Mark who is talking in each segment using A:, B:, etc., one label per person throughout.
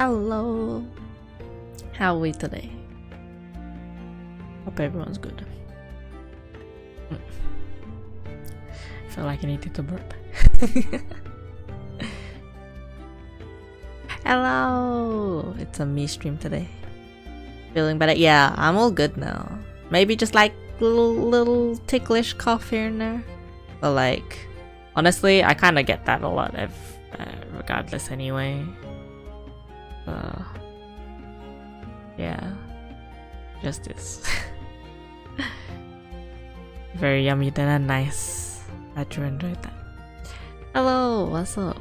A: Hello. How are we today? Hope everyone's good. Feel like I needed to burp. Hello. It's a me stream today. Feeling better? Yeah, I'm all good now. Maybe just like little ticklish cough here and there. But like, honestly, I kind of get that a lot regardless anyway. Yeah, just this. Very yummy dinner, nice. Glad you enjoyed that. Hello, what's up?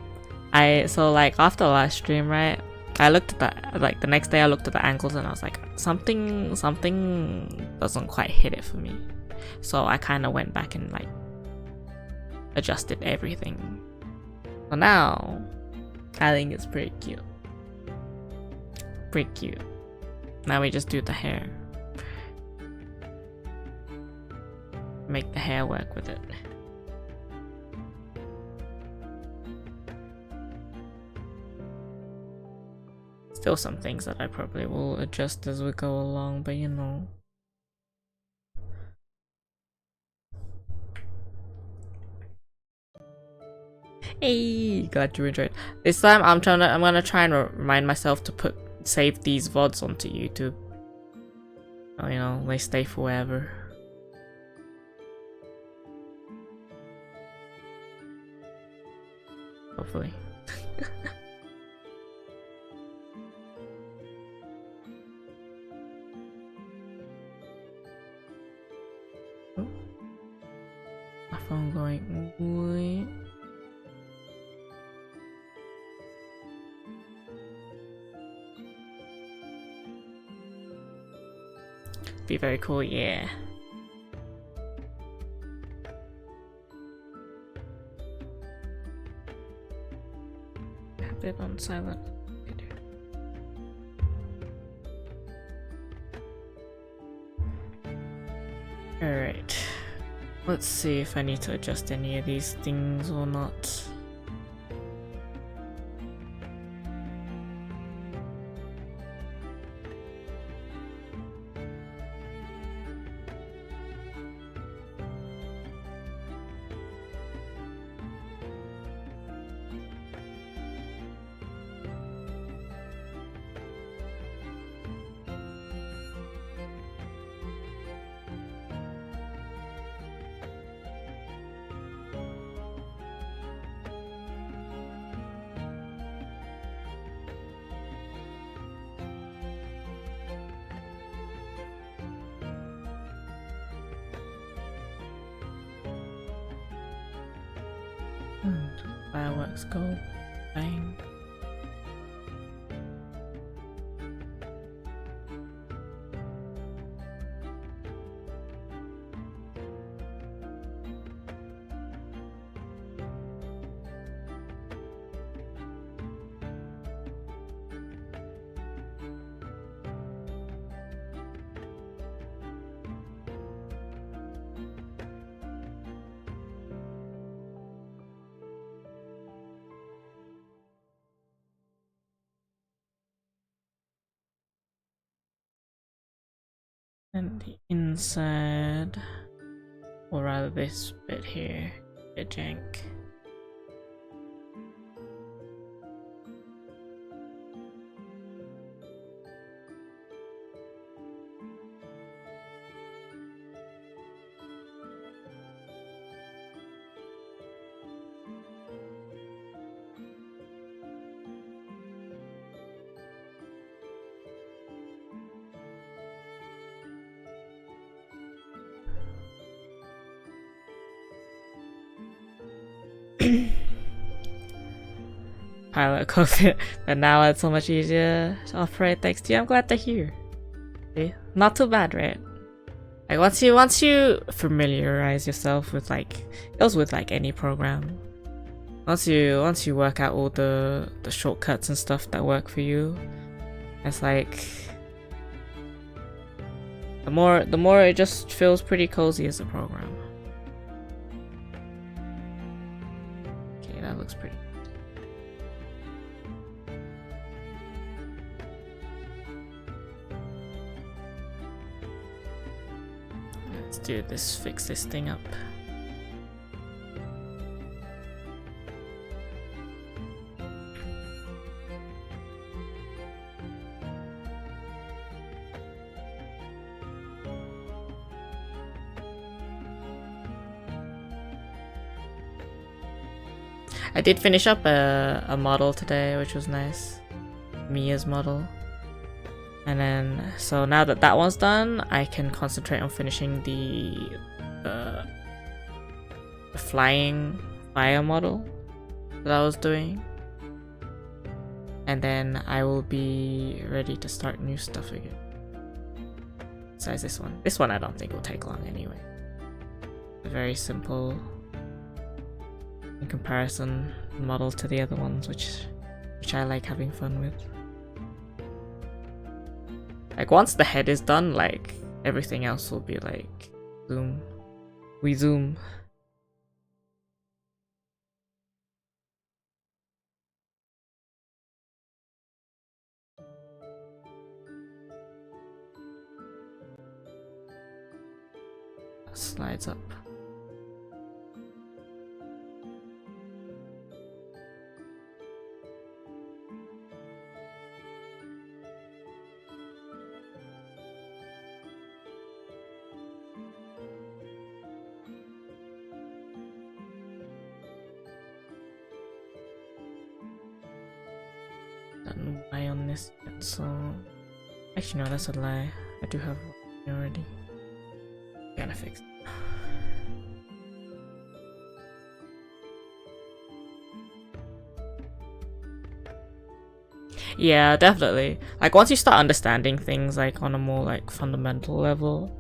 A: So like after the last stream, right? I looked at the next day I looked at the ankles and I was like, something doesn't quite hit it for me. So I kind of went back and like adjusted everything. So now I think it's pretty cute. Pretty cute. Now we just do the hair. Make the hair work with it. Still some things that I probably will adjust as we go along, but you know. Hey, glad you enjoyed. This time I'm gonna try and remind myself to save these VODs onto YouTube. Oh, you know, they stay forever. Hopefully. Oh. My phone going. Wait. Be very cool, yeah. Have it on silent. Alright. Let's see if I need to adjust any of these things or not. Fireworks go bang. And the inside, or rather this bit here, a jank. Pilot COVID, but now it's so much easier to operate thanks to you. I'm glad to hear. See? Not too bad, right? Like once you familiarize yourself with like, it goes with like any program. Once you work out all the shortcuts and stuff that work for you, it's like the more it just feels pretty cozy as a program. Okay, that looks pretty. Let's do this, fix this thing up. I did finish up a model today, which was nice. Mia's model. And then, so now that that one's done, I can concentrate on finishing the flying fire model that I was doing. And then I will be ready to start new stuff again. Besides this one. This one I don't think will take long anyway. Very simple in comparison model to the other ones, which I like having fun with. Like once the head is done, like everything else will be like zoom. We zoom. Slides up. Done Y on this yet, so actually no, that's a lie. I do have one already. Gotta fix it. Yeah, definitely. Like once you start understanding things like on a more like fundamental level,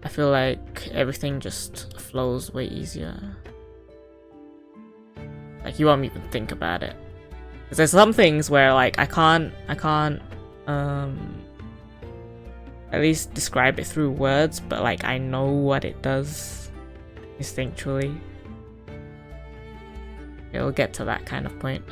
A: I feel like everything just flows way easier. Like you won't even think about it. Because there's some things where like I can't at least describe it through words, but like I know what it does instinctually. It'll get to that kind of point.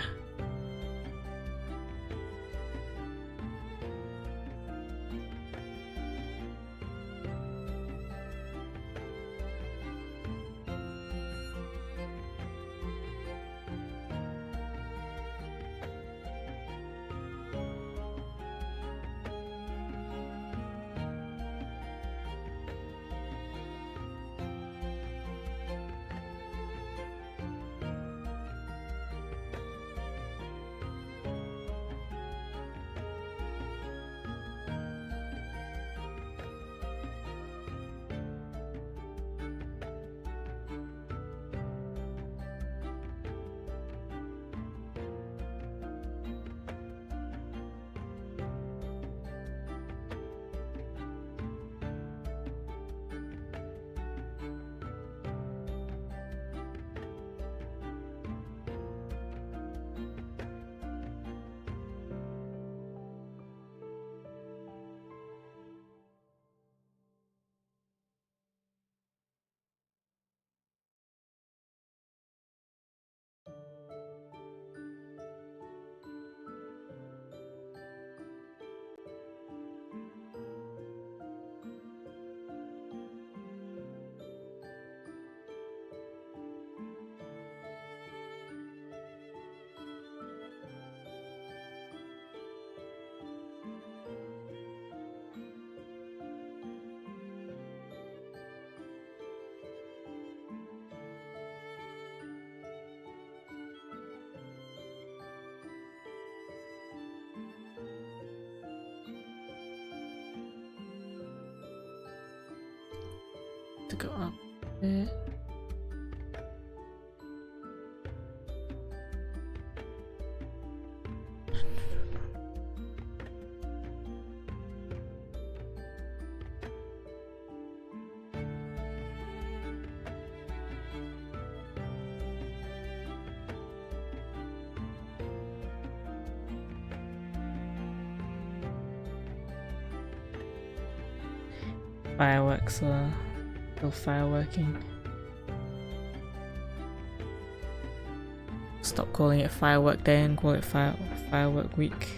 A: To go up a bit. Fireworks are still fireworking. Stop calling it firework day and call it firework week.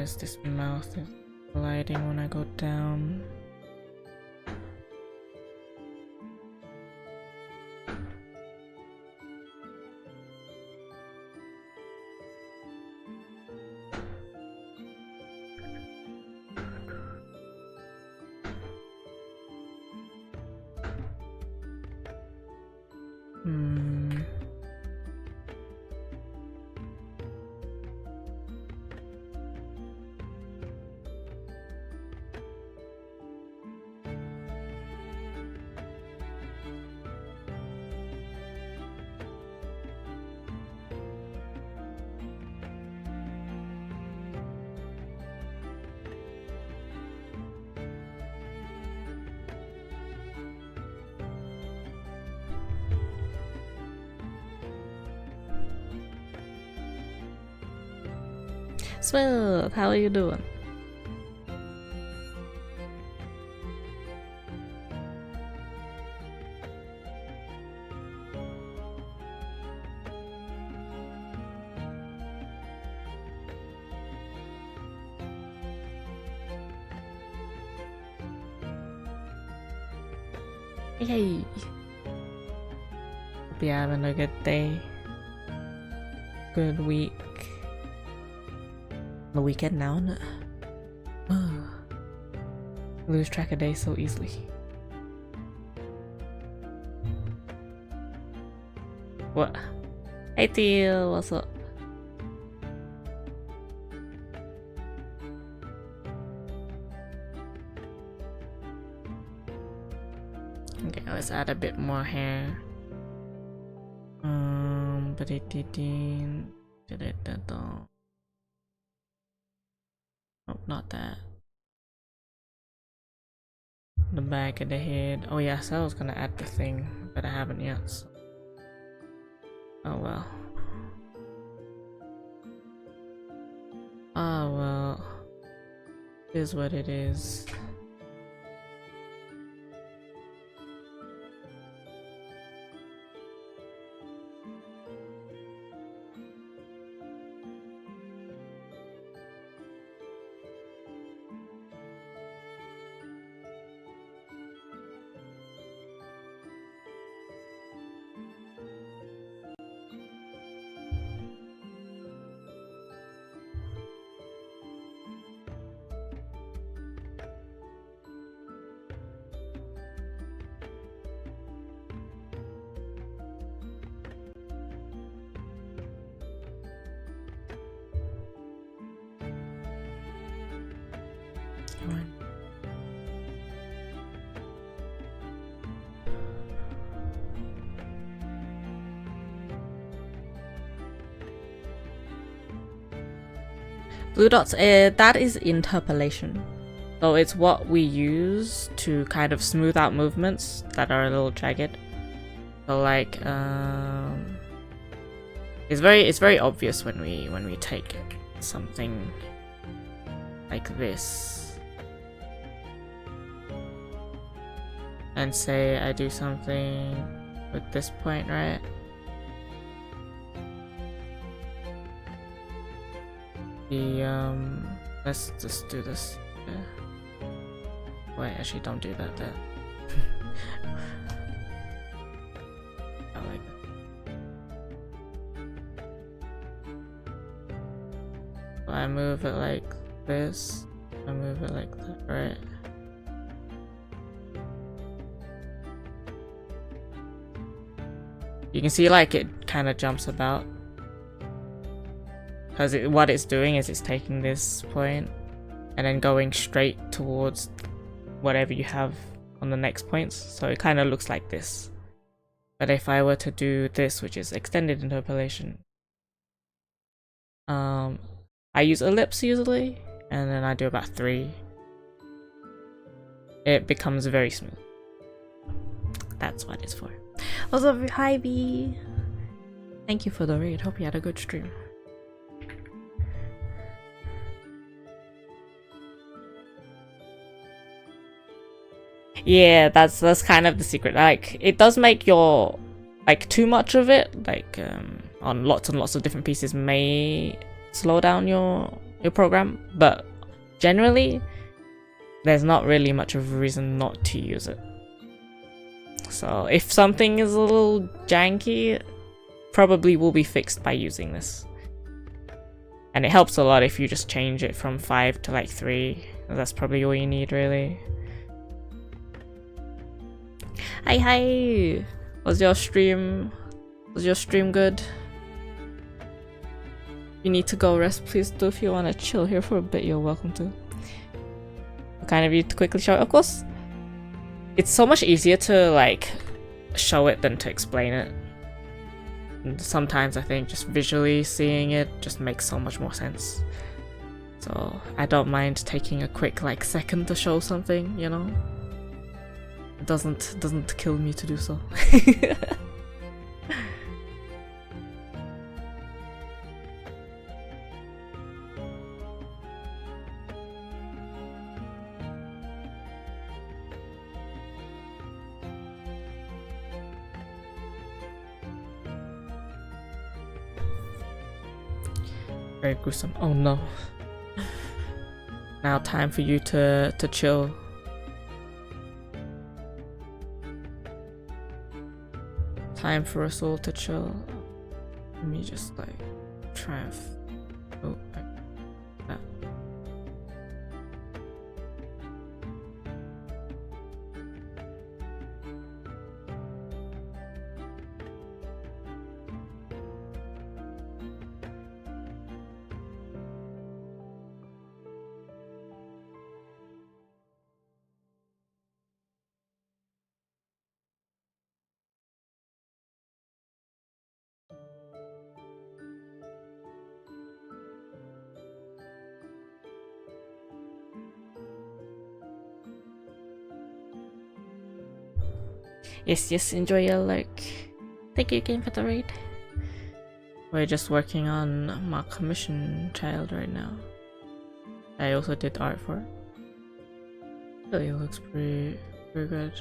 A: Why is this mouth gliding when I go down? Smooth, how are you doing? Yay! Hope you're having a good day. Good week. The weekend now, isn't it? Lose track of days so easily. What? Hey Teal, what's up? Okay, let's add a bit more hair. But it didn't. Nope, not that. The back of the head. Oh yeah, so I was gonna add the thing, but I haven't yet. So. Oh well. Oh well. It is what it is. Blue dots, that is interpolation. So it's what we use to kind of smooth out movements that are a little jagged. So like, it's very obvious when we take something like this and say I do something with this point, right? Let's just do this. Wait, actually don't do that there. I like it. So I move it like this. I move it like that, right? You can see like it kind of jumps about. Because what it's doing is it's taking this point and then going straight towards whatever you have on the next points. So it kind of looks like this. But if I were to do this, which is extended interpolation, I use ellipse usually, and then I do about 3. It becomes very smooth. That's what it's for. What's up, hi B? Thank you for the raid. Hope you had a good stream. Yeah, that's kind of the secret. Like, it does make your, like, too much of it, like, on lots and lots of different pieces may slow down your your program, but generally there's not really much of a reason not to use it. So if something is a little janky, probably will be fixed by using this. And it helps a lot if you just change it from 5 to like 3. That's probably all you need, really. Hi! Was your stream good? You need to go rest, please do. If you want to chill here for a bit, you're welcome to. Kind of you to quickly show it, of course. It's so much easier to like show it than to explain it. And sometimes I think just visually seeing it just makes so much more sense. So I don't mind taking a quick like second to show something, you know? It doesn't kill me to do so. Very gruesome. Oh no. Now time for you to chill. Time for us all to chill. Let me just like try and oh, that. Yes, enjoy your lurk. Thank you again for the raid. We're just working on my commission child right now. I also did art for it. Really looks pretty good.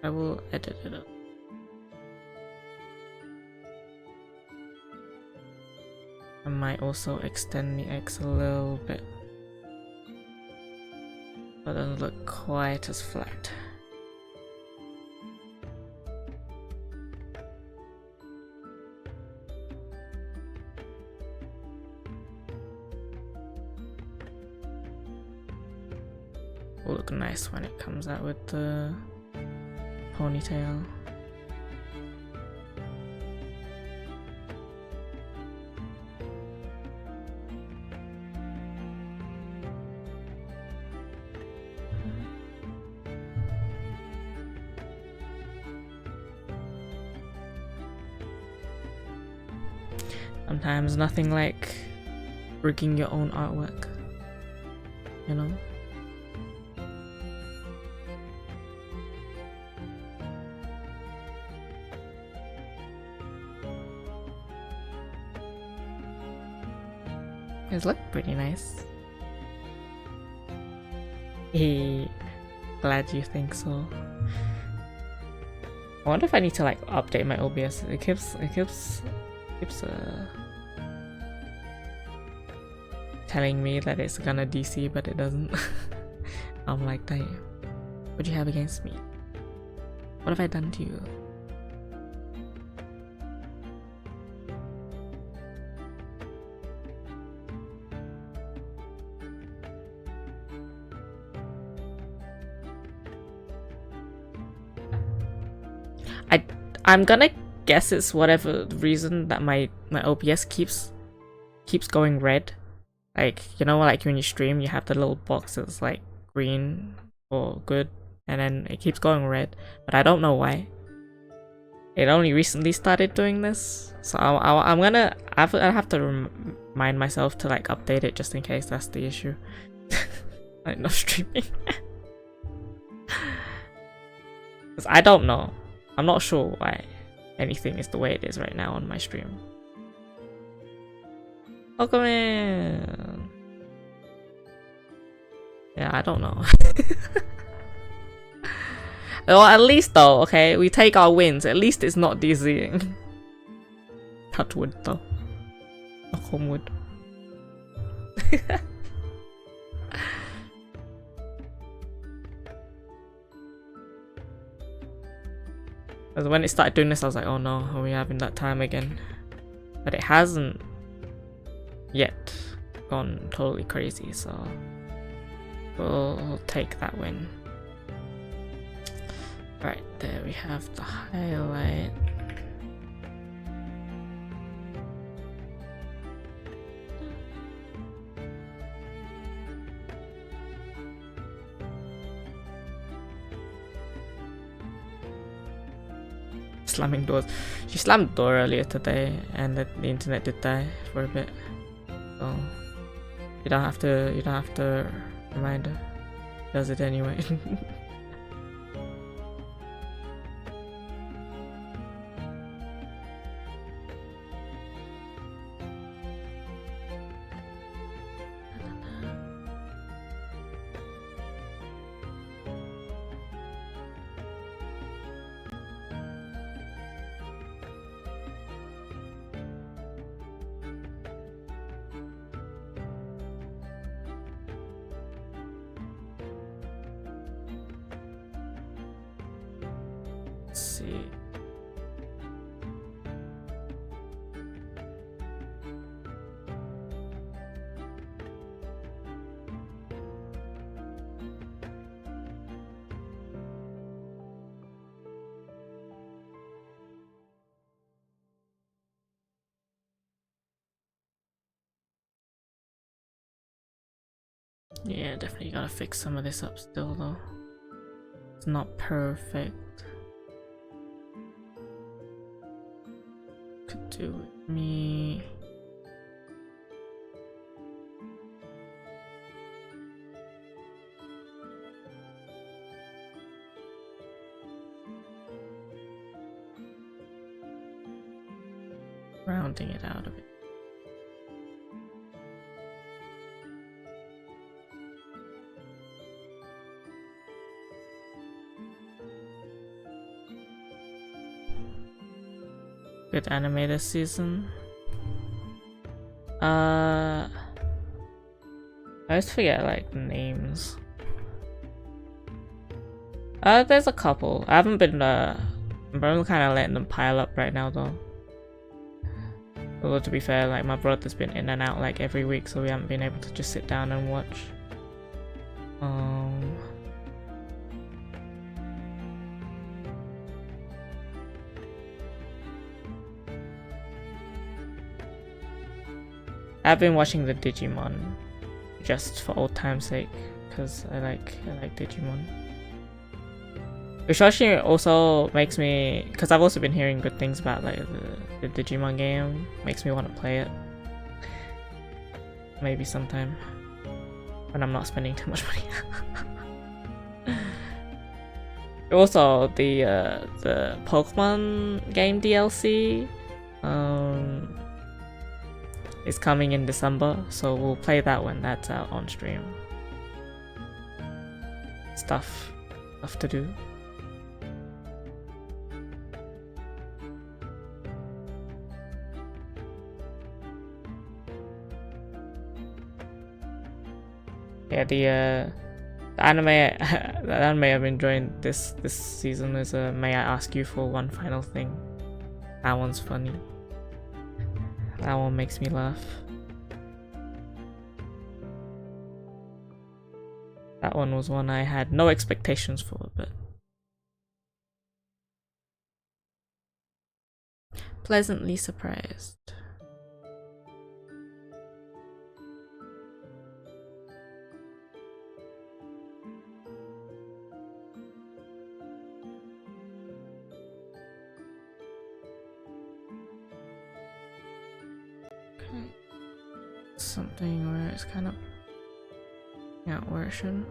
A: I will edit it up. I might also extend the X a little bit, so it doesn't look quite as flat. Will look nice when it comes out with the ponytail. Sometimes nothing like rigging your own artwork, you know? It look pretty nice. Hey, glad you think so. I wonder if I need to like update my OBS. It keeps telling me that it's gonna DC, but it doesn't. I'm like, damn, what do you have against me? What have I done to you? I'm gonna guess it's whatever reason that my OBS keeps going red. Like, you know, like when you stream, you have the little box that's like green or good, and then it keeps going red. But I don't know why. It only recently started doing this, so I have to remind myself to like update it just in case that's the issue. Like, no streaming. Because I don't know. I'm not sure why anything is the way it is right now on my stream. Welcome in! Yeah, I don't know. Well, at least though, okay, we take our wins. At least it's not dizzying. Touch wood though. Knock on wood. Because when it started doing this, I was like, oh no, are we having that time again? But it hasn't yet gone totally crazy, so we'll take that win. Right, there we have the highlight. Slamming doors. She slammed the door earlier today, and the internet did die for a bit. So you don't have to remind her. Does it anyway. Let's see. Yeah, definitely gotta fix some of this up still though. It's not perfect. Could do with me rounding it out a bit. Good anime this season. I always forget like names. There's a couple. I haven't been I'm probably kind of letting them pile up right now though. Although to be fair, like my brother's been in and out like every week, so we haven't been able to just sit down and watch. I've been watching the Digimon just for old time's sake because I like Digimon. Which actually also makes me, because I've also been hearing good things about like the Digimon game, makes me want to play it. Maybe sometime when I'm not spending too much money. Also, the Pokemon game DLC is coming in December, so we'll play that when that's out on stream. Stuff to do. Yeah, the anime the anime I've been enjoying this season is May I Ask You for One Final Thing. That one's funny. That one makes me laugh. That one was one I had no expectations for, but pleasantly surprised. Something where it's kind of out where it shouldn't.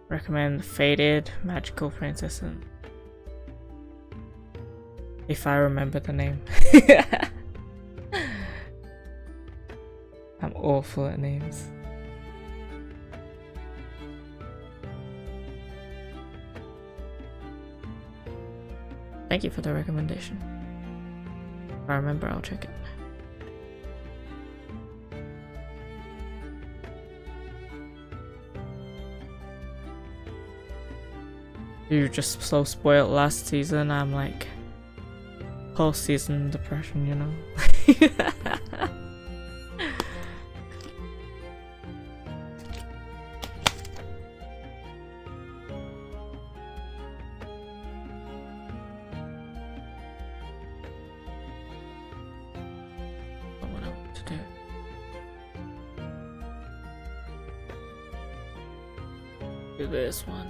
A: Recommend Faded Magical Princess and if I remember the name. I'm awful at names. Thank you for the recommendation. If I remember, I'll check it. You were just so spoiled last season. I'm like post-season depression, you know. What I want to do this one.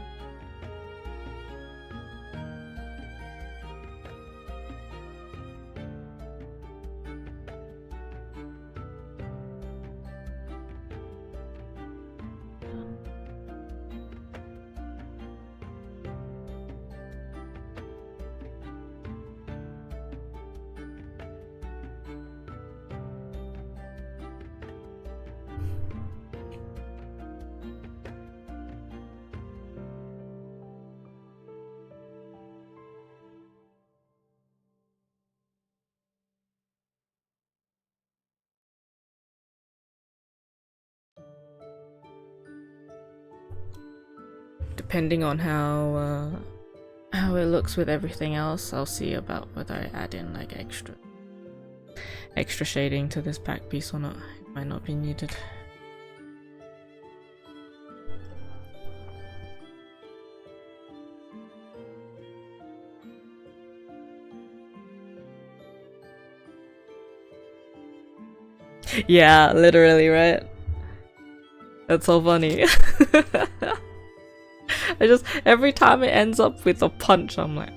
A: Depending on how it looks with everything else, I'll see about whether I add in like extra shading to this back piece or not. It might not be needed. Yeah, literally, right? That's so funny. I just, every time it ends up with a punch, I'm like,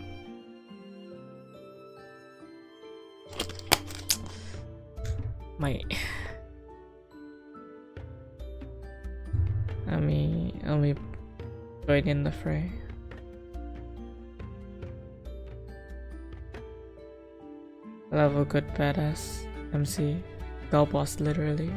A: wait. Let me join in the fray. I love a good badass MC. Girl boss, literally.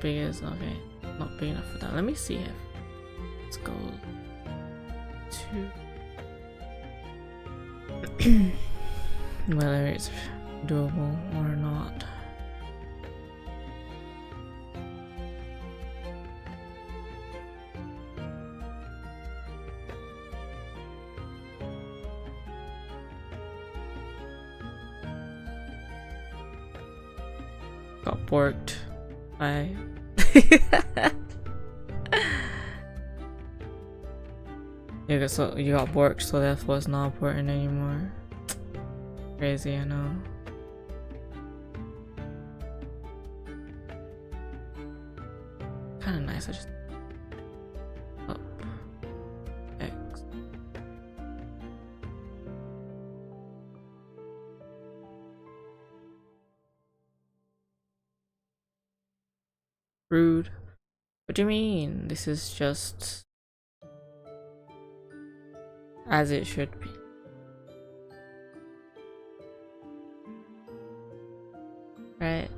A: Big is okay, not big enough for that. Let me see if let's go to whether it's doable or not. Got borked. Yeah, so you got borked, so therefore it's not important anymore. Crazy, I know. Kinda nice, I just up X. Rude. What do you mean? This is just as it should be. Right?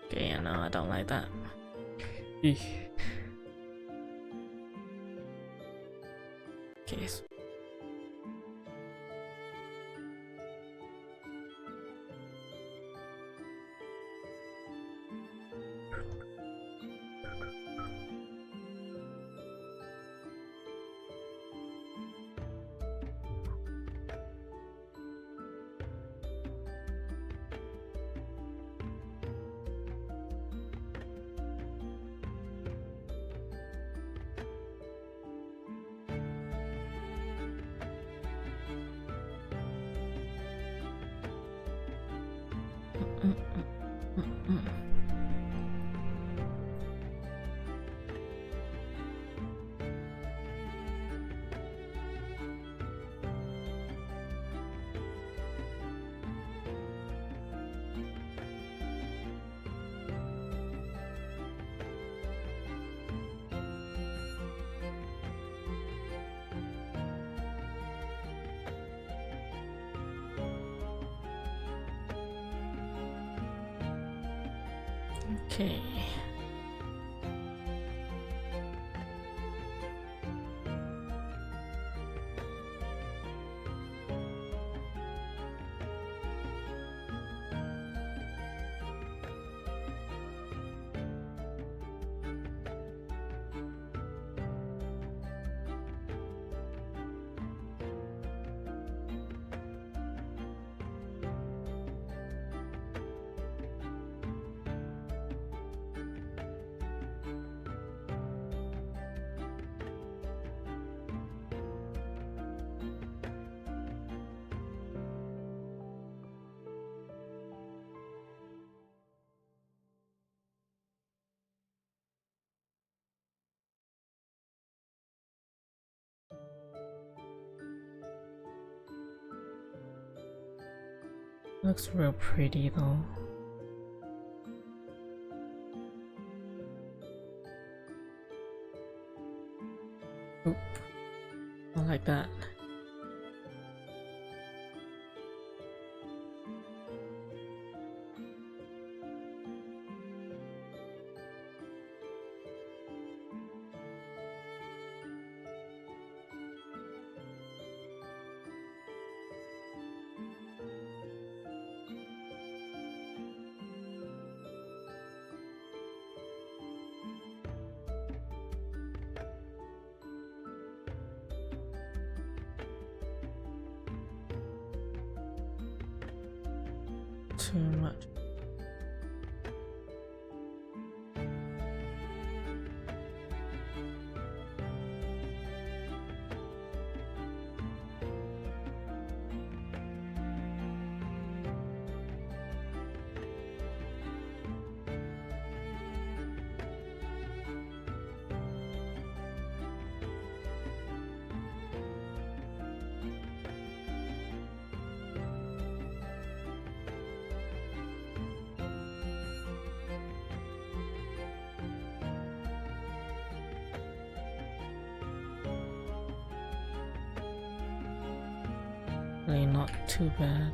A: Okay, yeah, no, I don't like that. Eesh. Okay, so Okay. Looks real pretty though. Oop. I like that. Too much. Really not too bad.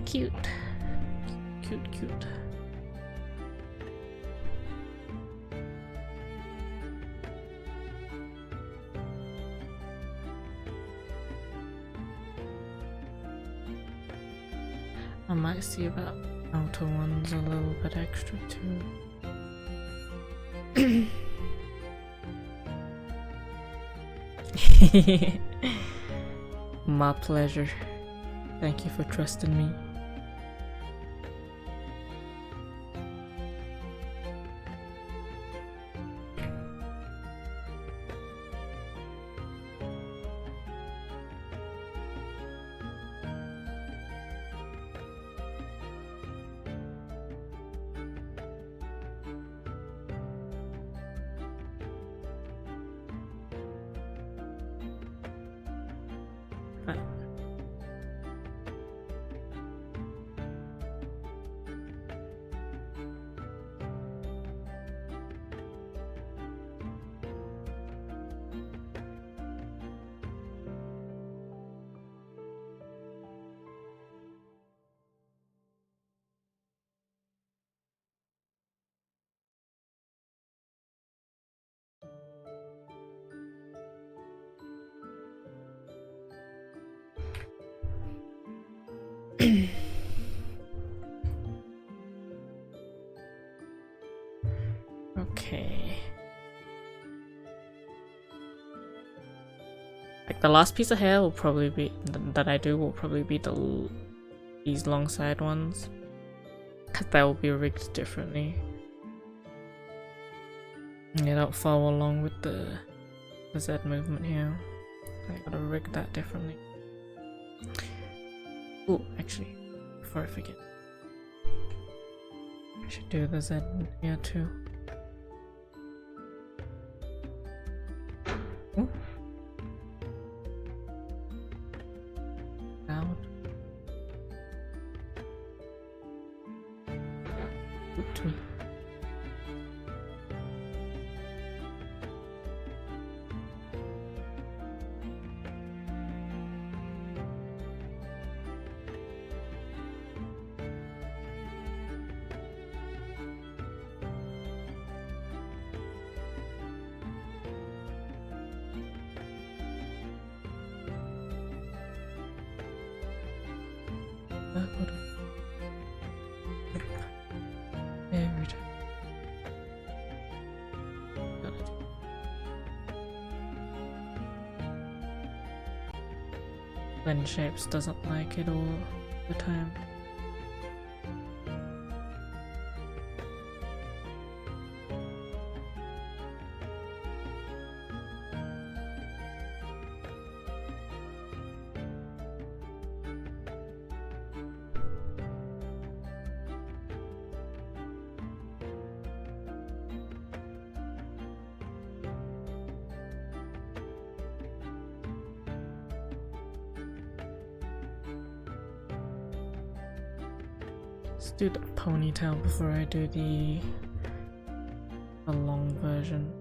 A: Cute. Cute, cute. I might see about outer ones a little bit extra too. My pleasure. Thank you for trusting me. that. Okay. Like the last piece of hair will probably be that I do will probably be these long side ones, because that will be rigged differently. Yeah, that'll follow along with the Z movement here. I gotta rig that differently. Oh, actually, before I forget, I should do the Z here too. Ooh. Out. Ooped me. Every time. Got it. Blend shapes doesn't like it all the time. Let's do the ponytail before I do the long version.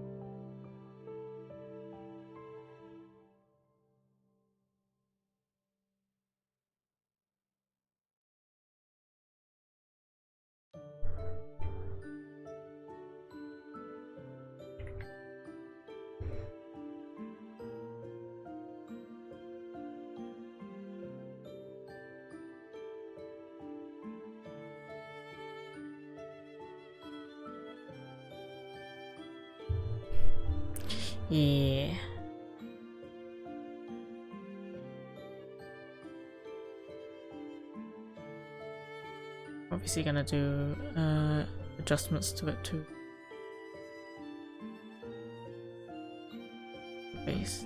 A: Yeah. Obviously gonna do adjustments to it too. Base.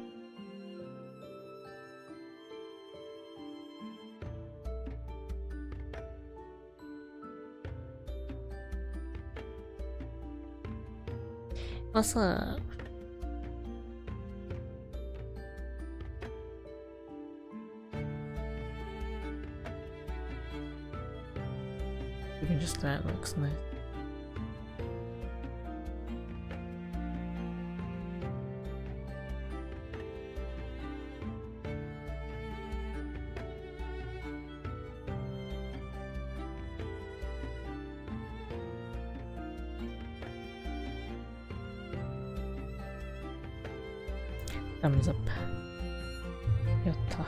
A: What's up? You can just that looks nice. Thumbs up. Yatta.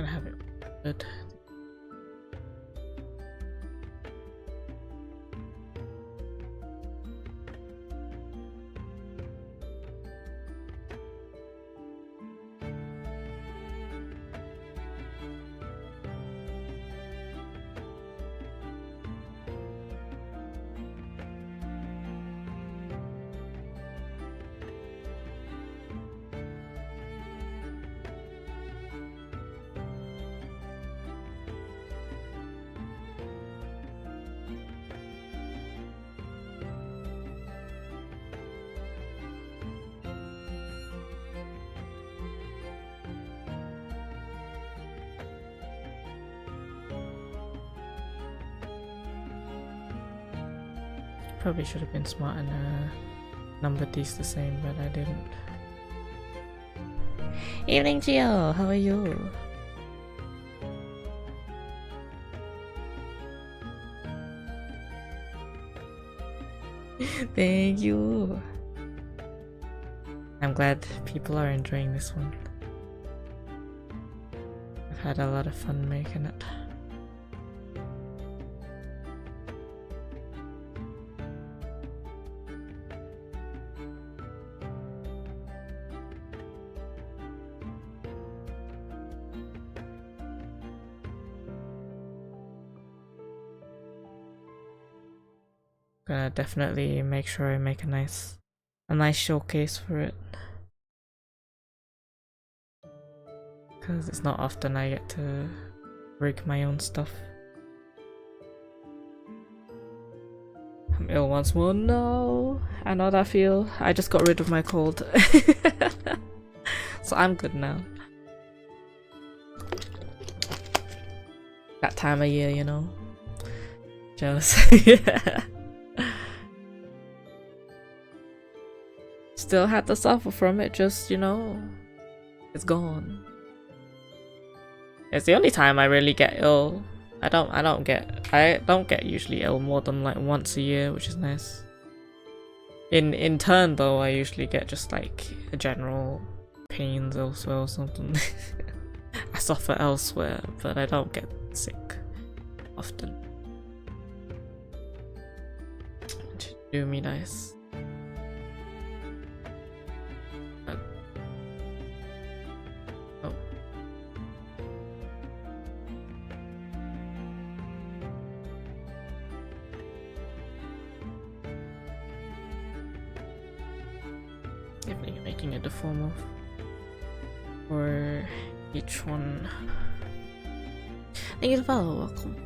A: can have it good. Probably should have been smart and numbered these the same, but I didn't. Evening, Gio. How are you? Thank you. I'm glad people are enjoying this one. I've had a lot of fun making it. Gonna definitely make sure I make a nice showcase for it, because it's not often I get to rig my own stuff. I'm ill once more. No, I know that feel. I just got rid of my cold, so I'm good now. That time of year, you know. Just yeah. Still had to suffer from it, just, you know, it's gone. It's the only time I really get ill. I don't get usually ill more than like once a year, which is nice. In turn though, I usually get just like a general pains elsewhere or something. I suffer elsewhere, but I don't get sick often. It should do me nice. Definitely making it the form of for each one. Thank you for the follow, welcome.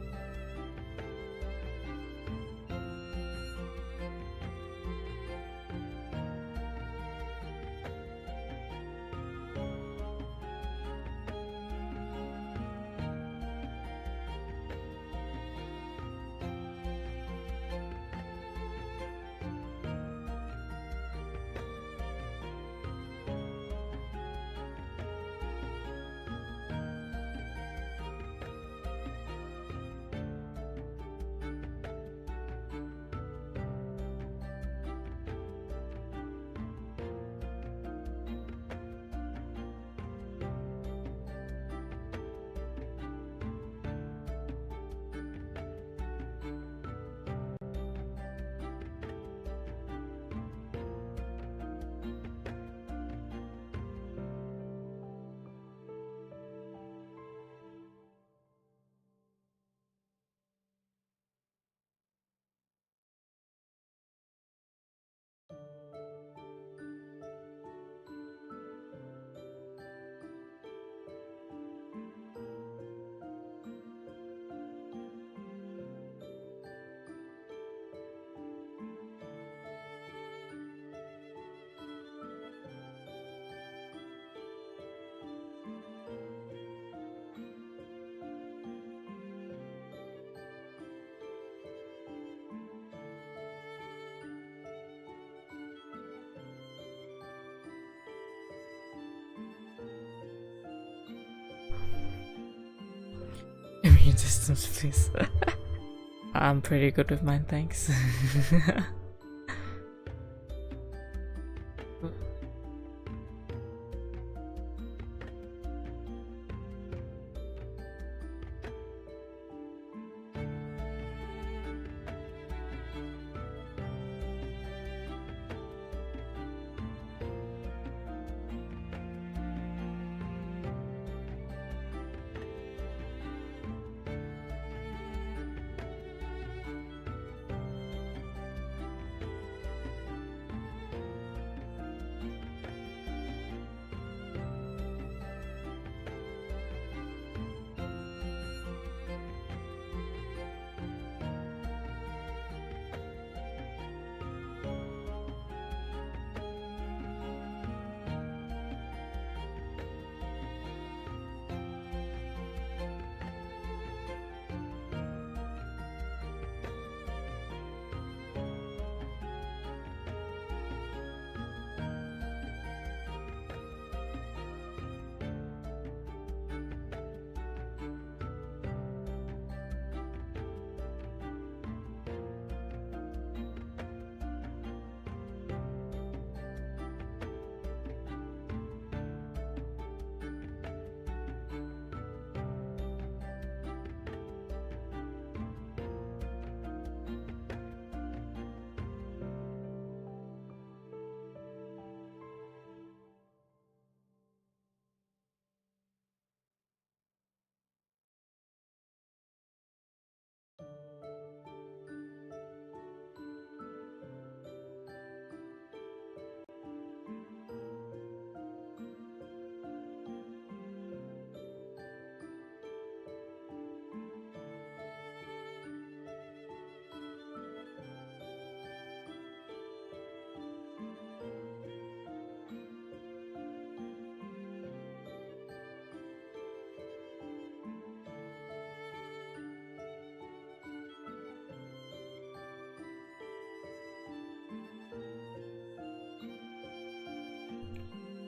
A: Immune systems, please. I'm pretty good with mine, thanks.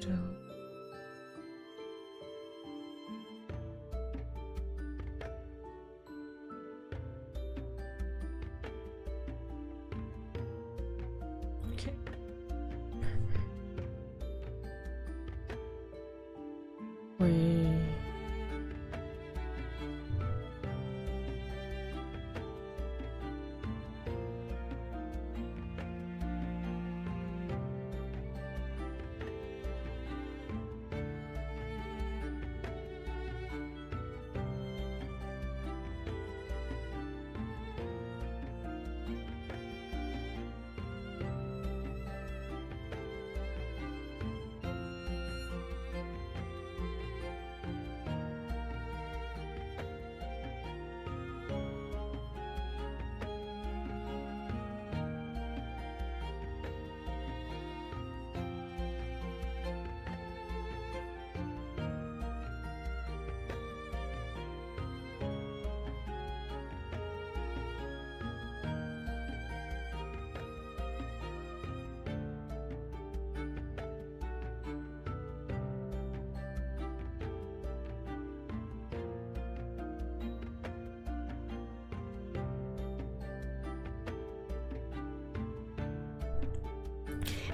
A: still. Okay. Wait.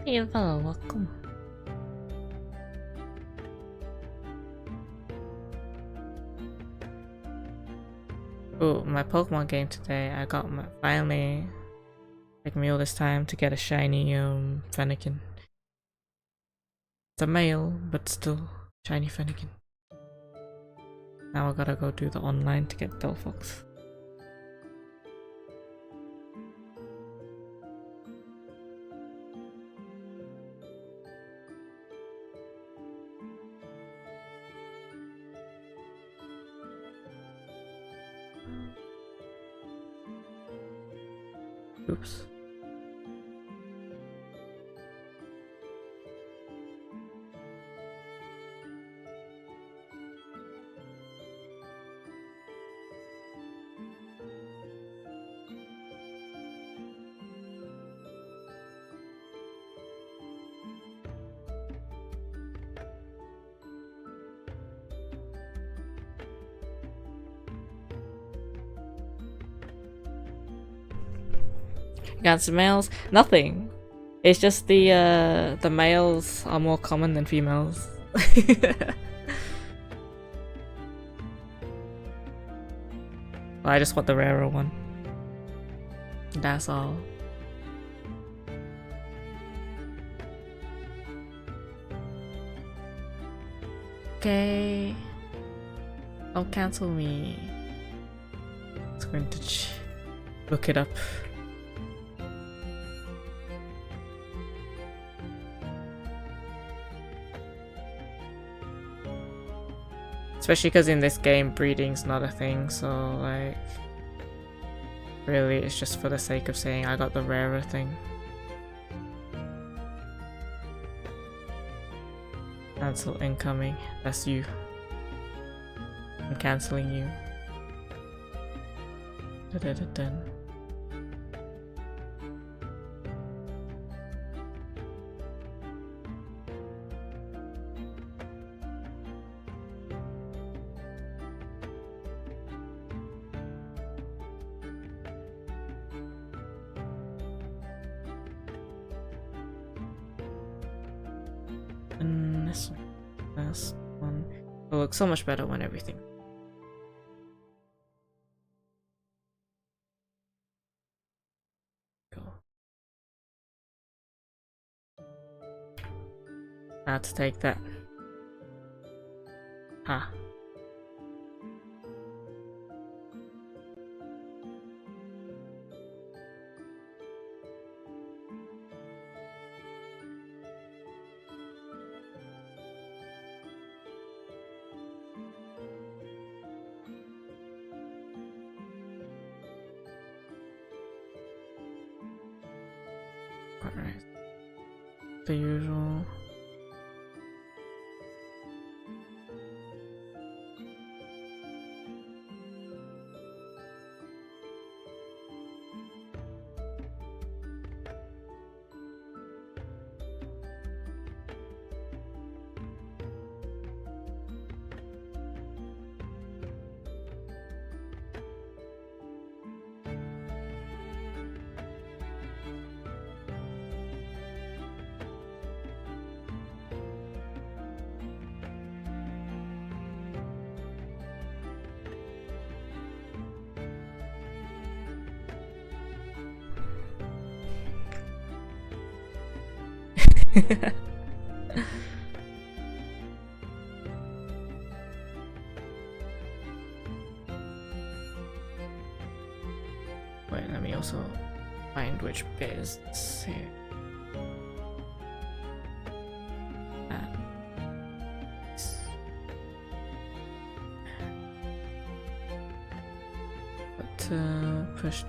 A: Hey, fellow, welcome. Oh, my Pokemon game today. I got my finally took me all this time to get a shiny Fennekin. It's a male, but still shiny Fennekin. Now I gotta go do the online to get Delphox. Oops. Against males, nothing. It's just the males are more common than females. Well, I just want the rarer one. That's all. Okay. Don't cancel me. It's going to look it up. Especially because in this game, breeding's not a thing, so like... Really, it's just for the sake of saying I got the rarer thing. Cancel incoming. That's you. I'm cancelling you. Da-da-da-dun. And this last one will look so much better when everything. Go. Now to take that. Ha. Alright. The usual. Wait, let me also find which bit is this here. Push.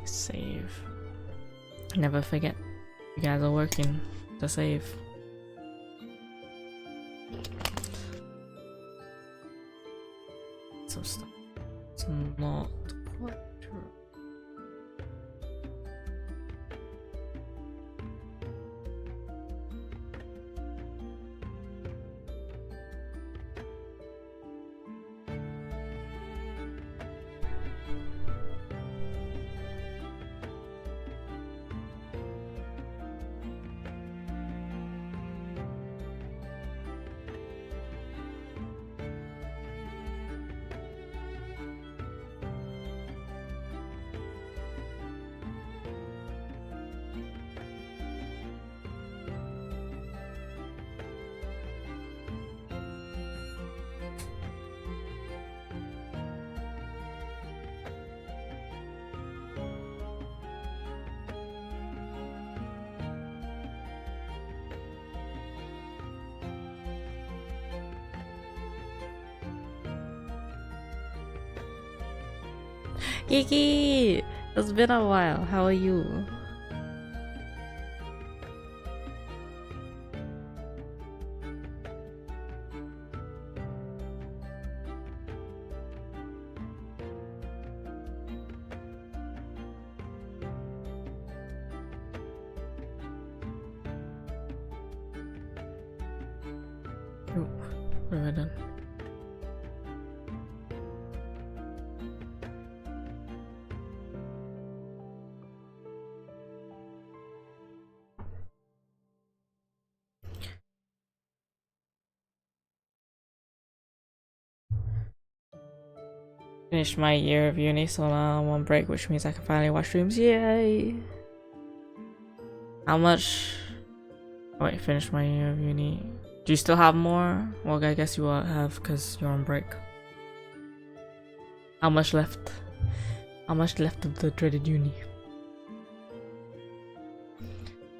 A: Save. Never forget, you guys are working to save. Some stuff. It's not quite true. Kiki! It's been a while. How are you? Oh, what have I done? Finished my year of uni, so now I'm on break, which means I can finally watch streams. Yay! How much? Oh, wait, finished my year of uni. Do you still have more? Well, I guess you will have because you're on break. How much left? How much left of the dreaded uni?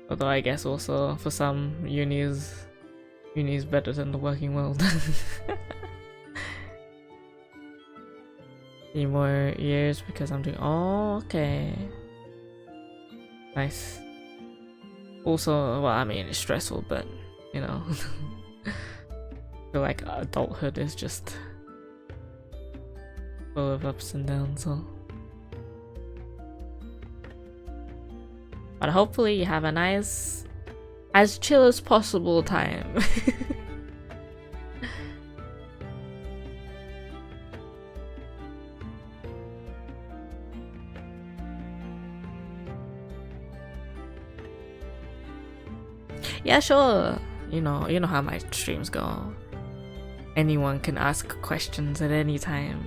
A: Although I guess also for some uni is better than the working world. 3 more years because I'm doing. Oh, okay. Nice. Also, well, I mean, it's stressful, but you know, I feel like adulthood is just full of ups and downs. So, but hopefully, you have a nice, as chill as possible time. Yeah, sure. You know how my streams go. Anyone can ask questions at any time.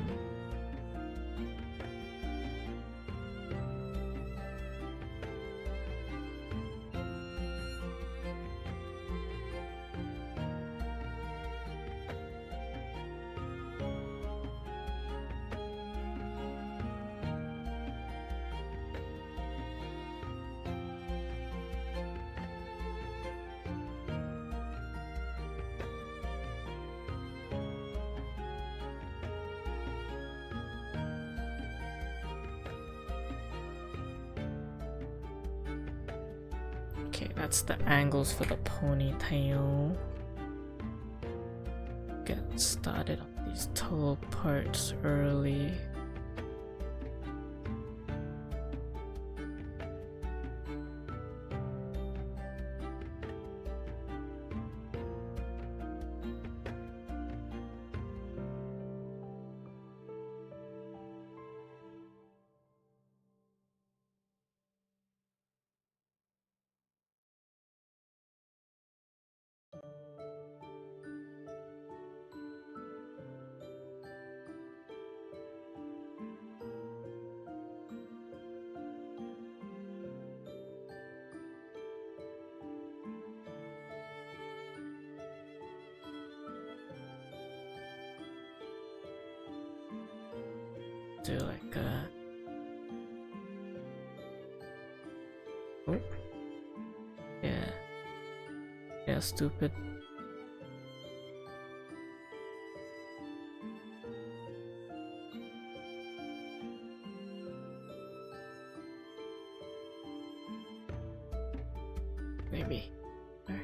A: Okay, that's the angles for the ponytail. Get started on these toe parts early. Do like a... Oh. Yeah. Yeah, stupid. Maybe. There.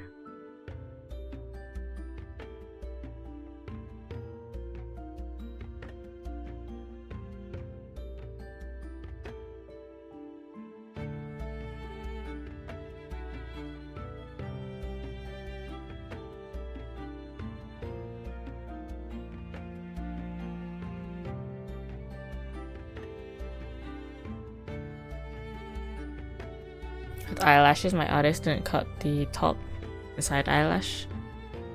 A: With eyelashes, my artist didn't cut the top inside eyelash,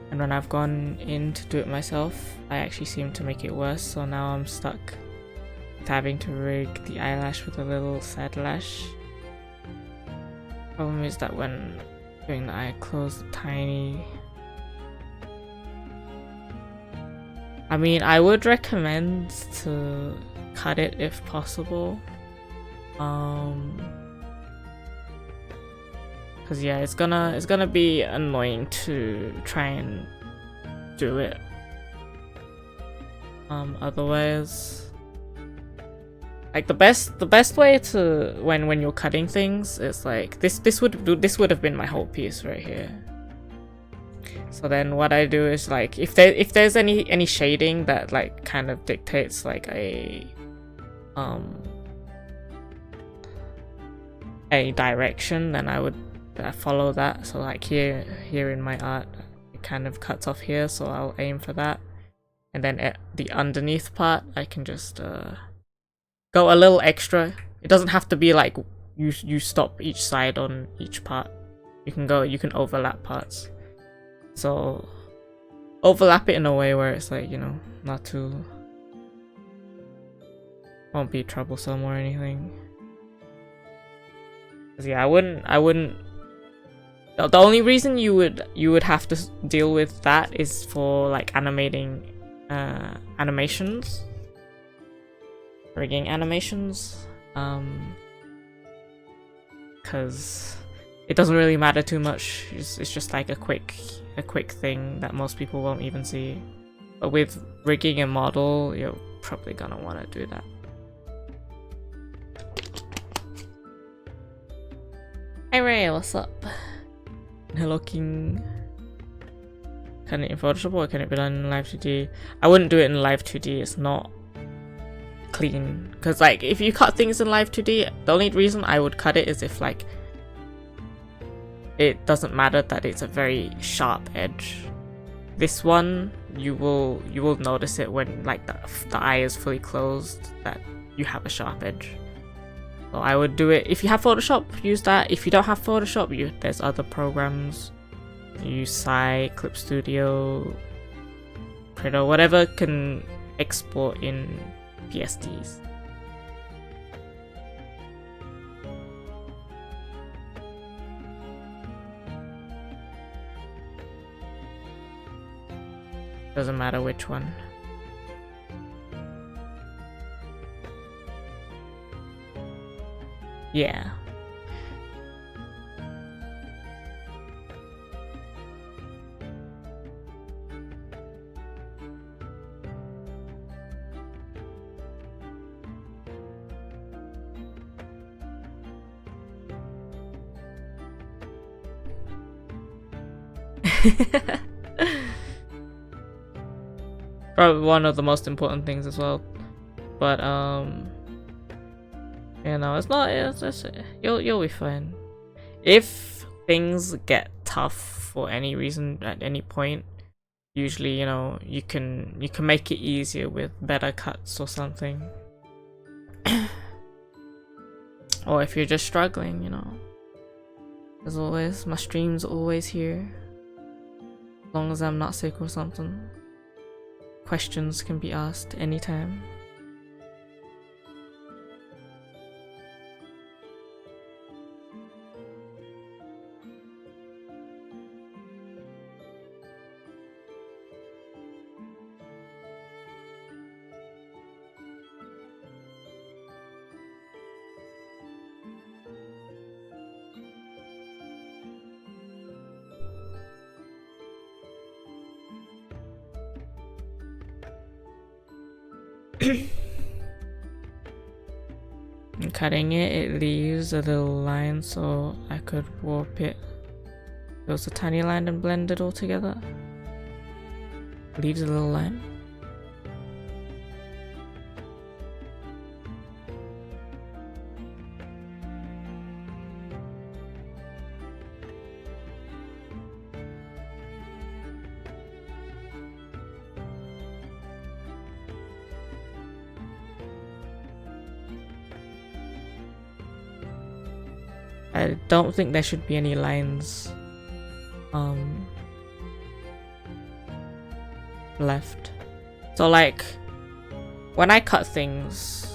A: and when I've gone in to do it myself, I actually seem to make it worse, so now I'm stuck with having to rig the eyelash with a little side lash. Problem is that when doing the eye close, the tiny... I mean, I would recommend to cut it if possible. Cause yeah, it's gonna be annoying to try and do it. Otherwise, like the best way to when you're cutting things is like this would have been my whole piece right here. So then what I do is like if there's any shading that like kind of dictates like a direction, then I would follow that. So like here in my art, it kind of cuts off here, so I'll aim for that. And then at the underneath part, I can just go a little extra. It doesn't have to be like you stop each side on each part. You can overlap parts. So overlap it in a way where it's like, you know, not too, won't be troublesome or anything. Cause yeah, I wouldn't. The only reason you would have to deal with that is for like animating animations, rigging animations, because it doesn't really matter too much. It's just like a quick thing that most people won't even see. But with rigging a model, you're probably gonna want to do that. Hey Ray, what's up? Hello King. Can it in Photoshop or can it be done in Live2d? I wouldn't do it in Live2d, it's not clean. Because like, if you cut things in Live2d, the only reason I would cut it is if like, it doesn't matter that it's a very sharp edge. This one, you will notice it when like the eye is fully closed, that you have a sharp edge. So I would do it, if you have Photoshop, use that. If you don't have Photoshop, there's other programs. Use Sai, Clip Studio, Predator, whatever can export in PSDs. Doesn't matter which one. Yeah. Probably one of the most important things as well. But you know, it's not. You'll be fine. If things get tough for any reason at any point, usually, you know, you can make it easier with better cuts or something. Or if you're just struggling, you know, as always, my stream's always here. As long as I'm not sick or something, questions can be asked anytime. And cutting it, it leaves a little line so I could warp it. There was a tiny line and blend it all together. Leaves a little line. I don't think there should be any lines left. So like when I cut things,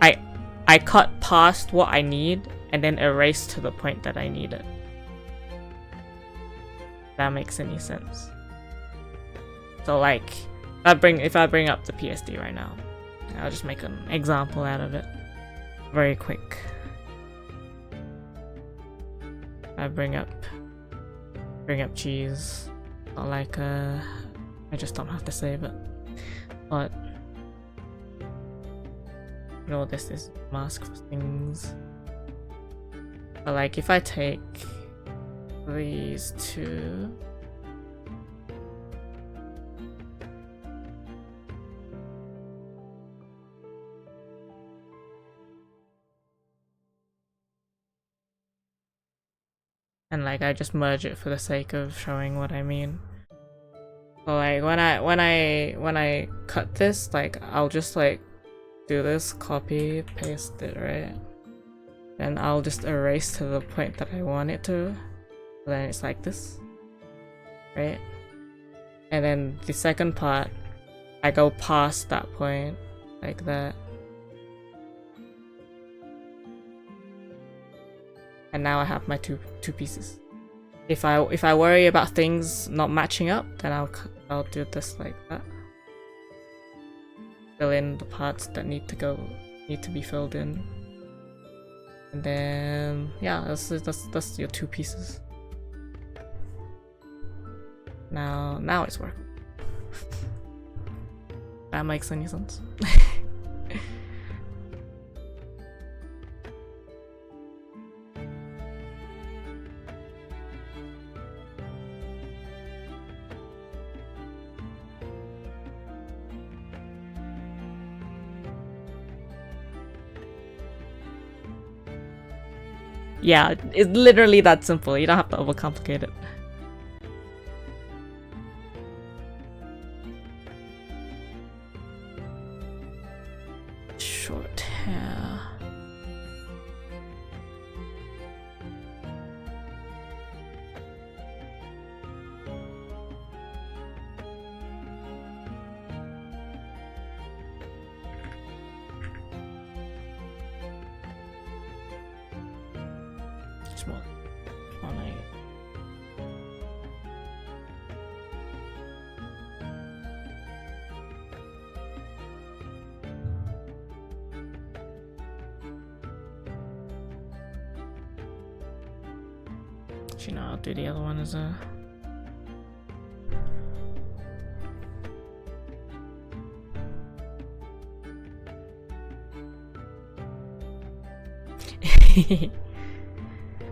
A: I cut past what I need and then erase to the point that I need it. If that makes any sense. So like if I bring up the PSD right now, I'll just make an example out of it very quick. I bring up cheese, not like I just don't have to save it. But you know, this is mask for things. But like if I take these two, and like I just merge it for the sake of showing what I mean. So like when I cut this, like I'll just like do this, copy, paste it, right? Then I'll just erase to the point that I want it to. Then it's like this, right? And then the second part, I go past that point, like that. And now I have my two pieces. If I worry about things not matching up, then I'll do this like that. Fill in the parts that need to be filled in. And then yeah, that's your two pieces. Now it's working. That makes any sense. Yeah, it's literally that simple. You don't have to overcomplicate it. Short hair. Small. Actually, no, I'll do the other one as a.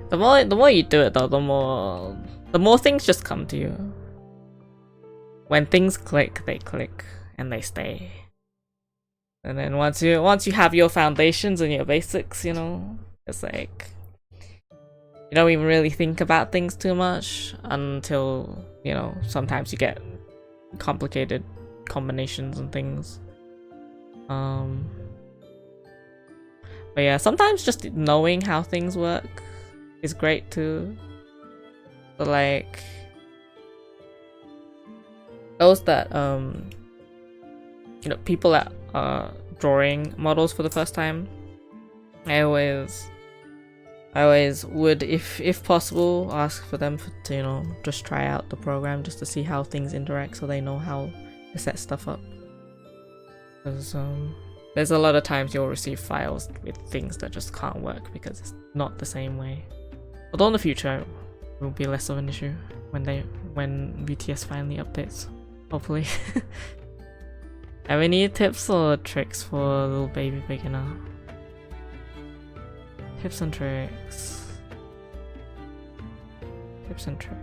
A: The more you do it though, the more the more things just come to you. When things click, they click and they stay. And then once you have your foundations and your basics, you know, it's like you don't even really think about things too much until, you know, sometimes you get complicated combinations and things. But yeah, sometimes just knowing how things work is great too. But like those that you know, people that are drawing models for the first time, I always would, if possible, ask for them to, you know, just try out the program just to see how things interact so they know how to set stuff up. Because there's a lot of times you'll receive files with things that just can't work because it's not the same way. Although in the future it will be less of an issue when VTS finally updates, hopefully. Have any tips or tricks for a little baby beginner? Tips and tricks. Tips and tricks.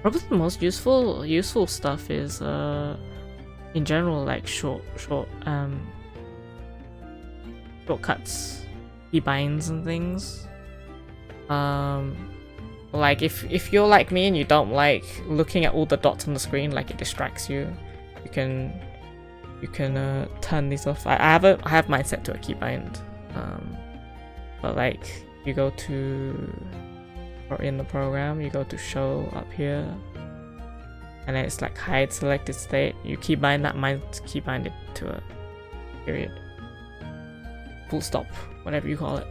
A: Probably the most useful stuff is in general, like shortcuts, keybinds and things. Like if you're like me and you don't like looking at all the dots on the screen, like it distracts you, you can turn these off. I have mine set to a keybind, but like you go to, or in the program you go to show up here, and then it's like hide selected state. You keybind that, mine's keybinded to a period, full stop, whatever you call it.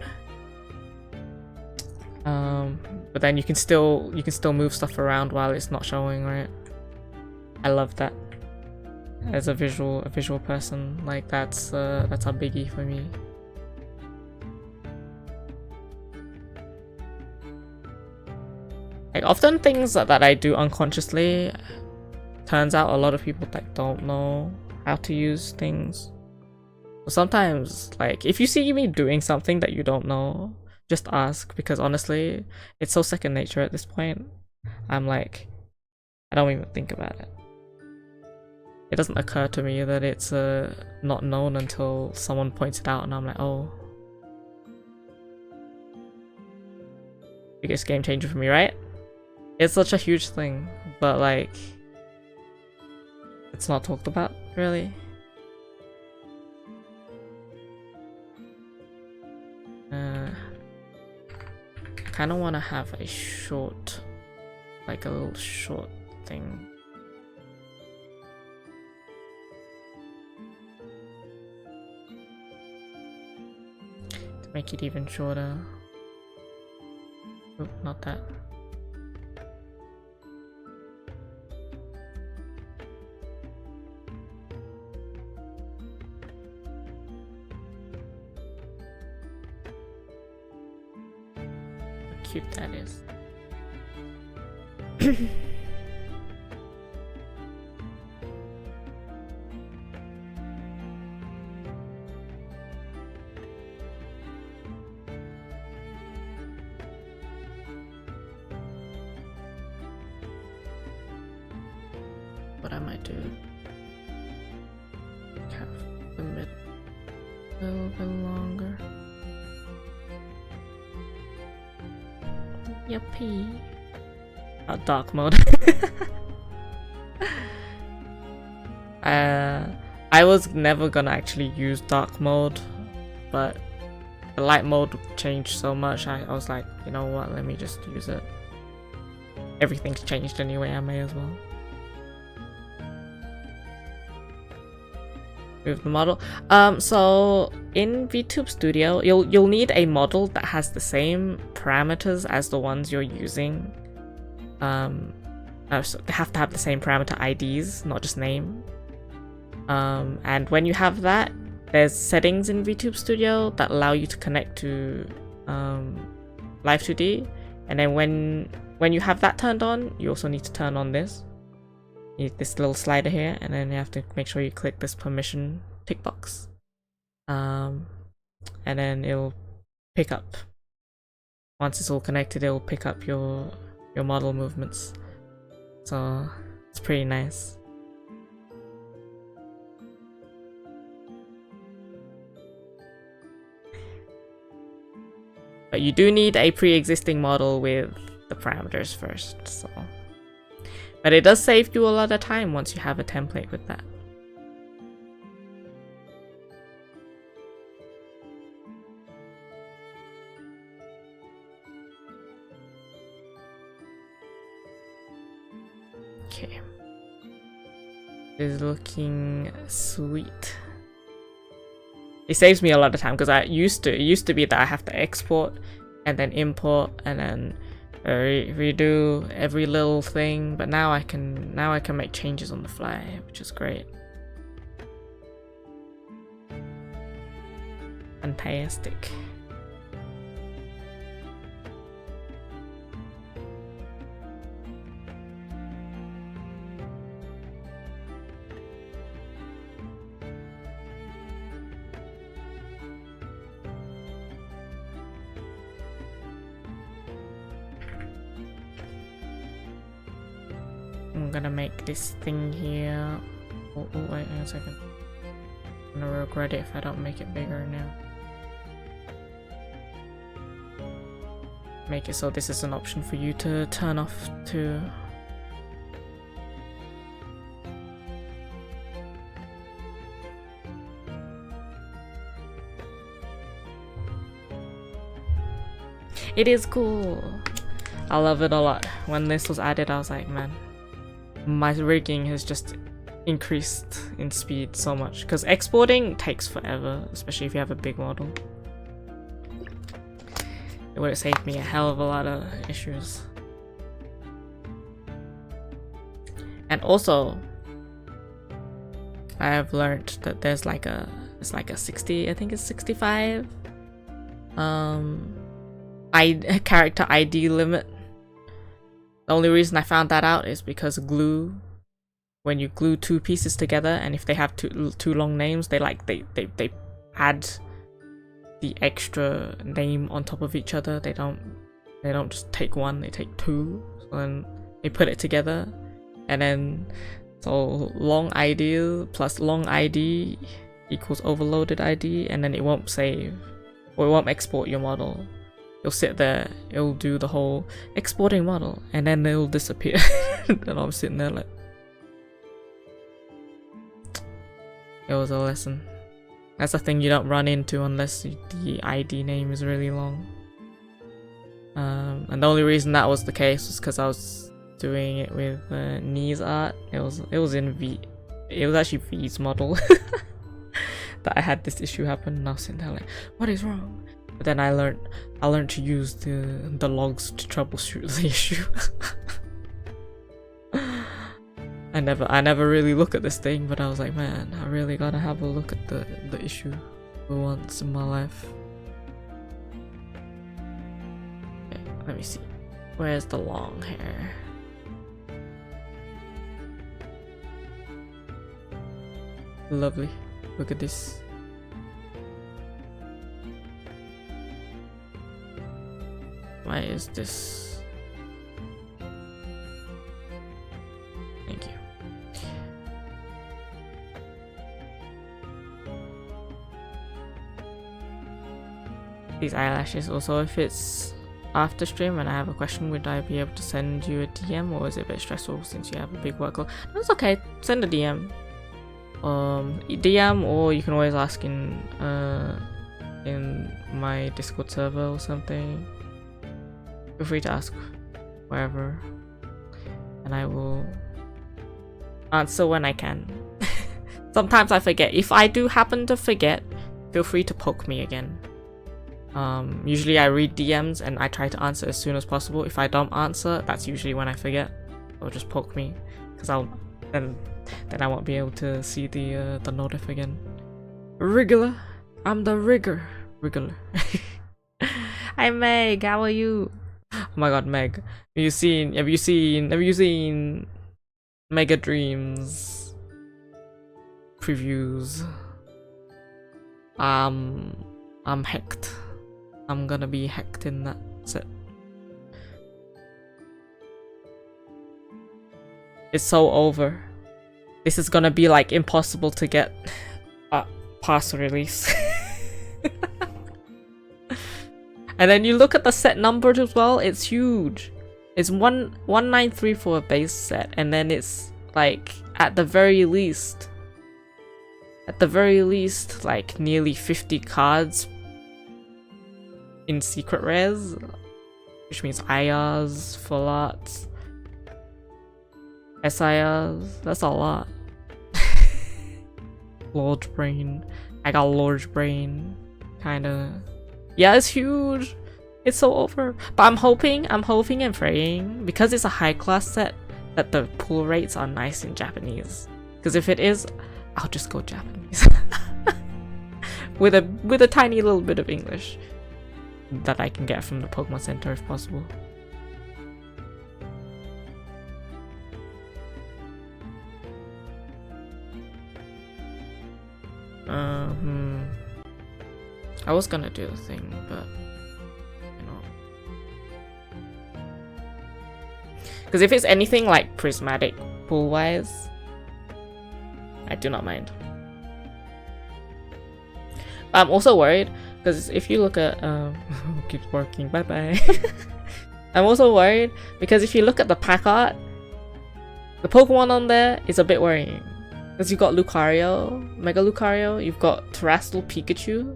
A: But then you can still move stuff around while it's not showing, right? I love that. As a visual person, like that's a biggie for me. Like often things that I do unconsciously, turns out a lot of people like don't know how to use things. Sometimes, like if you see me doing something that you don't know, just ask, because honestly it's so second nature at this point. I'm like, I don't even think about it. It doesn't occur to me that it's not known until someone points it out and I'm like, oh. Biggest game changer for me, right? It's such a huge thing, but like it's not talked about really. I kind of want to have a short, like a little short thing. To make it even shorter. Oop, not that. Cute that is. What I might do, have the mid a little bit longer. Yuppie. Dark mode. I was never gonna actually use dark mode, but the light mode changed so much. I was like, you know what, let me just use it. Everything's changed anyway, I may as well. Move the model. So in VTube Studio, you'll need a model that has the same parameters as the ones you're using. So they have to have the same parameter IDs, not just name. And when you have that, there's settings in VTube Studio that allow you to connect to Live2d, and then when you have that turned on, you also need to turn on this. This little slider here, and then you have to make sure you click this permission tick box. and then it'll pick up. Once it's all connected, it'll pick up your model movements. So it's pretty nice. But you do need a pre-existing model with the parameters first, so. But it does save you a lot of time once you have a template with that. Okay. It's looking sweet. It saves me a lot of time because it used to be that I have to export and then import and then redo every little thing, but now I can make changes on the fly, which is great. Fantastic. I'm gonna make this thing here. Oh, wait a second. I'm gonna regret it if I don't make it bigger now. Make it so this is an option for you to turn off too. It is cool. I love it a lot. When this was added, I was like, man, my rigging has just increased in speed so much. Because exporting takes forever, especially if you have a big model. It would have saved me a hell of a lot of issues. And also, I have learned that there's like a, it's like a 60, I think it's 65 character ID limit. The only reason I found that out is because glue, when you glue two pieces together, and if they have two long names, they add the extra name on top of each other. They don't just take one, they take two. So then they put it together, and then so long ID plus long ID equals overloaded ID, and then it won't save or it won't export your model. You'll sit there, it'll do the whole exporting model, and then it'll disappear. And I'm sitting there like, it was a lesson. That's a thing you don't run into unless the ID name is really long. And the only reason that was the case was because I was doing it with Knees art. It was in V. It was actually V's model that I had this issue happen, and I was sitting there like, what is wrong? But then I learned to use the logs to troubleshoot the issue. I never really look at this thing, but I was like, man, I really gotta have a look at the issue for once in my life. Okay, let me see. Where's the long hair? Lovely. Look at this. Why is this? Thank you. These eyelashes also, if it's after stream and I have a question, would I be able to send you a DM, or is it a bit stressful since you have a big workload? No, it's okay, send a DM. DM, or you can always ask in my Discord server or something. Feel free to ask wherever, and I will answer when I can. Sometimes I forget. If I do happen to forget, feel free to poke me again. Usually I read DMs and I try to answer as soon as possible. If I don't answer, that's usually when I forget. Or just poke me, because then I won't be able to see the notif again. Wriggler, I'm the Wriggler. Hi Meg, how are you? Oh my god, Meg. Have you seen Mega Dreams previews? I'm hecked. I'm gonna be hecked in that set. It's so over. This is gonna be like impossible to get past release. And then you look at the set numbers as well, it's huge. It's 1934 for a base set, and then it's like at the very least like nearly 50 cards in secret rares, which means IRs, full arts, SIRs. That's a lot. Large brain. I got large brain. Kinda. Yeah, it's huge. It's so over. But I'm hoping and praying, because it's a high class set, that the pull rates are nice in Japanese. Because if it is, I'll just go Japanese. with a tiny little bit of English that I can get from the Pokemon Center if possible. I was gonna do the thing, but you know, because if it's anything like prismatic pool wise, I do not mind. I'm also worried because if you look at keeps working, bye bye. I'm also worried because if you look at the pack art, the Pokemon on there is a bit worrying. Because you've got Lucario, Mega Lucario, you've got Terrestrial Pikachu,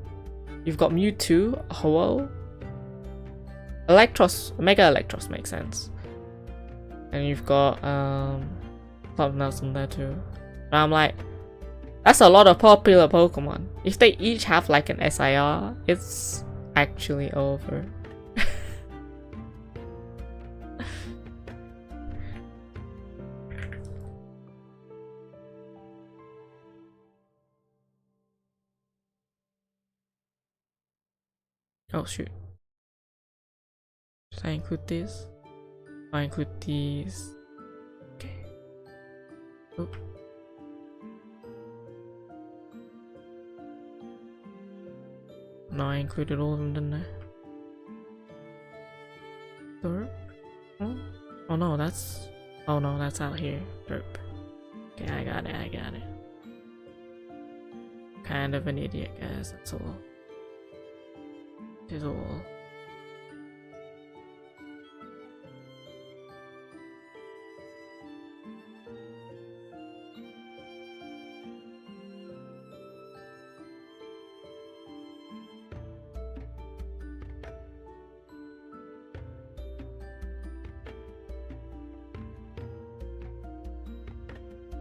A: you've got Mewtwo, Ho-Oh, Electros, Mega Electros makes sense. And you've got something else on there too. And I'm like, that's a lot of popular Pokemon. If they each have like an SIR, it's actually over. Oh shoot. Should I include this? I include these. Okay. Oh. No, I included all of them, didn't I? Derp? Oh no, that's... Oh no, that's out here. Derp. Okay, I got it. Kind of an idiot, guys, that's all. Is all.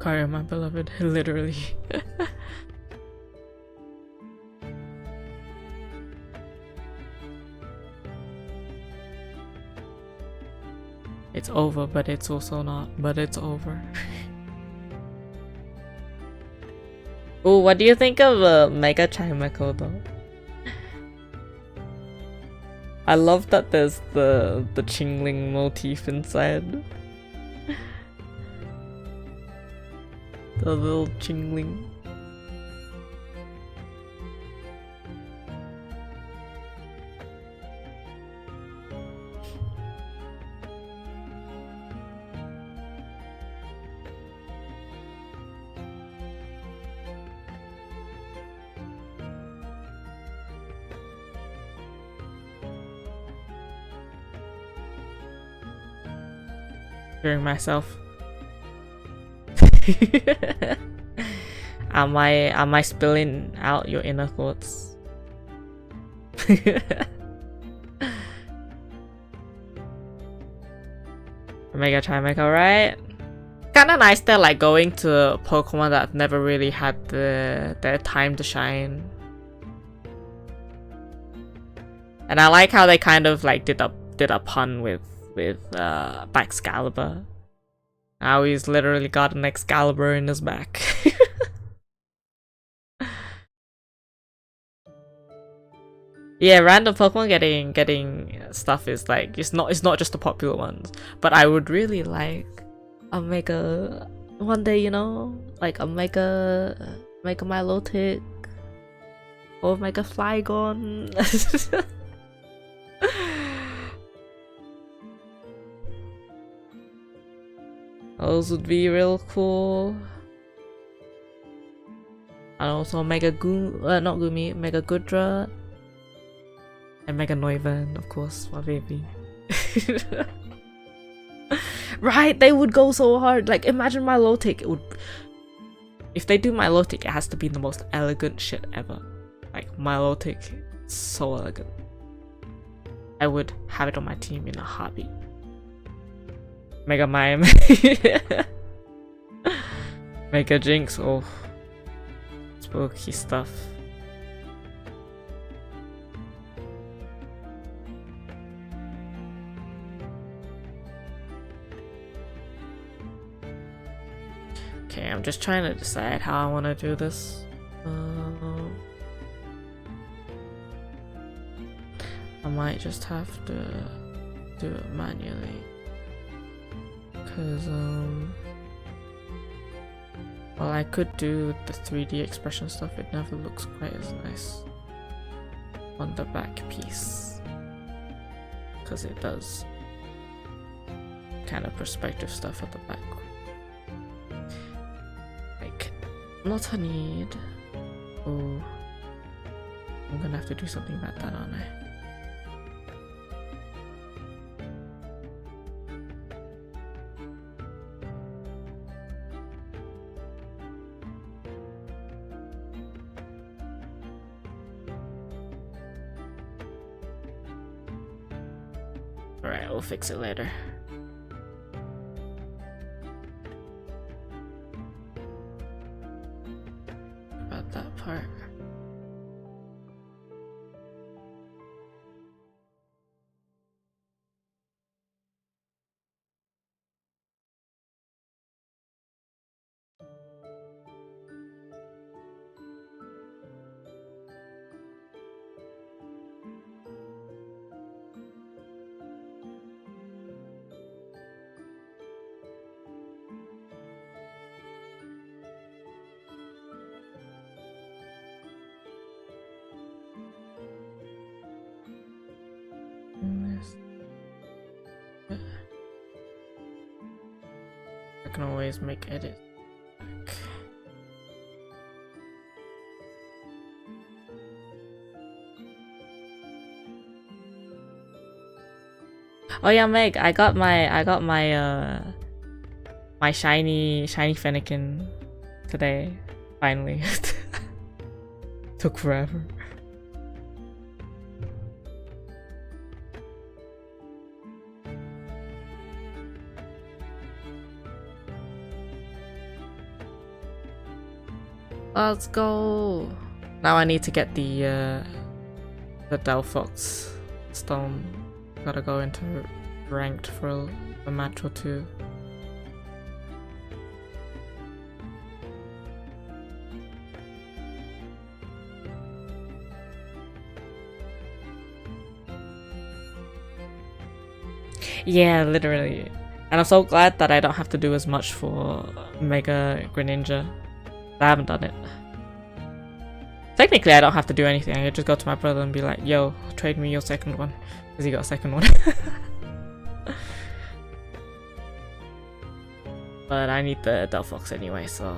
A: Lucario, my beloved, literally. It's over, but it's also not. But it's over. Oh, what do you think of Mega Chimeco though? I love that there's the Chingling motif inside. The little Chingling. Hearing myself. Am I spilling out your inner thoughts? Mega Chimeco, right? Kinda nice they're like going to Pokemon that never really had their time to shine. And I like how they kind of like did a pun with Excalibur. Now he's literally got an Excalibur in his back. Yeah, random Pokemon getting stuff is like it's not just the popular ones. But I would really like a Mega one day, you know, like a Mega Milotic, Omega Flygon. Those would be real cool. And also Mega not Gumi, Mega Gudra. And Mega Neuven, of course, my baby. Right, they would go so hard. Like, imagine my low tick. It would. If they do my low tick, it has to be the most elegant shit ever. Like, my low tick, so elegant. I would have it on my team in a heartbeat. Mega Mime. Mega Jinx. Oh, spooky stuff. Okay, I'm just trying to decide how I want to do this. I might just have to do it manually. Cause well, I could do the 3D expression stuff, it never looks quite as nice on the back piece. Cause it does kind of perspective stuff at the back. Like, not a need. Oh, I'm gonna have to do something about that, aren't I? Alright, we'll fix it later. About that part. I can always make edits. Oh yeah, Meg, I got my my shiny Fennekin today. Finally. Took forever. Let's go. Now I need to get the Delphox stone. Gotta go into ranked for a match or two. Yeah, literally. And I'm so glad that I don't have to do as much for Mega Greninja. I haven't done it. Technically, I don't have to do anything. I could just go to my brother and be like, yo, trade me your second one. Because he got a second one. But I need the Delphox anyway, so...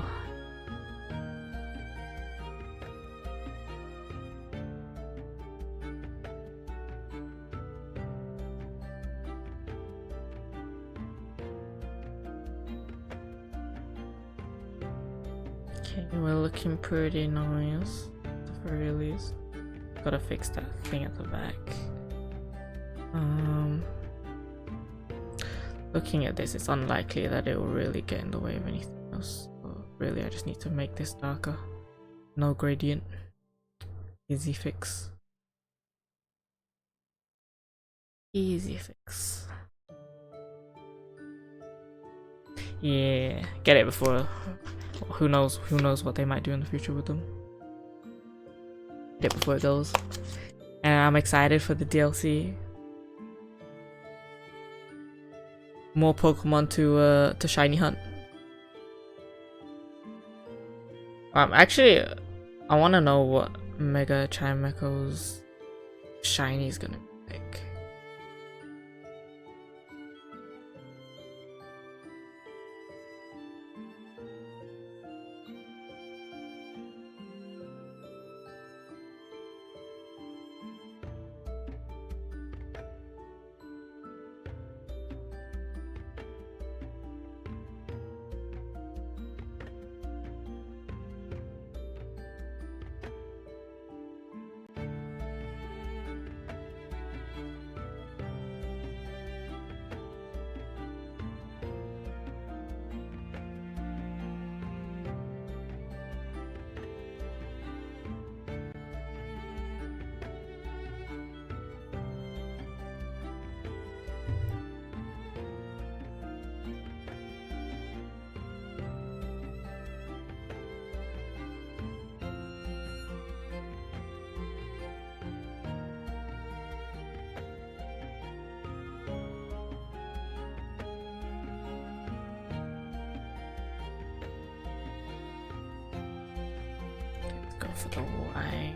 A: Okay, we're looking pretty nice. At the very least. Gotta fix that thing at the back. Looking at this, it's unlikely that it will really get in the way of anything else. So really, I just need to make this darker. No gradient. Easy fix. Easy fix. Yeah, get it before. Who knows what they might do in the future with them. Get it before it goes. And I'm excited for the DLC. More Pokemon to shiny hunt. Actually, I want to know Mega Chimeco's shiny is gonna be like. Go for the Y.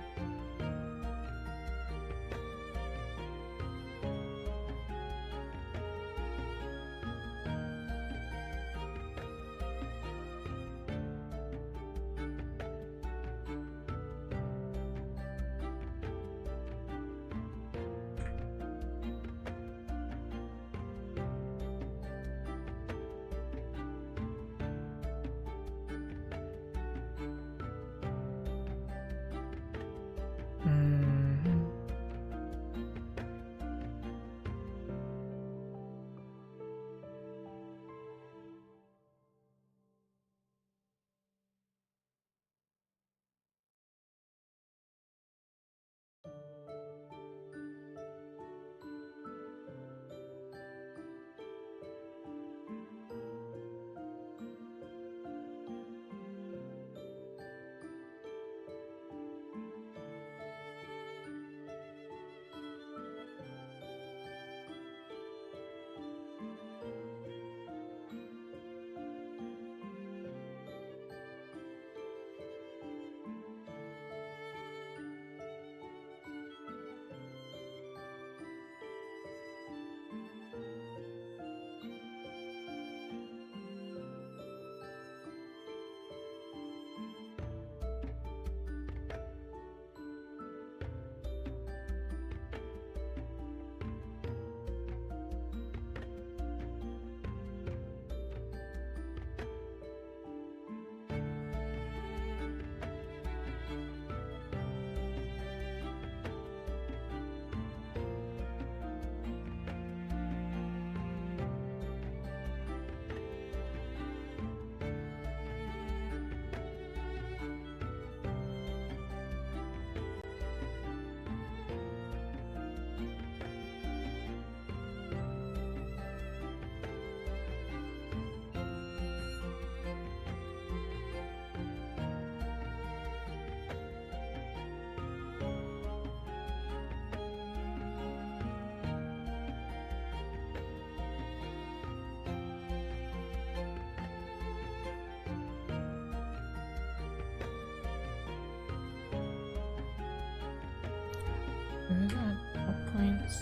A: Where is that? What points?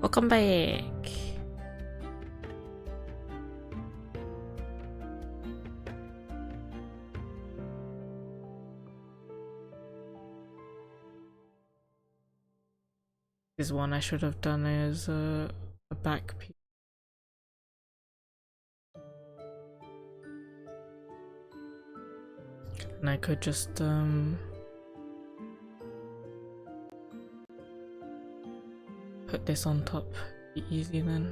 A: Welcome back. This one I should have done is a back piece. And I could just put this on top. Be easy then.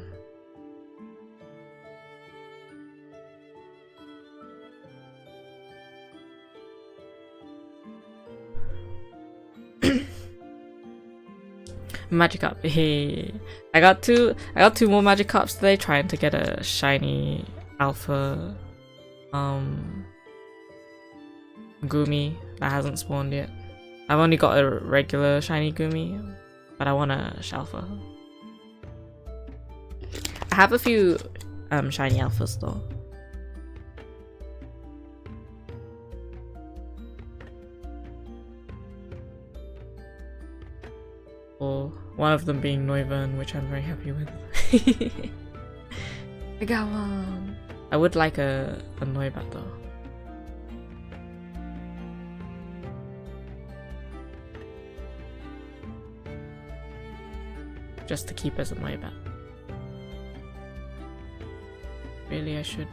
A: Magic up. Hey, I got two more magic ups today, trying to get a shiny alpha Gumi that hasn't spawned yet. I've only got a regular shiny Gumi, but I want a Shalfa. I have a few shiny alphas though. Or one of them being Noivern, which I'm very happy with. I got one. I would like a Noibat though. Just to keep as a Noibat. Really, I should.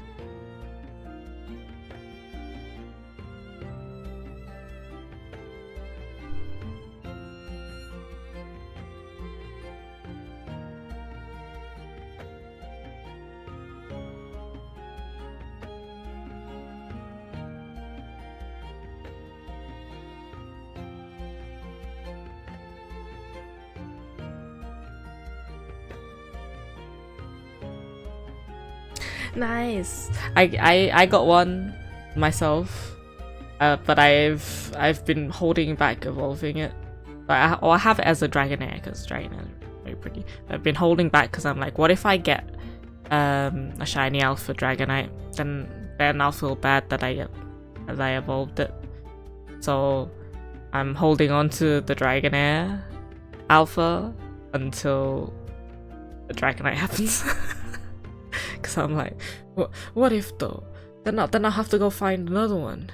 A: Nice. I got one myself, but I've been holding back evolving it. But I have it as a Dragonair because Dragonair is very pretty. But I've been holding back because I'm like, what if I get a shiny Alpha Dragonite? Then I'll feel bad that I evolved it. So I'm holding on to the Dragonair Alpha until the Dragonite happens. Cause I'm like, what if though? Then I'll have to go find another one.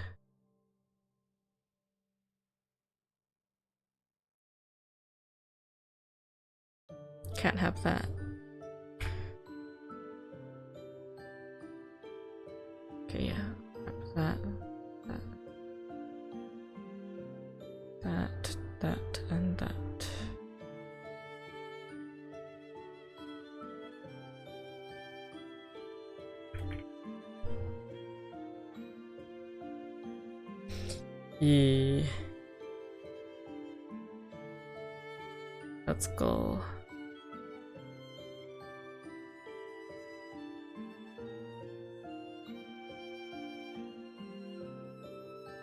A: Can't have that. Okay, yeah, that, and that. Yeah. Let's go.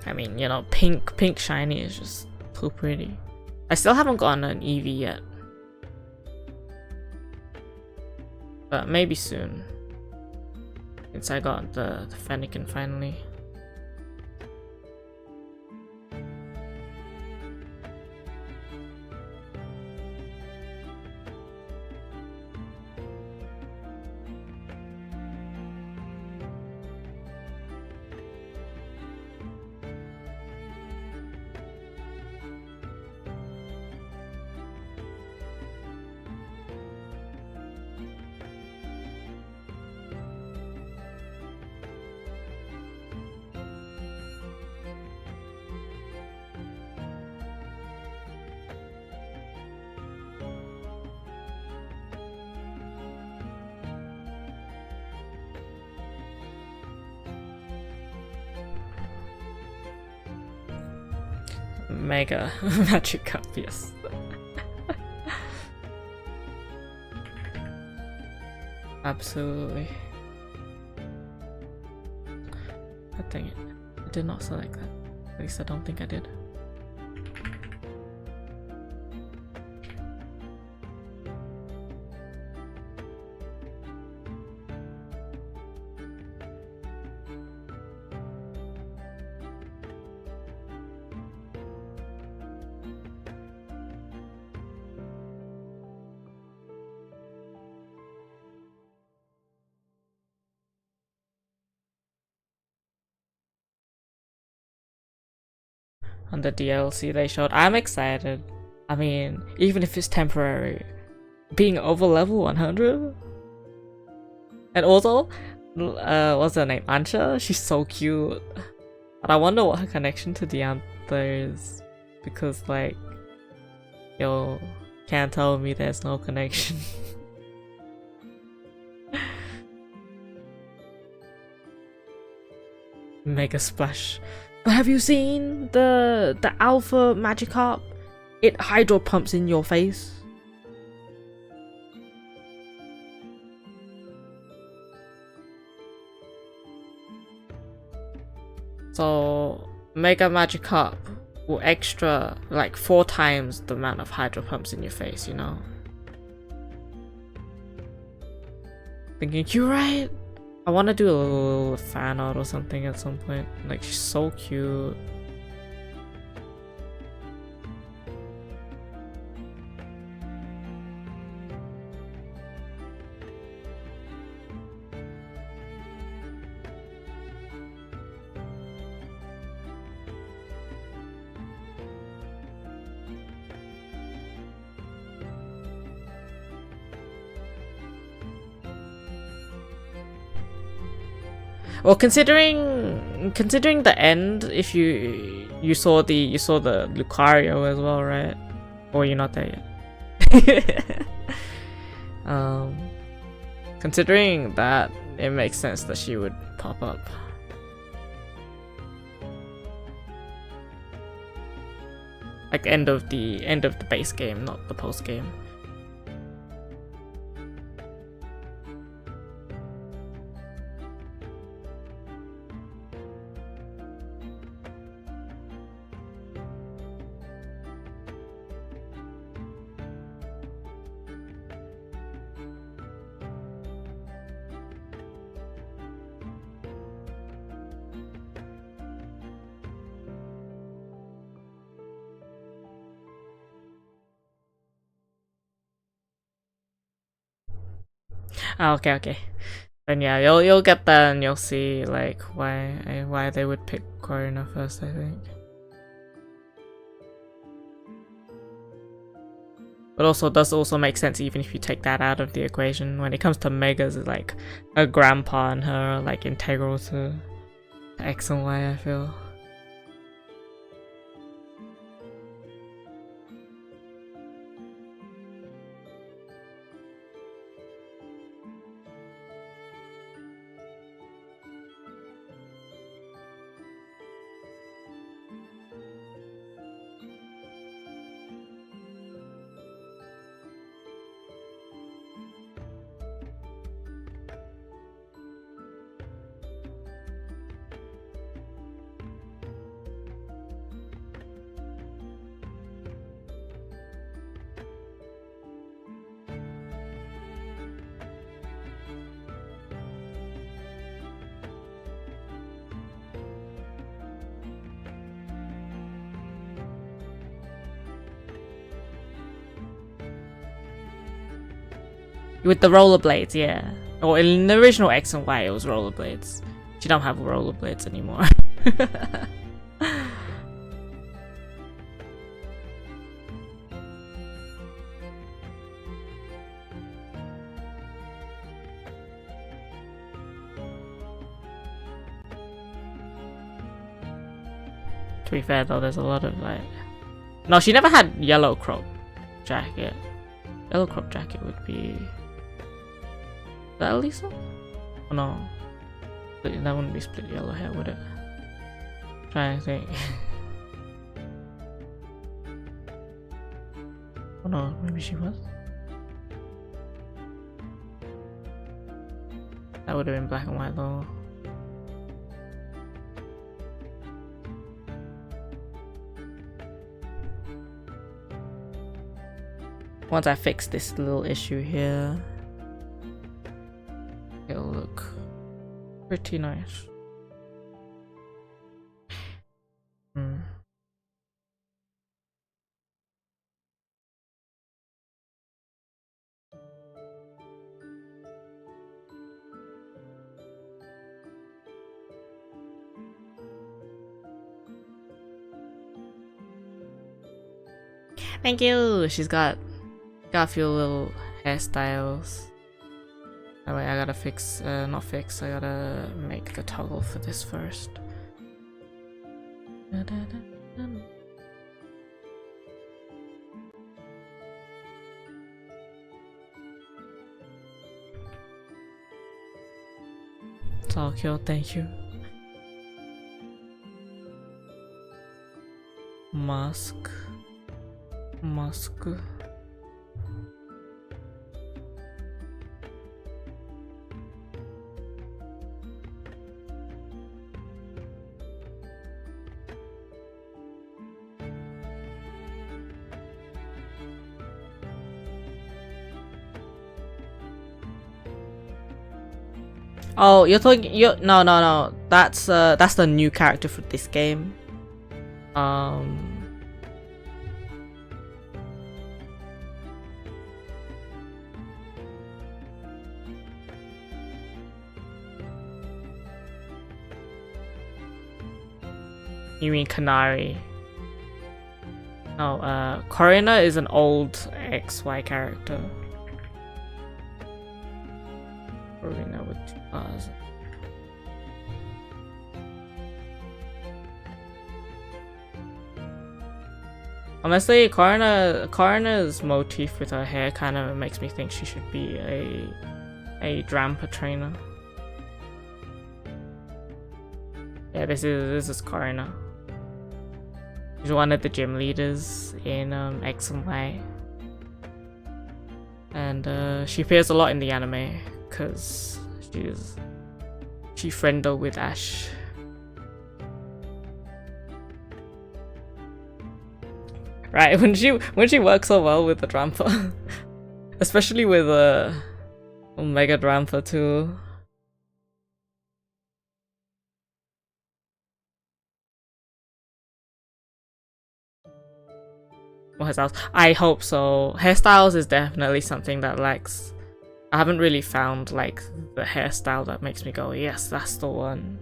A: I mean, you know, pink shiny is just so pretty. I still haven't gotten an Eevee yet. But maybe soon. Since I got the Fennekin finally. Mega magic cup, yes. Absolutely. God dang it. I did not select that. At least I don't think I did. On the DLC they showed. I'm excited. I mean, even if it's temporary, being over level 100, and also, what's her name? Ansha. She's so cute. But I wonder what her connection to Diantha is, because like, yo, can't tell me there's no connection. Mega splash. Have you seen the alpha Magikarp? It hydro pumps in your face. So Mega Magic Cup will extra like 4 times the amount of hydro pumps in your face, you know? Thinking, you're right. I want to do a little fan art or something at some point. Like, she's so cute. Well, considering the end, if you saw the Lucario as well, right? Or you're not there yet. Considering that, it makes sense that she would pop up. Like end of the base game, not the post game. Oh, okay. Then yeah, you'll get that and you'll see like why they would pick Corina first, I think. But also does also make sense even if you take that out of the equation. When it comes to Megas, it's like her grandpa and her are like integral to X and Y, I feel. With the rollerblades, yeah. Or in the original X and Y, it was rollerblades. She don't have rollerblades anymore. To be fair though, there's a lot of like... No, she never had yellow crop jacket. Yellow crop jacket would be... Is that Elisa? Oh no. That wouldn't be split yellow hair, would it? Trying to think. Oh no, maybe she was. That would have been black and white though. Once I fix this little issue here, it'll look pretty nice. Thank you! She's got a few little hairstyles. Oh wait, I gotta fix, not fix, I gotta make the toggle for this first. Tokyo, thank you. Mask. Oh, you're talking. No. That's the new character for this game. You mean Canary? No, Corina is an old XY character. Corina with 2000. Honestly, Corina's motif with her hair kind of makes me think she should be a Drampa trainer. Yeah, this is Corina. She's one of the gym leaders in X and Y, and she appears a lot in the anime because she friended with Ash. Right, when she works so well with the Drampa, especially with Omega Drampa too. Hairstyles. I hope so. Hairstyles is definitely something that lacks. I haven't really found like the hairstyle that makes me go, yes, that's the one.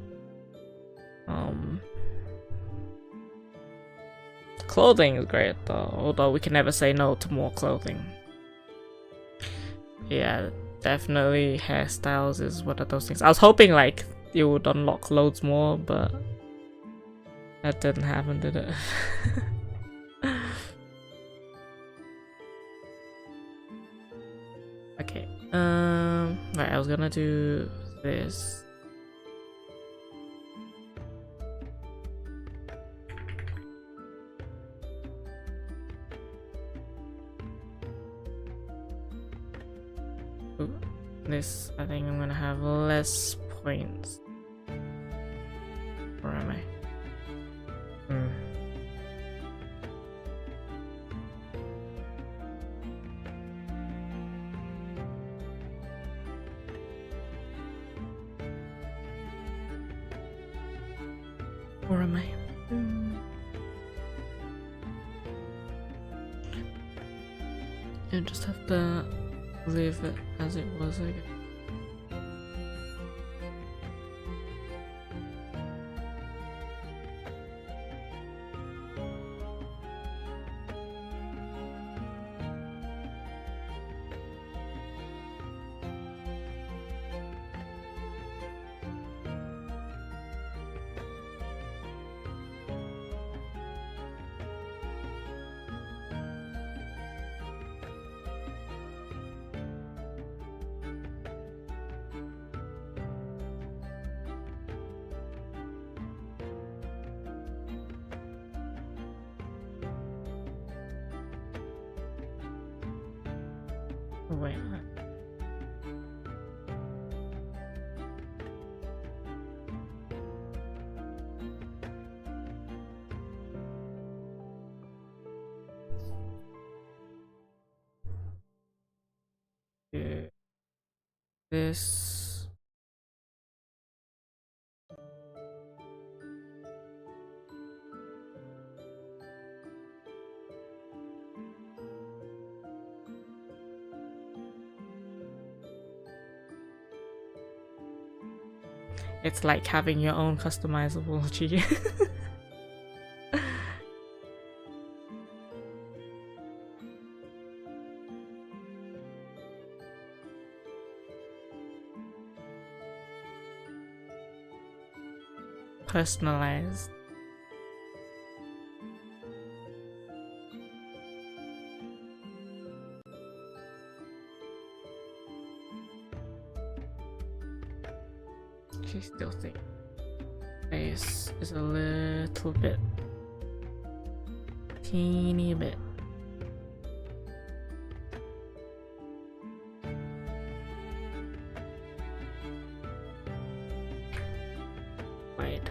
A: Clothing is great though, although we can never say no to more clothing. Yeah, definitely hairstyles is one of those things. I was hoping like you would unlock loads more, but that didn't happen, did it? Okay, right, I was gonna do this. Ooh, this, I think I'm gonna have less points. Where am I? Where am I? I just have to leave it as it was, I guess. Wait. This. It's like having your own customizable G. Personalized. She still thinks face is a little bit, teeny bit. Wide.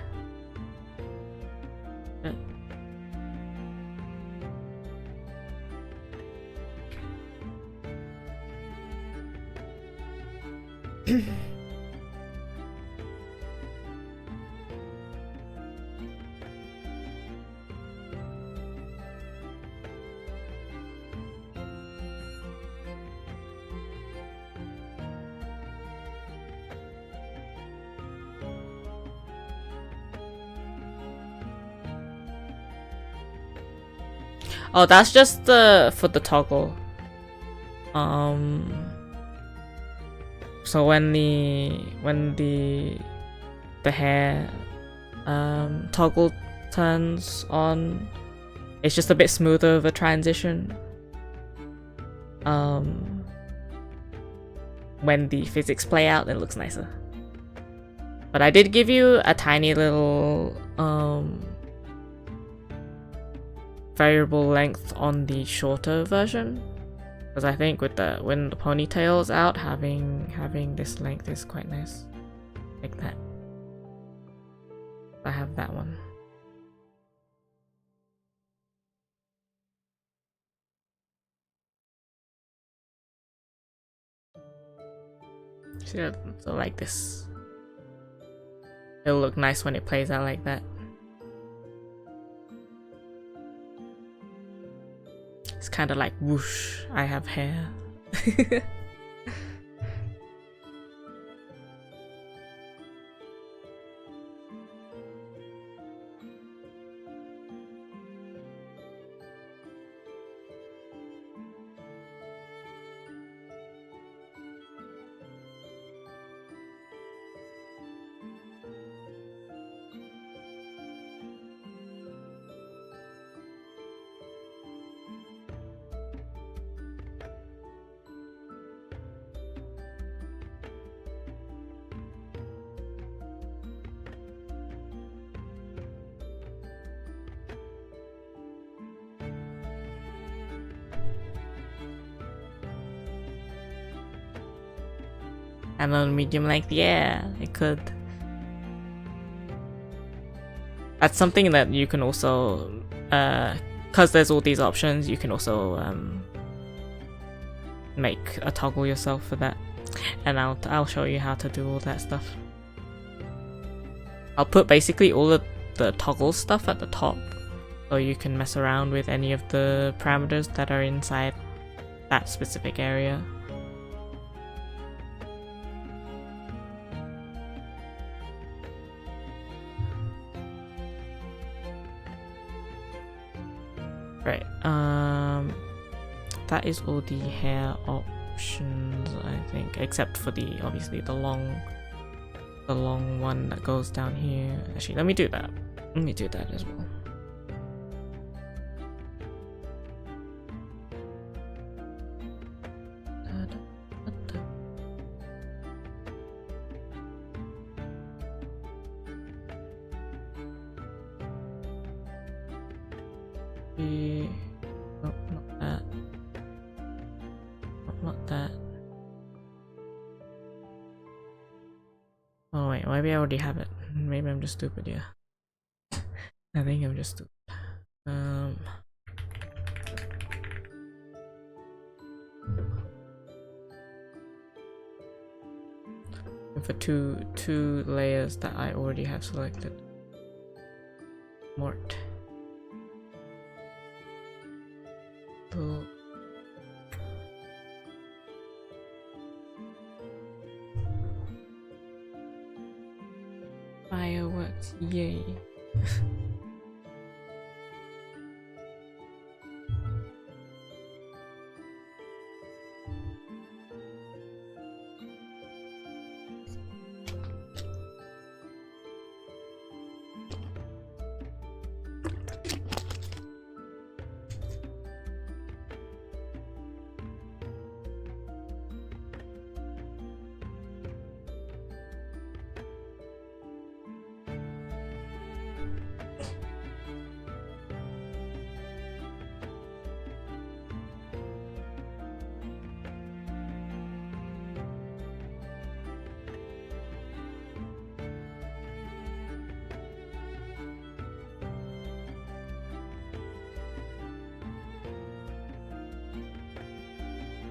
A: Oh, that's just the for the toggle. So when the hair toggle turns on, it's just a bit smoother of a transition. When the physics play out, it looks nicer. But I did give you a tiny little variable length on the shorter version, because I think with when the ponytail's out, having this length is quite nice, like that. I have that one. So like this. It'll look nice when it plays out like that. It's kind of like whoosh, I have hair. And on medium length, yeah, it could. That's something that you can also, because there's all these options, you can also make a toggle yourself for that. And I'll show you how to do all that stuff. I'll put basically all of the toggle stuff at the top, so you can mess around with any of the parameters that are inside that specific area. Right, that is all the hair options, I think, except for obviously the long one that goes down here. Actually, let me do that. Let me do that as well. Oh, not that. Not that. Oh wait, maybe I already have it. Maybe I'm just stupid, yeah. I think I'm just stupid. For two layers that I already have selected. Mort. Fireworks, yay.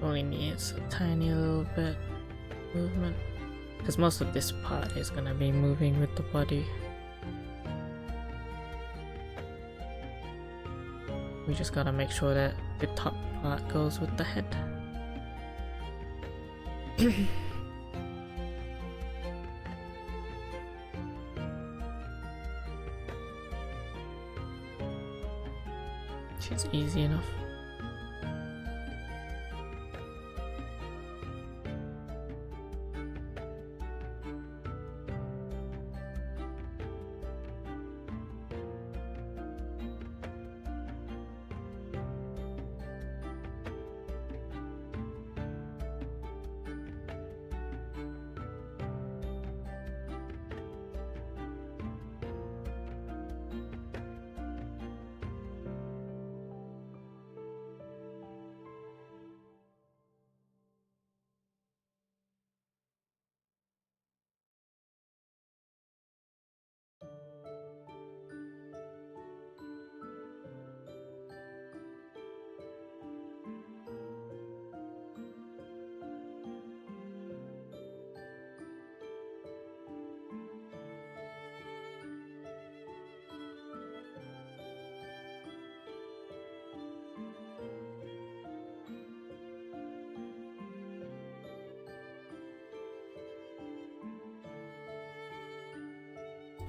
A: Only needs a tiny little bit movement, because most of this part is gonna be moving with the body. We just gotta make sure that the top part goes with the head. She's easy enough.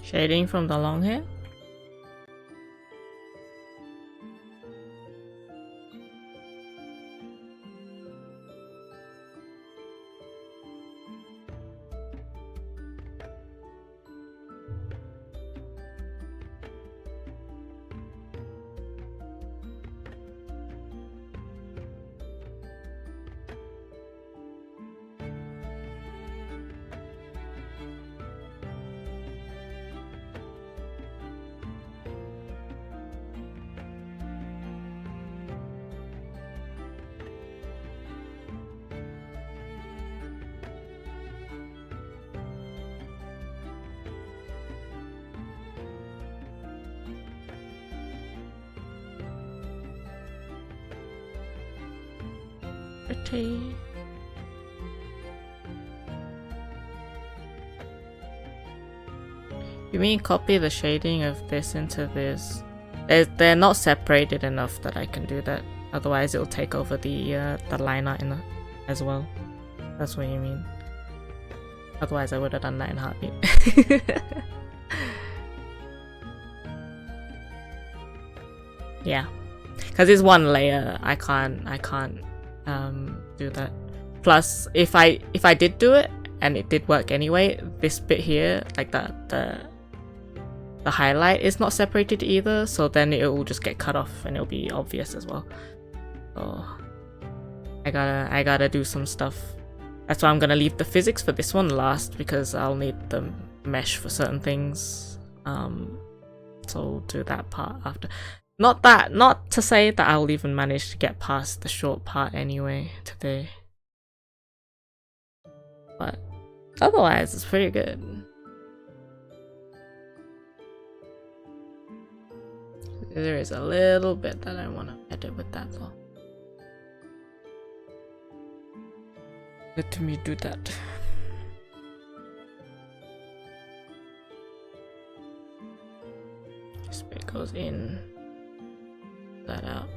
A: Shading from the long hair? Pretty. You mean copy the shading of this into this? They're not separated enough that I can do that. Otherwise, it'll take over the line art as well. That's what you mean. Otherwise, I would have done that in heartbeat. Yeah, because it's one layer. I can't do that. Plus, if I did do it and it did work anyway, this bit here, like the highlight, is not separated either. So then it will just get cut off and it'll be obvious as well. So I gotta do some stuff. That's why I'm gonna leave the physics for this one last, because I'll need the mesh for certain things. So I'll do that part after. Not to say that I'll even manage to get past the short part anyway today. But otherwise, it's pretty good. There is a little bit that I want to edit with that though. Let me do that. This bit goes in, that out.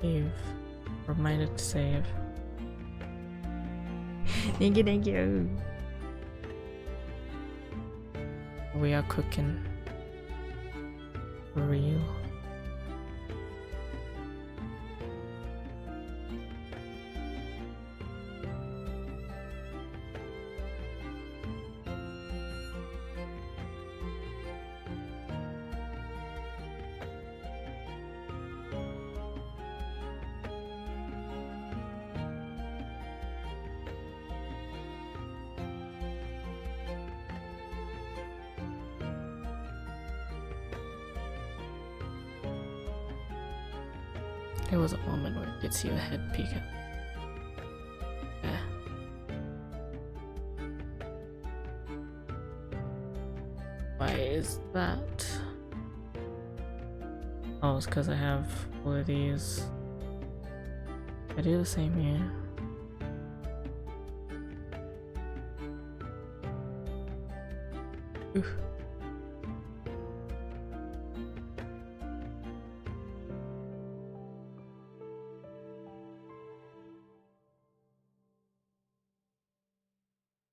A: Save. Reminded to save. Thank you. We are cooking. For real. There was a moment where I could see your head peek out. Yeah. Why is that? Oh, it's because I have all of these. I do the same here. Oof.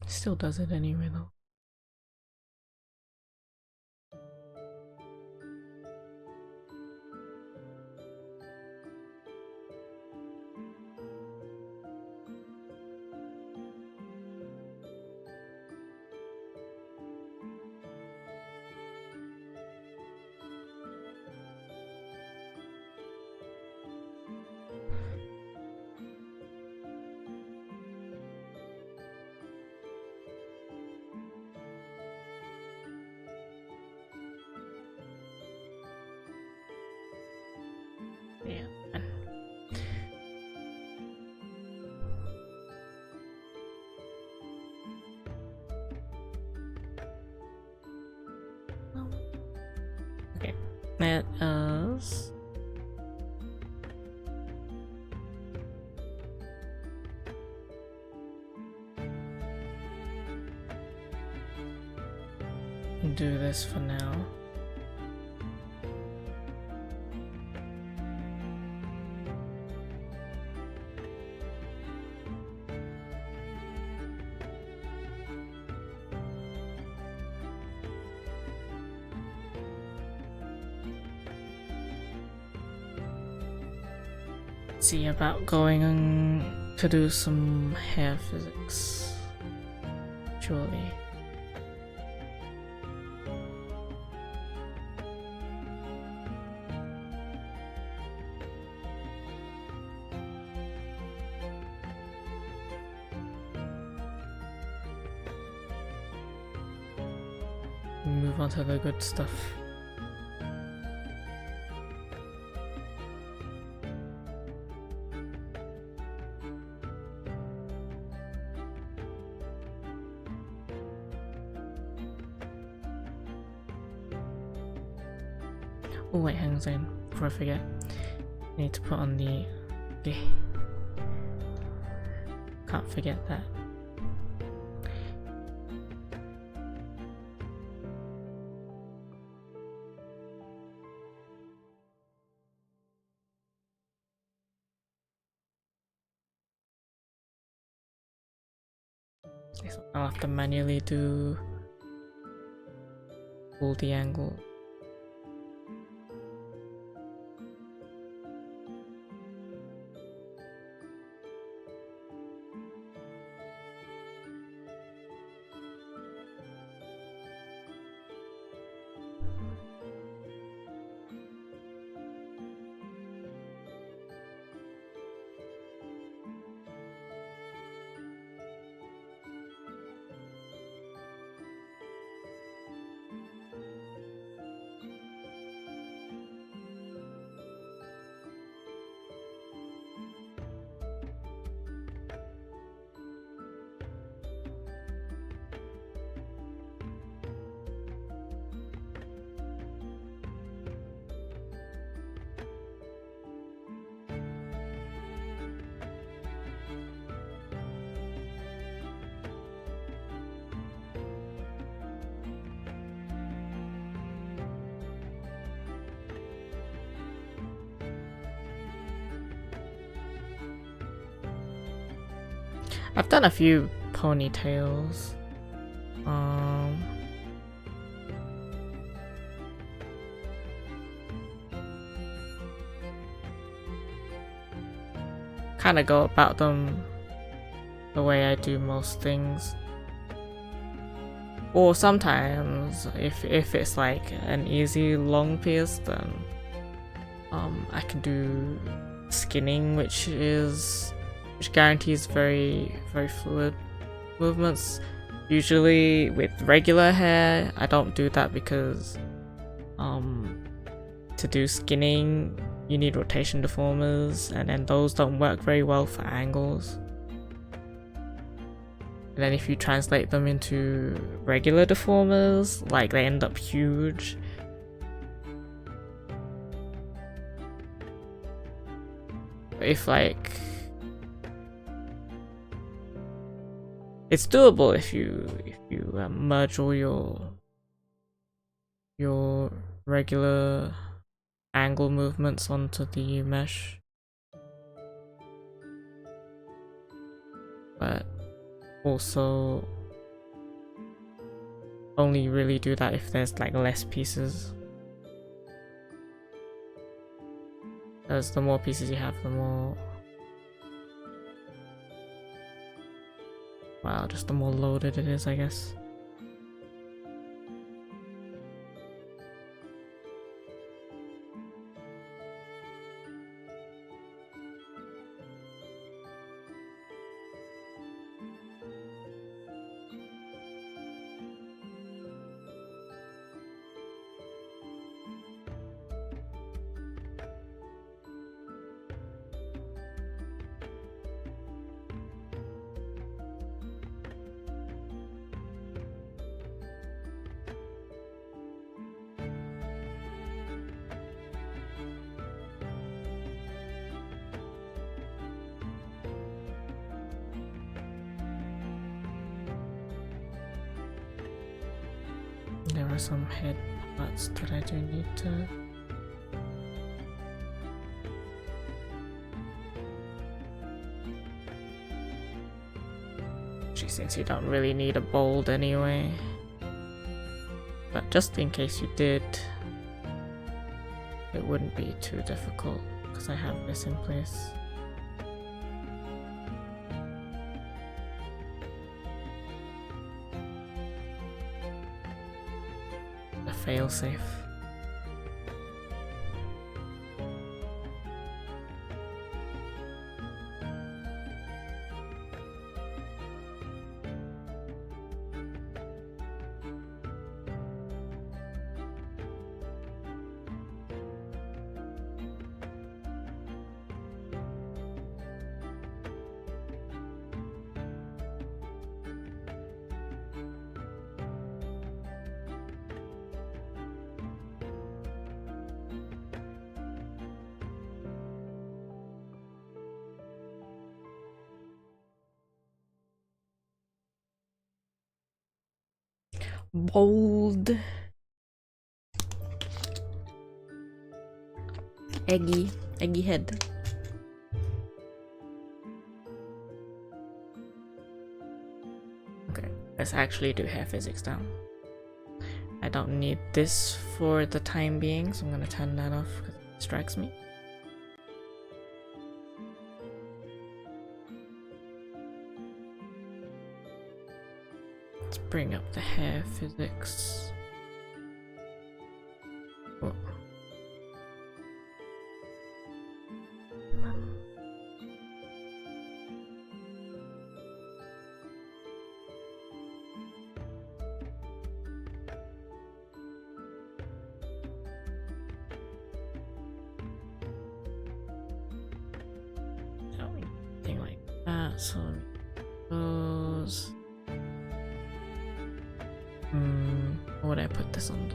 A: Still does it anyway though. Yeah. Okay, that is do this for now. See about going to do some hair physics. Surely. Move on to the good stuff. Oh wait, hang on a second, before I forget. I need to put on the... Okay. Can't forget that. I'll have to manually do all the angle. I've done a few ponytails. Kind of go about them the way I do most things. Or sometimes, if it's like an easy long pierce, then I can do skinning, which guarantees very fluid movements. Usually with regular hair, I don't do that because to do skinning you need rotation deformers, and then those don't work very well for angles. And then if you translate them into regular deformers, like they end up huge. If like it's doable if you merge all your regular angle movements onto the mesh, but also only really do that if there's like less pieces, because the more pieces you have, the more, well, just the more loaded it is, I guess. There are some head parts that I do need to actually, since you don't really need a bold anyway, but just in case you did, it wouldn't be too difficult because I have this in place. Failsafe. Bold. Eggy head. Okay, let's actually do hair physics down. I don't need this for the time being, so I'm gonna turn that off because it distracts me. Let's bring up the hair physics. Oh. Anything like that, so those. What would I put this on?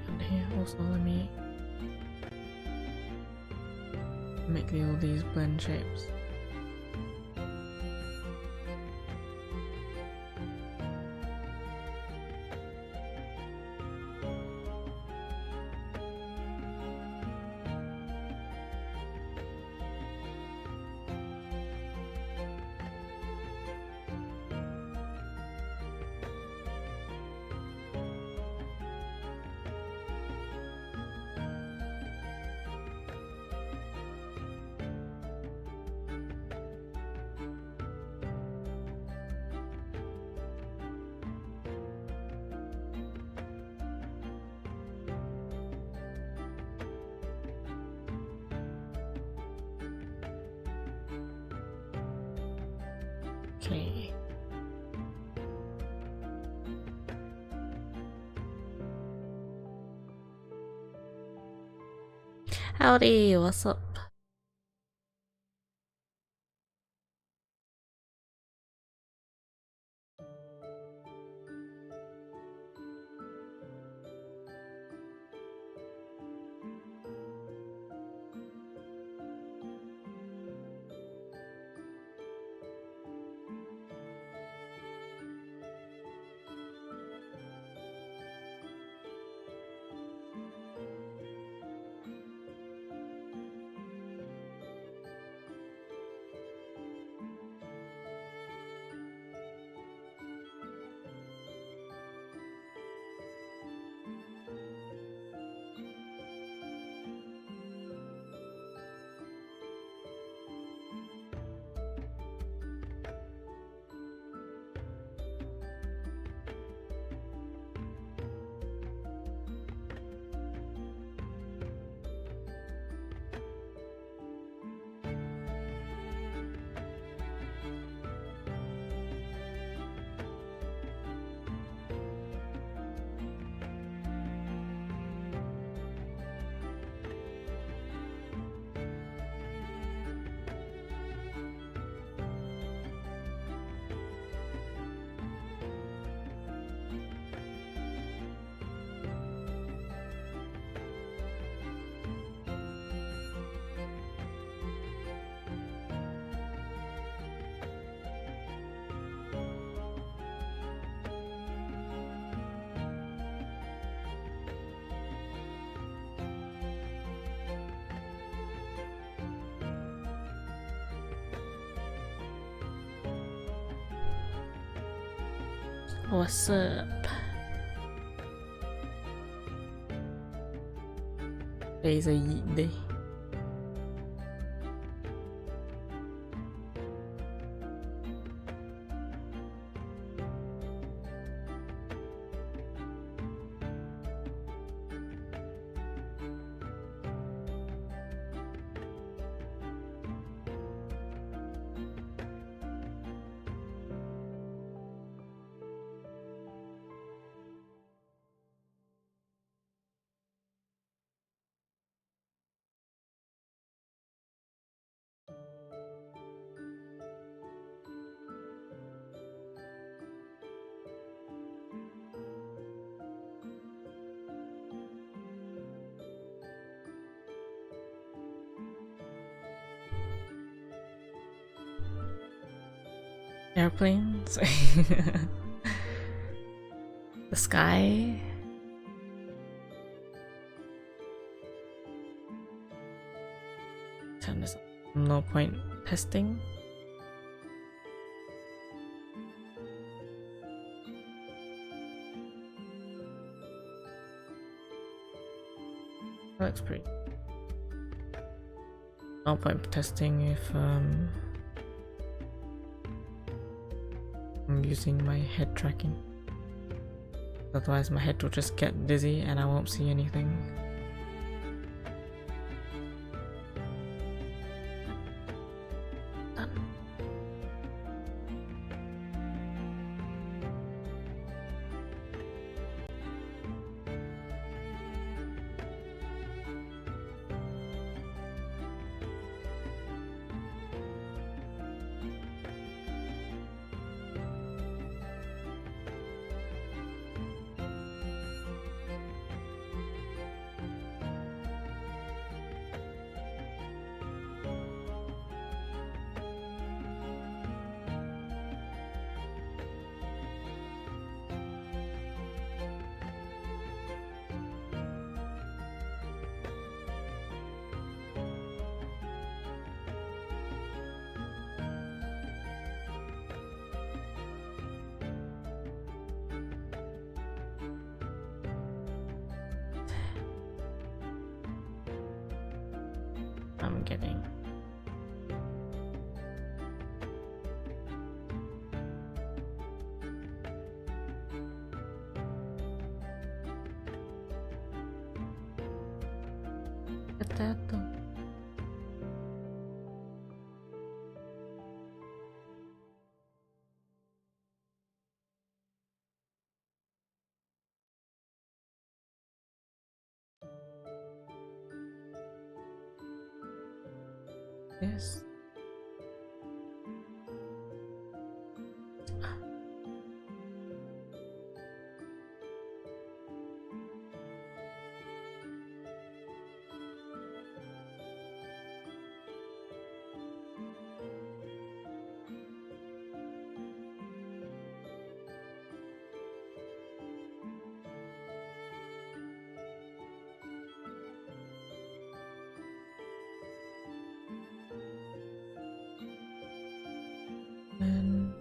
A: And here also let me make all these blend shapes. Howdy, what's up? What's up? Today's a yeet day. Airplanes. The sky. There's no point testing. That looks pretty. No point testing if I'm using my head tracking. Otherwise my head will just get dizzy and I won't see anything. Done. I'm getting. Potato. Yes. And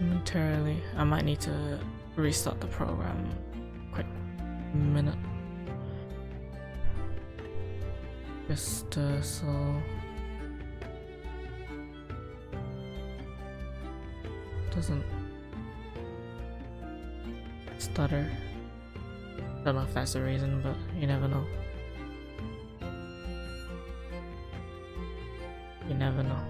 A: momentarily, I might need to restart the program. Quick minute. Just so doesn't stutter. Don't know if that's the reason, but you never know. You never know.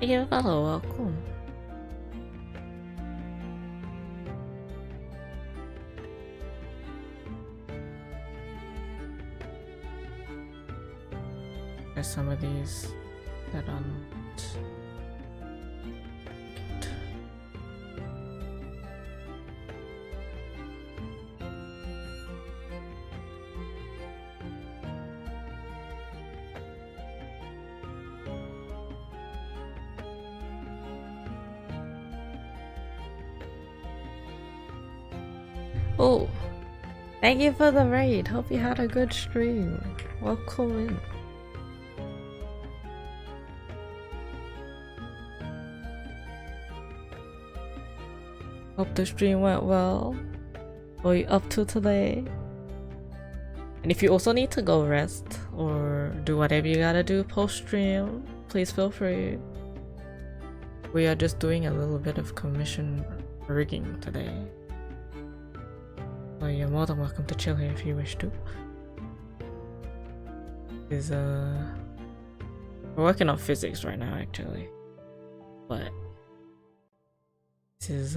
A: You're welcome. There's some of these that aren't. Oh, thank you for the raid. Hope you had a good stream. Welcome in. Hope the stream went well. What are you up to today? And if you also need to go rest or do whatever you gotta do post stream, please feel free. We are just doing a little bit of commission rigging today. So you're more than welcome to chill here if you wish to. We're working on physics right now actually. But this is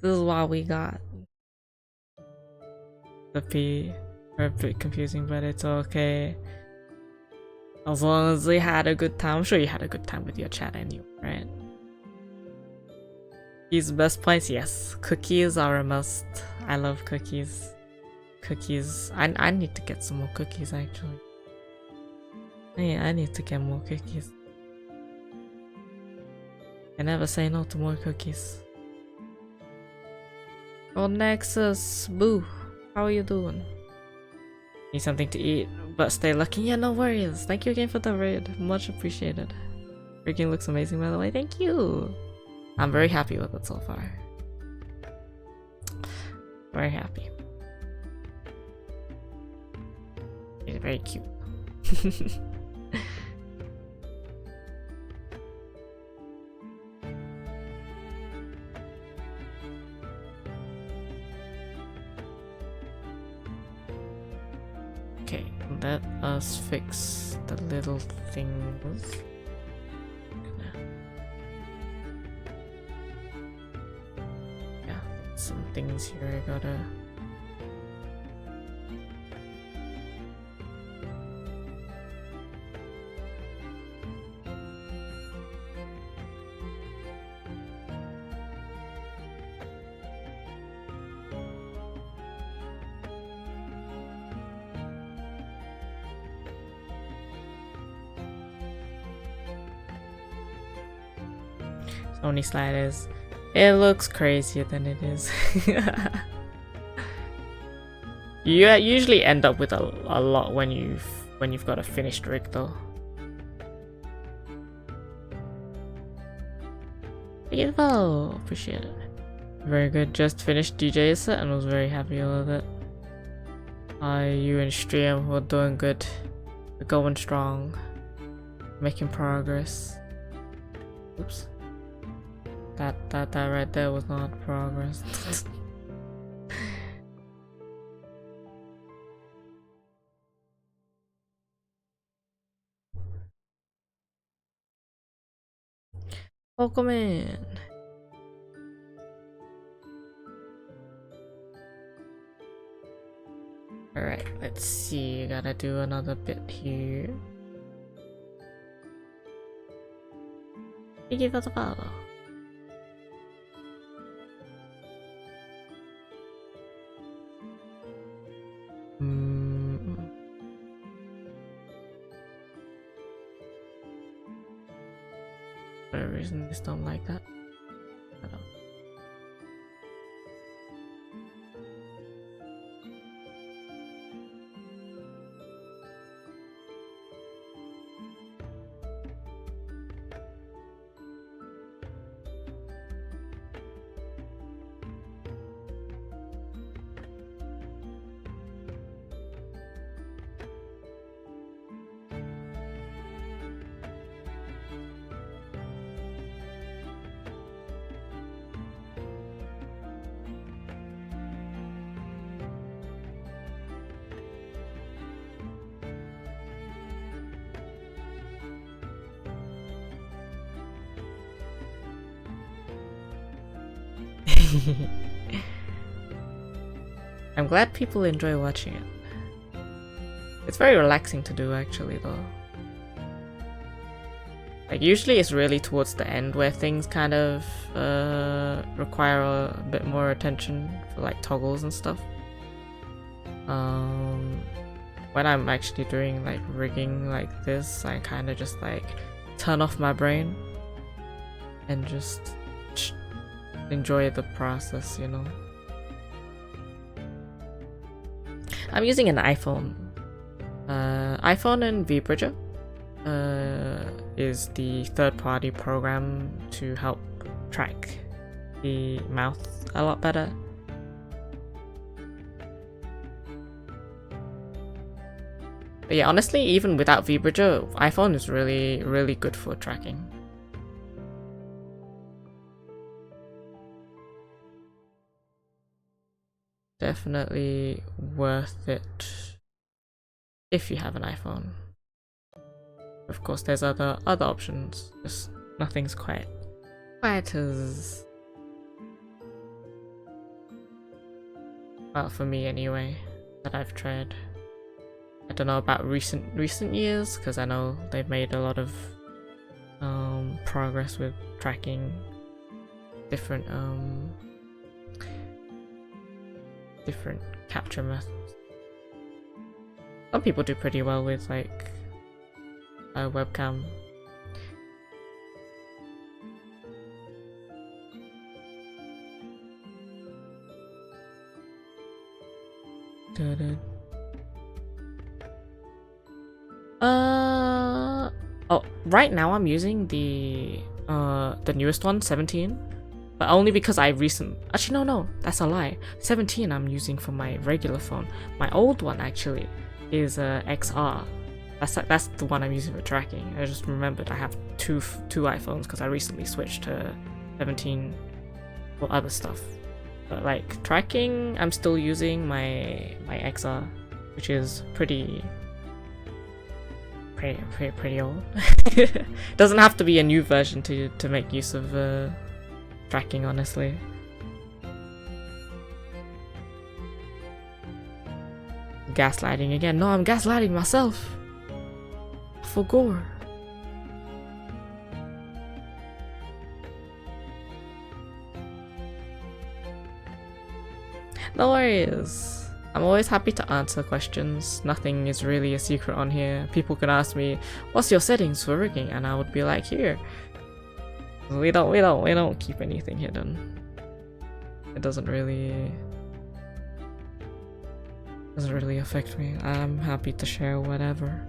A: why we got the P are a bit confusing, but it's okay. As long as we had a good time. I'm sure you had a good time with your chat anyway, right? His best points, yes. Cookies are a must. I love cookies. Cookies. I need to get some more cookies actually. I need to get more cookies. I never say no to more cookies. Oh, Nexus, boo. How are you doing? Need something to eat, but stay lucky. Yeah, no worries. Thank you again for the raid. Much appreciated. Freaking looks amazing, by the way. Thank you. I'm very happy with it so far. Very happy. It's very cute. Okay, let us fix the little things. Yeah, some things here I gotta. Sony sliders. It looks crazier than it is. You usually end up with a lot when you've got a finished rig though. Beautiful, appreciate it. Very good. Just finished DJ set and was very happy with it. You and stream were doing good. We're going strong. Making progress. Oops. That right there was not progress. Welcome in. Alright, let's see. Gotta do another bit here. Thank you for the follow. For whatever reason, just don't like that. I don't. I'm glad people enjoy watching it. It's very relaxing to do actually though. Like usually it's really towards the end where things kind of require a bit more attention for like toggles and stuff. When I'm actually doing like rigging like this, I kind of just like turn off my brain and just enjoy the process, you know. I'm using an iPhone. iPhone and VBridger is the third-party program to help track the mouth a lot better. But yeah, honestly, even without VBridger, iPhone is really good for tracking. Definitely worth it if you have an iPhone. Of course, there's other options. Just nothing's quite as well for me anyway that I've tried. I don't know about recent years because I know they've made a lot of progress with tracking different different capture methods. Some people do pretty well with like a webcam. Oh, right now I'm using the newest one, 17, but only because actually no, that's a lie. 17 I'm using for my regular phone. My old one actually is XR. That's the one I'm using for tracking. I just remembered I have two iPhones because I recently switched to 17 for other stuff. But like tracking, I'm still using my XR, which is pretty old. Doesn't have to be a new version to make use of tracking, honestly. Gaslighting again. No, I'm gaslighting myself. For gore. No worries. I'm always happy to answer questions. Nothing is really a secret on here. People can ask me, "What's your settings for rigging?" and I would be like, "Here." We don't keep anything hidden. It doesn't really affect me. I'm happy to share whatever.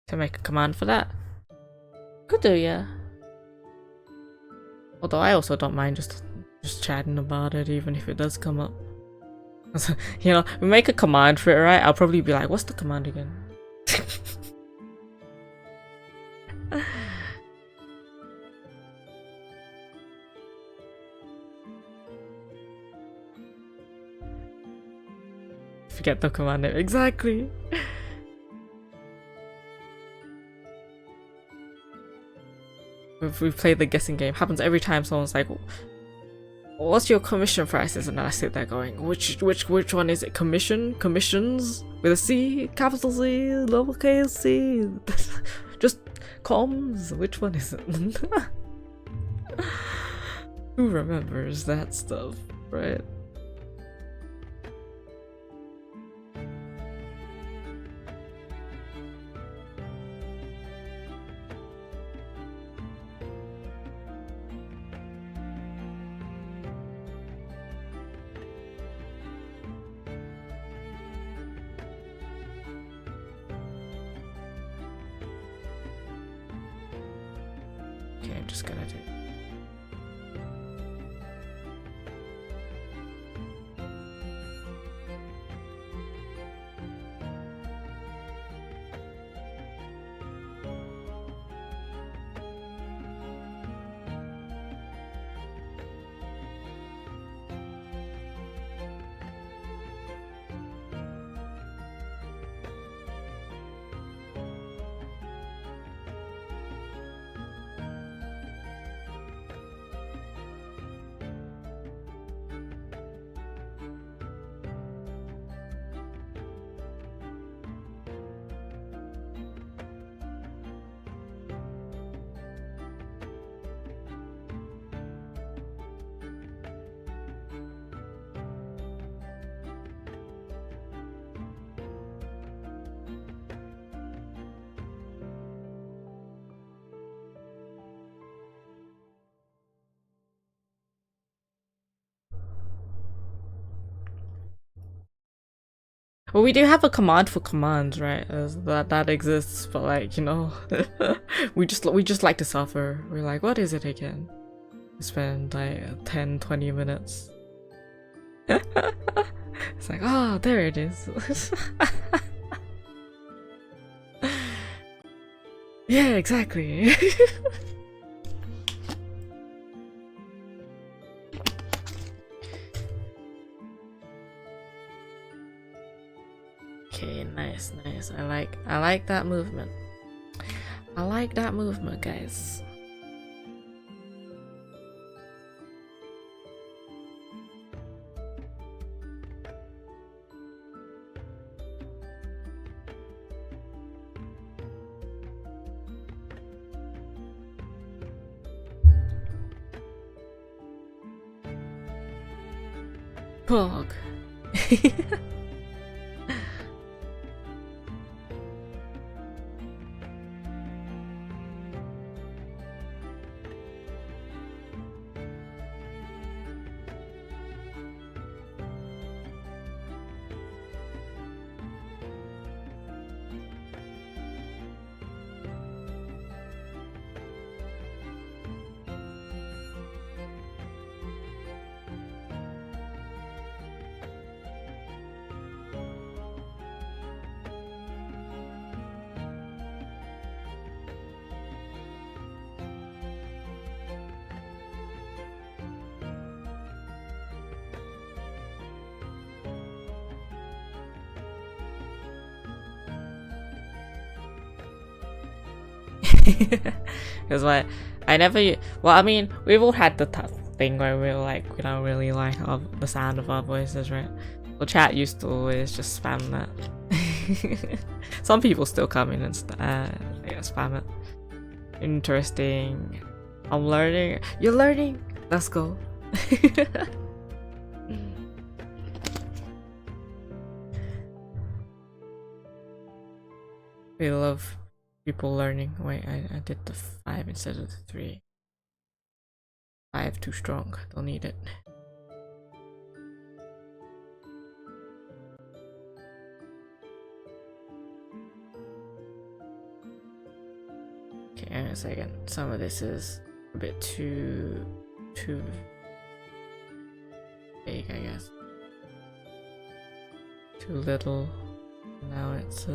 A: To make a command for that? Could do, yeah. Although I also don't mind just chatting about it, even if it does come up. You know, we make a command for it, right? I'll probably be like, "What's the command again?" Forget the command name. Exactly. We've played the guessing game. Happens every time someone's like, "What's your commission prices?" and then I sit there going, which one is it? Commissions with a C, capital C, lowercase c, just comms. Which one is it? Who remembers that stuff, right? Okay, I'm just gonna do. Well, we do have a command for commands, right? That exists, but like, you know, we just like to suffer. We're like, what is it again? We spend like 10-20 minutes. It's like, oh, there it is. Yeah, exactly. Nice. I like that movement. I like that movement, guys. Pog. Because what I never. Well, I mean, we've all had the tough thing where we're like, we don't really like the sound of our voices, right? Well, chat used to always just spam that. Some people still come in and spam it. Interesting. I'm learning. You're learning. Let's go. We love people learning. Wait, I did the 5 instead of the 3. 5 too strong. Don't need it. Okay, hang on a second. Some of this is a bit too big, I guess. Too little. Now it's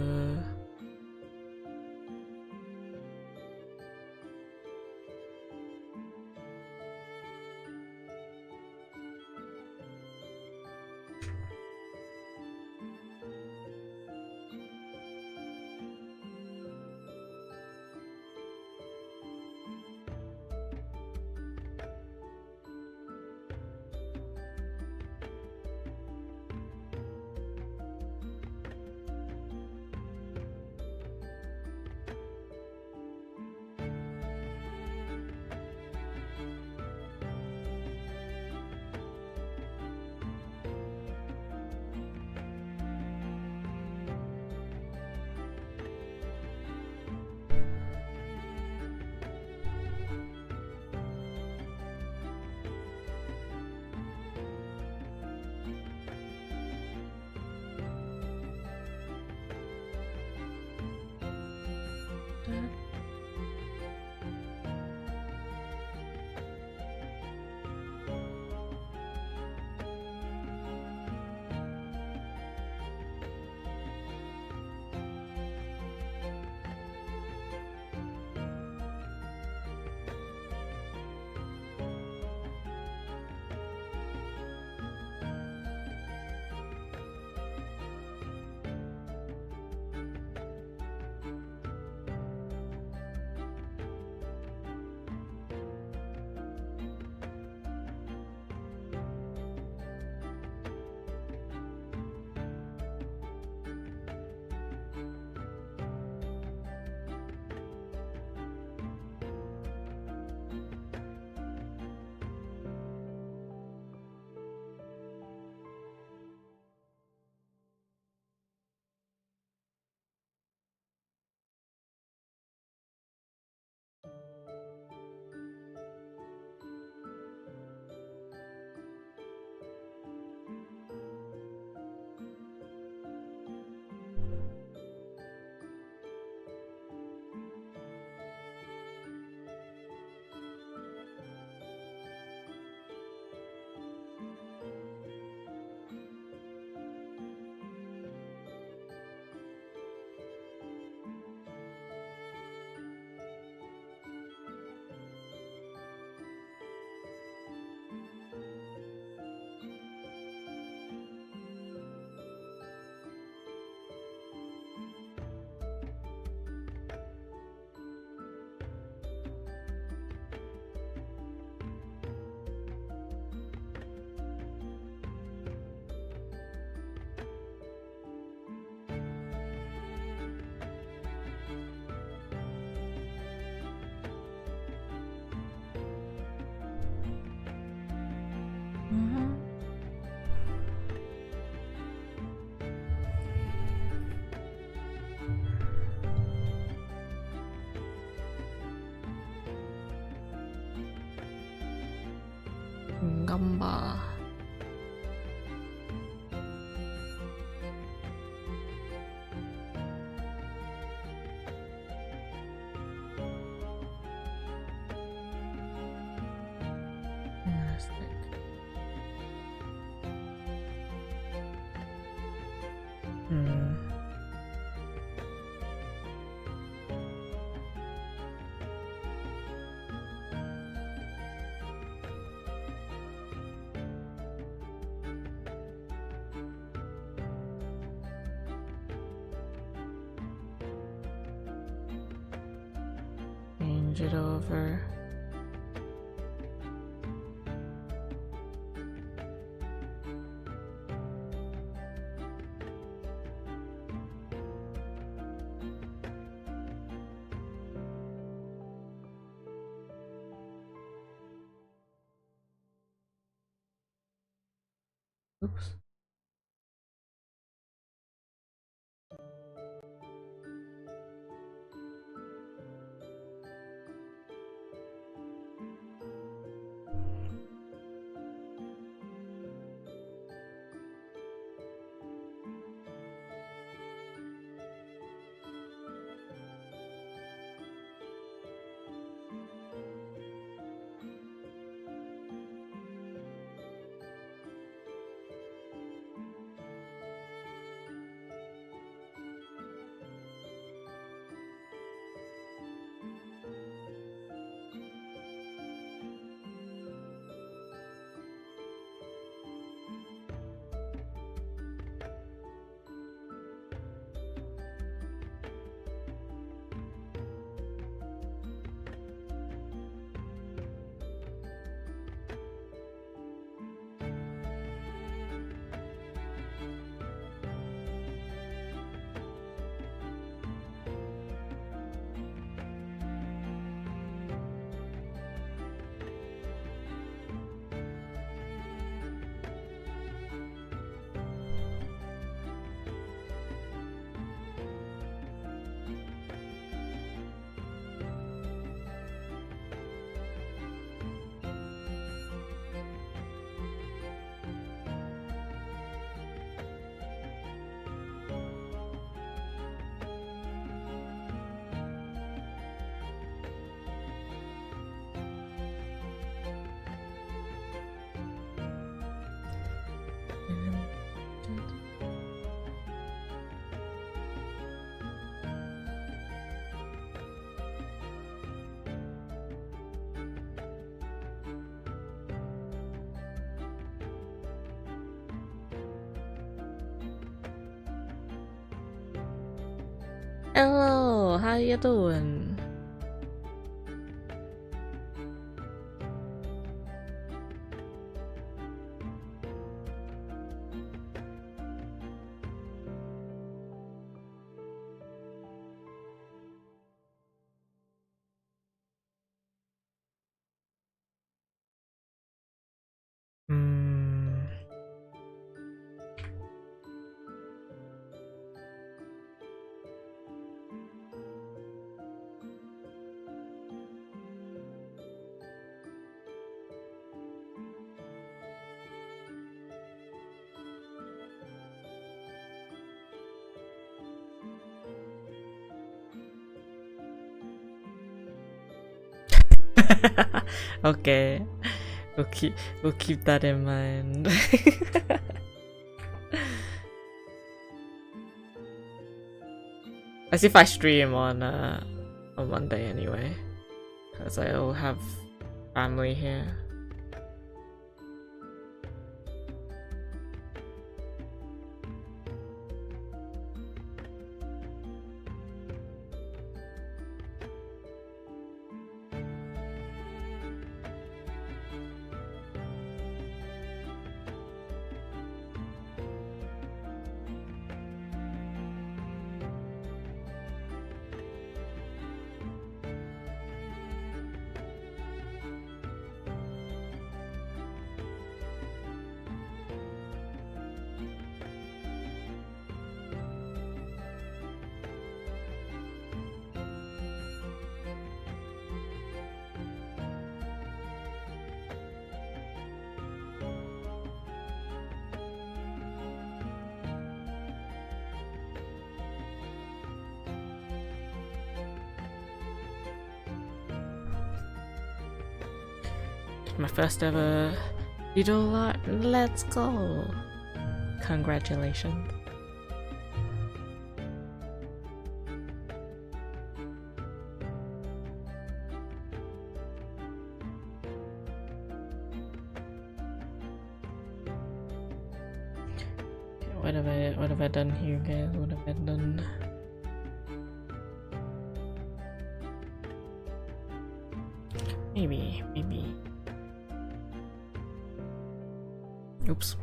A: Gamba. Change it over. Oops. Hello, how you doing? Okay, we'll keep that in mind. As if I stream on Monday anyway, because I'll have family here. my first ever digital art. Let's go! Congratulations. What have I done here, guys? What have I done? Maybe. Oops.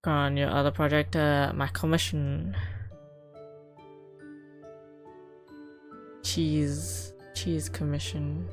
A: On your other project, my commission. Cheese commission.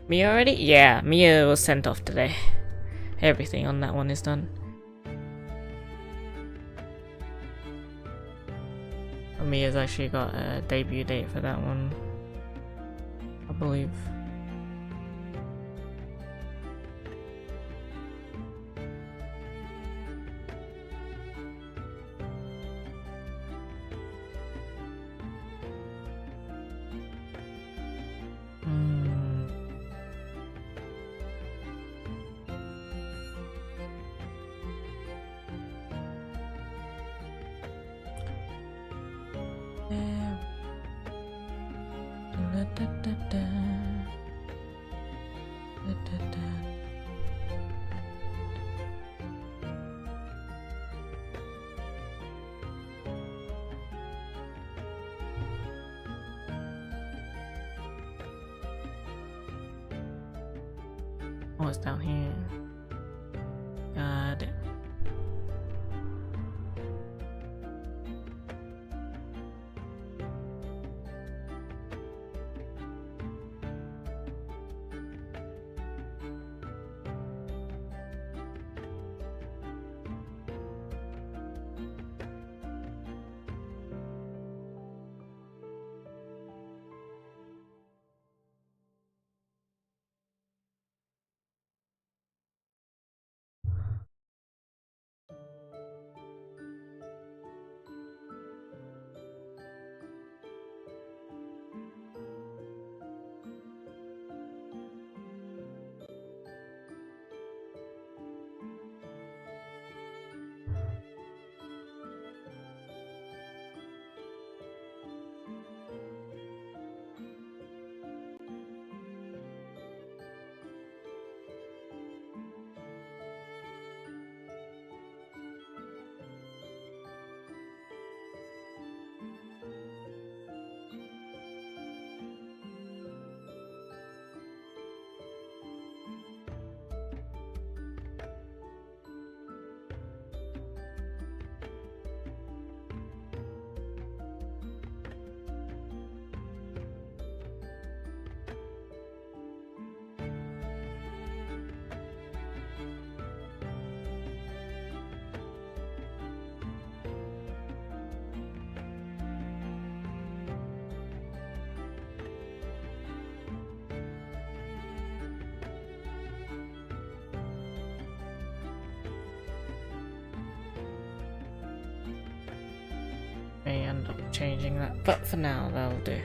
A: Mia already? Yeah, Mia was sent off today. Everything on that one is done. Mia's actually got a debut date for that one, I believe. Oh, it's down here. Got it. May end up changing that, but for now that'll do.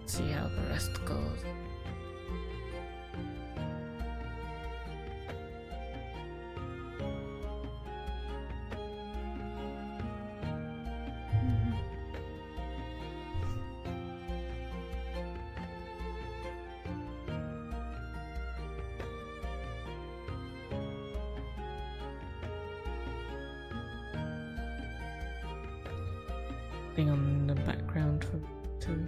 A: See how the rest goes. On the background for two.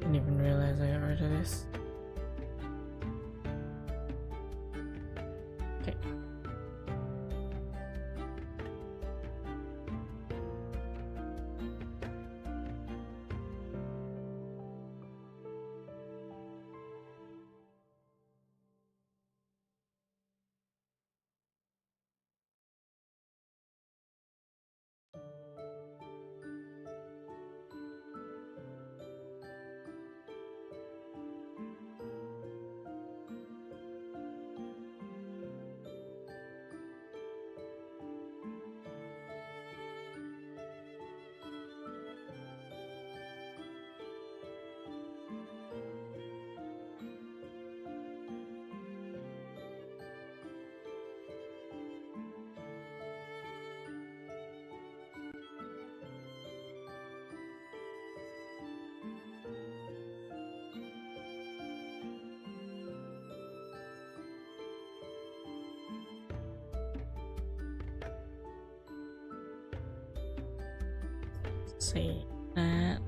A: Didn't even realize I got rid of this. Okay. See that.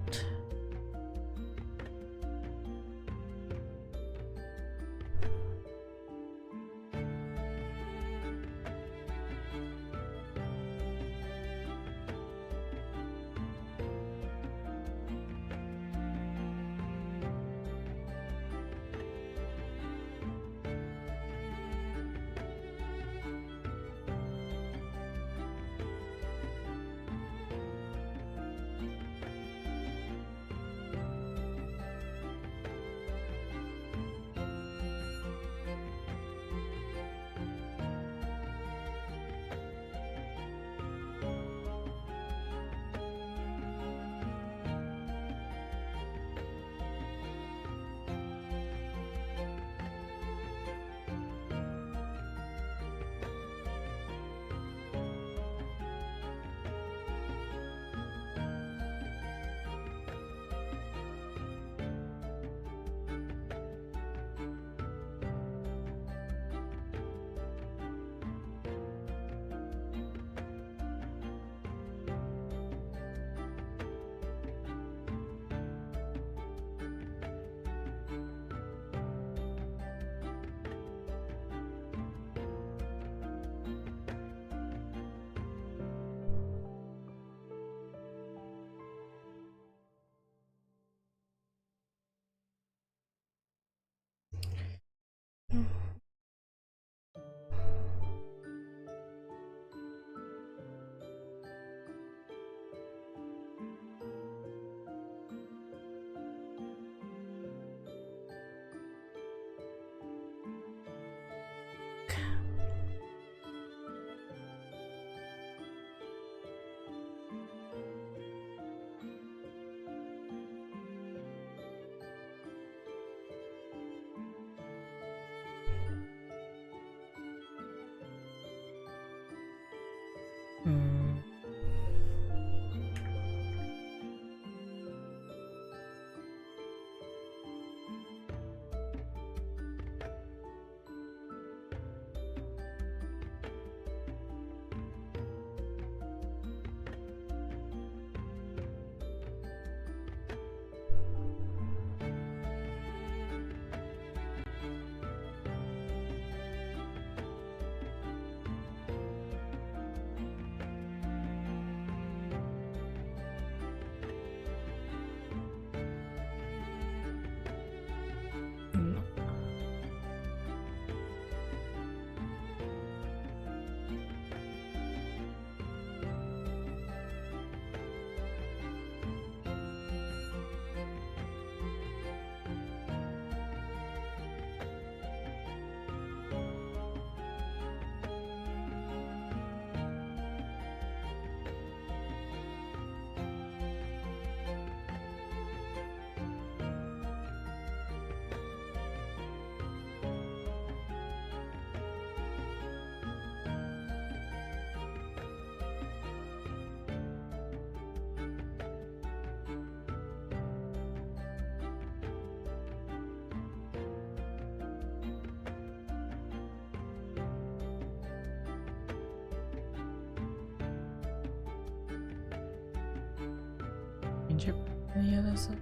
A: Change it to the other side.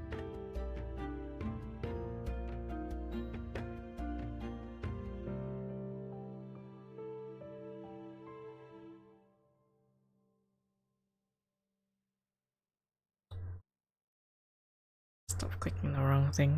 A: Stop clicking the wrong thing.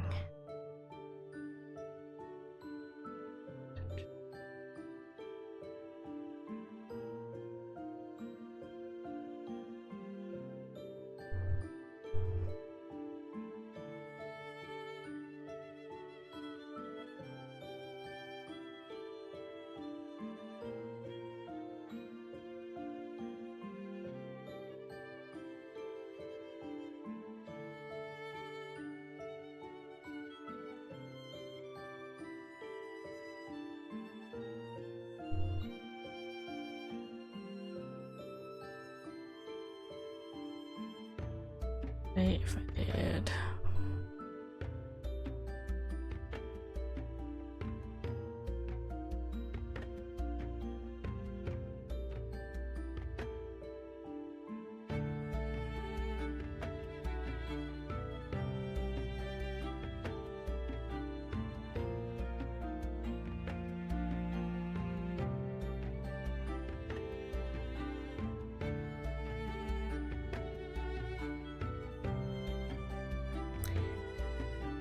A: If I did.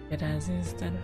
A: It as is then.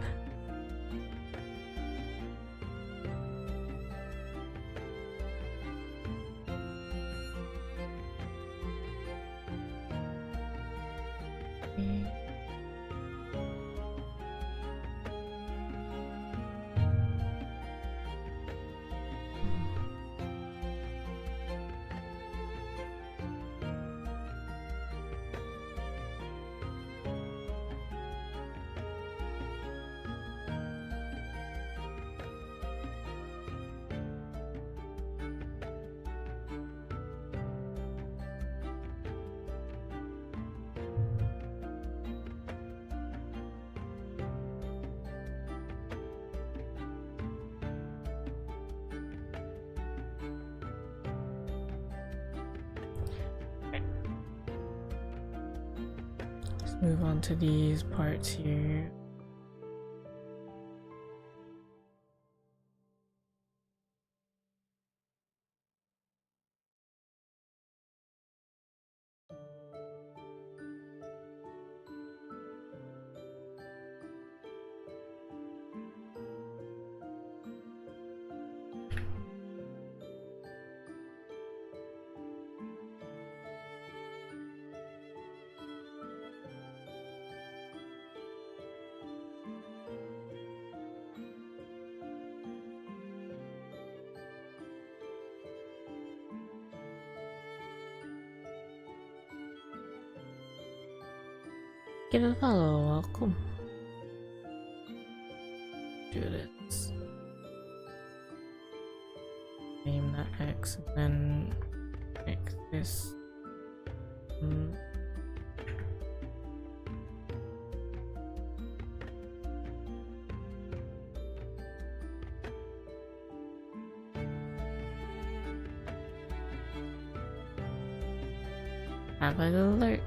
A: Move on to these parts here. Give a follow, welcome. Do this. Name that X and then make this. Have a look.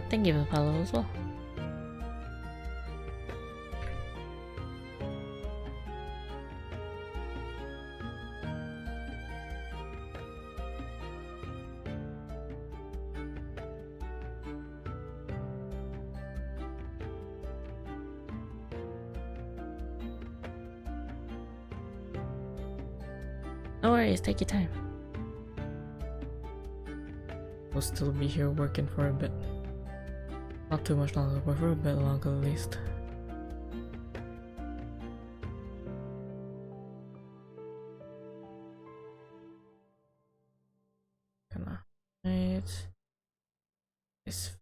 A: Thank you for the follow as well. No worries, take your time. We'll still be here working for a bit. Not too much longer, but for a bit longer at least. Gonna hide this.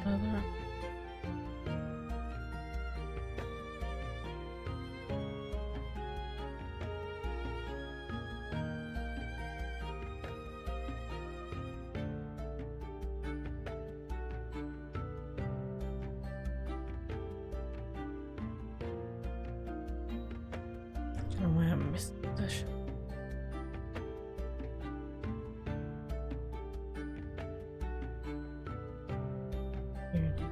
A: further up. I might have missed the shot. Here it is.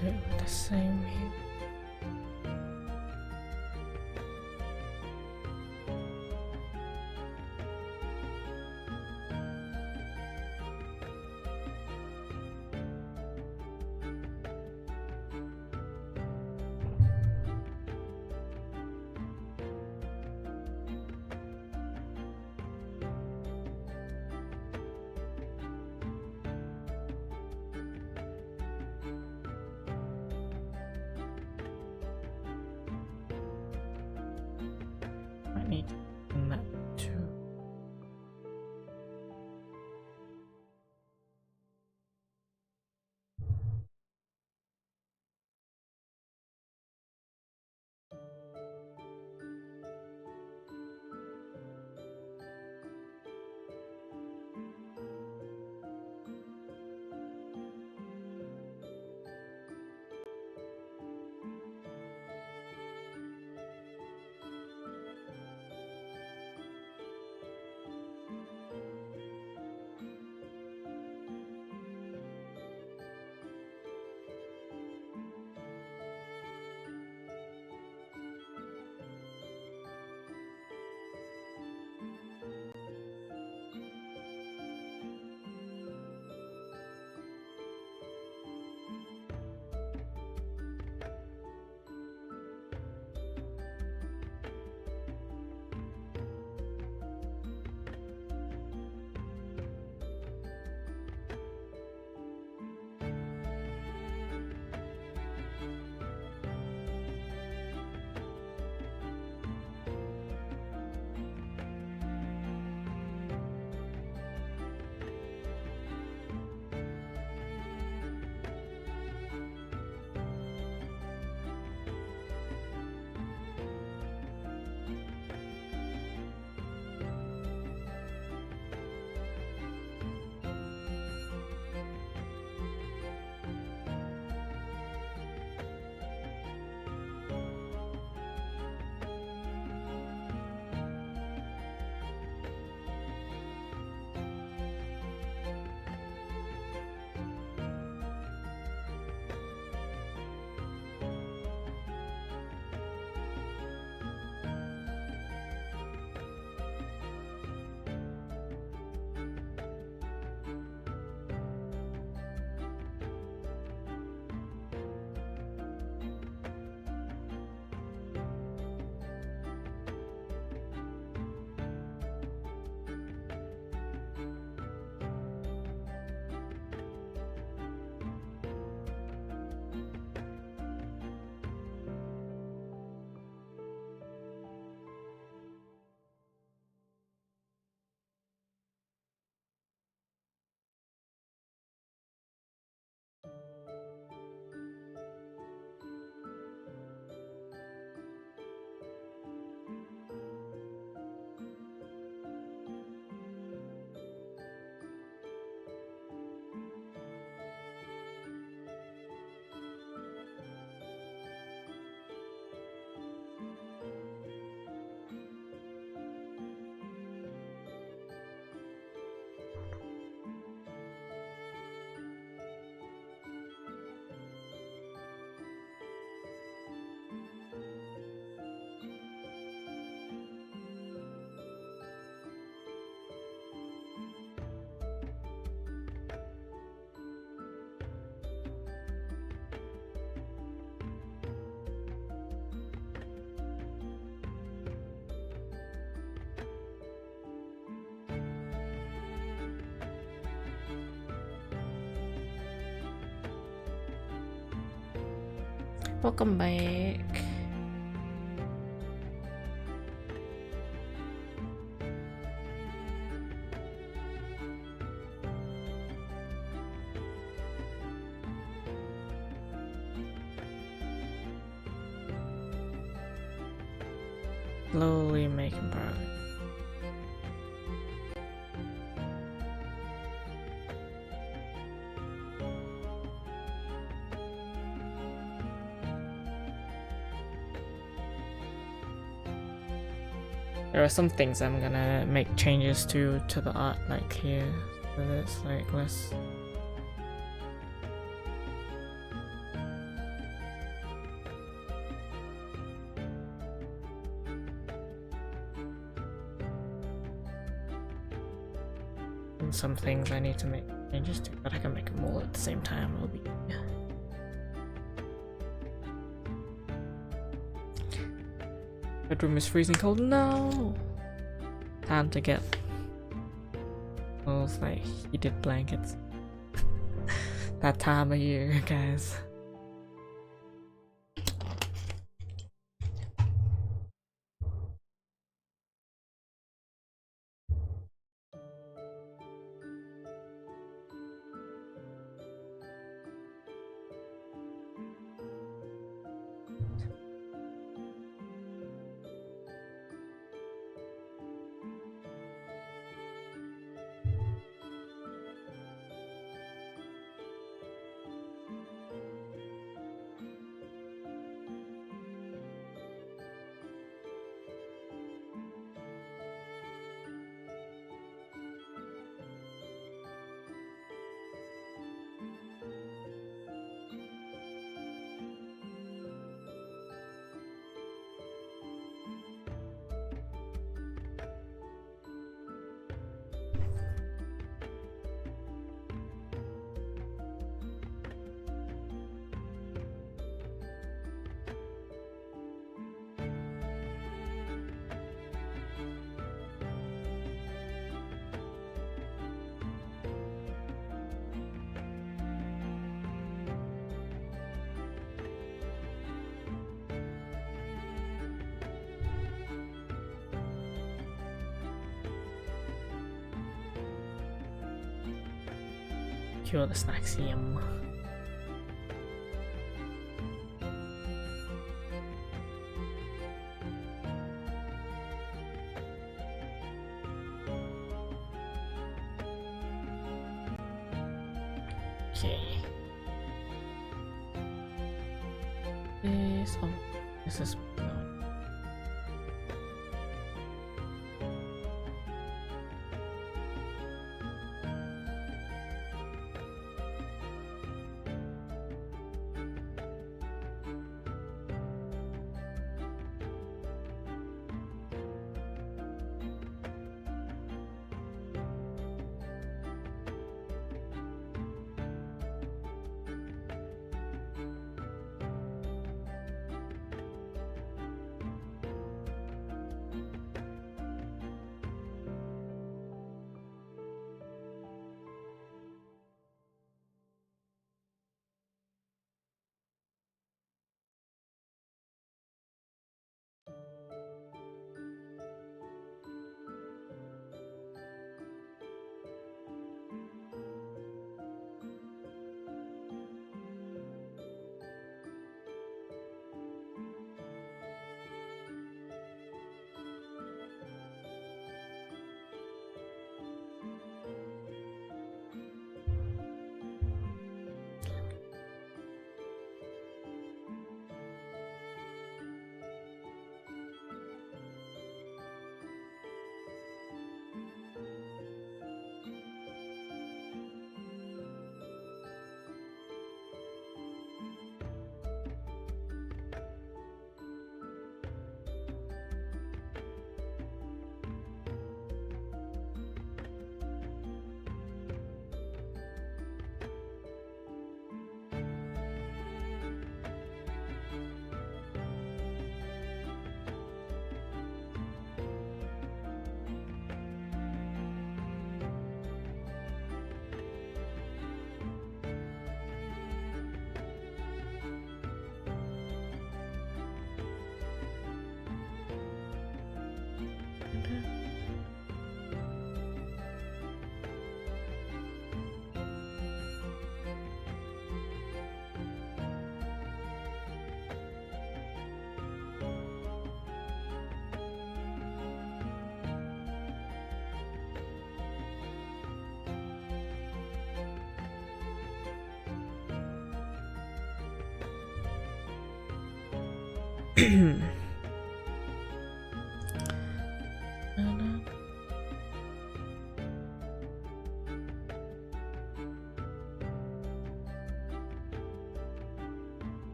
A: Do it with the same here. I need that too. Welcome back. Slowly making progress. There are some things I'm gonna make changes to the art, like here, so it's like less. And some things I need to make changes to, but I can make them all at the same time. It'll be. Yeah. Bedroom is freezing cold. No! Time to get those like heated blankets. That time of year, guys. Cure the Snaxium. Okay. This is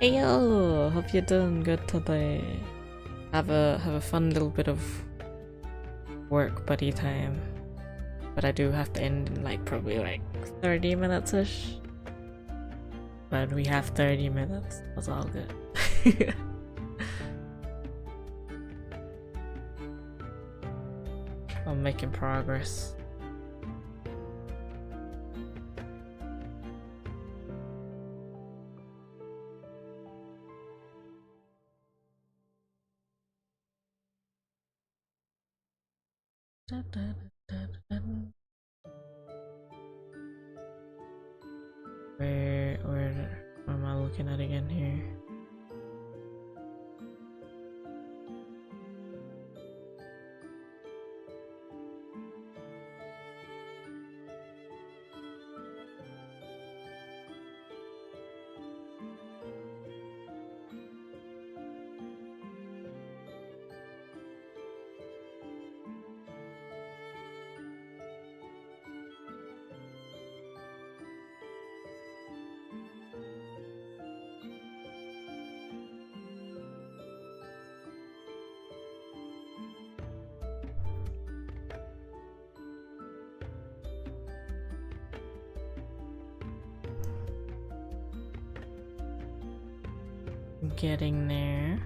A: Hey yo, hope you're doing good today. Have a fun little bit of work buddy time. But I do have to end in like probably like 30 minutes-ish. But we have 30 minutes. That's all good. I'm making progress. Where am I looking at again here? Getting there.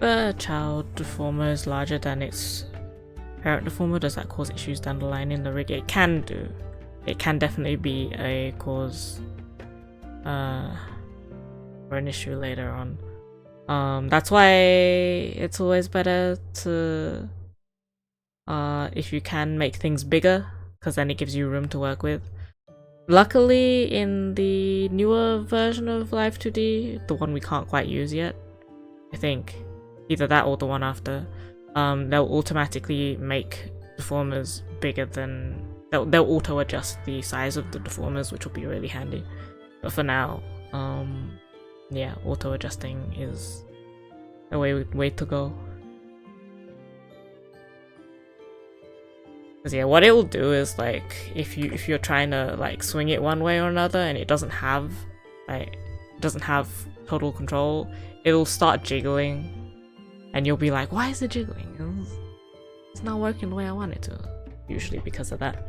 A: a child deformer is larger than its parent deformer, does that cause issues down the line in the rig? It can do. It can definitely be a cause or an issue later on. That's why it's always better to if you can make things bigger, because then it gives you room to work with. Luckily, in the newer version of Live2d, the one we can't quite use yet, I think either that or the one after, they'll automatically make deformers bigger than they'll auto adjust the size of the deformers, which will be really handy. But for now, yeah, auto adjusting is a way to go. Because yeah, what it will do is like if you're trying to like swing it one way or another and it doesn't have total control, it'll start jiggling, and you'll be like, why is it jiggling? It's not working the way I want it to. Usually because of that.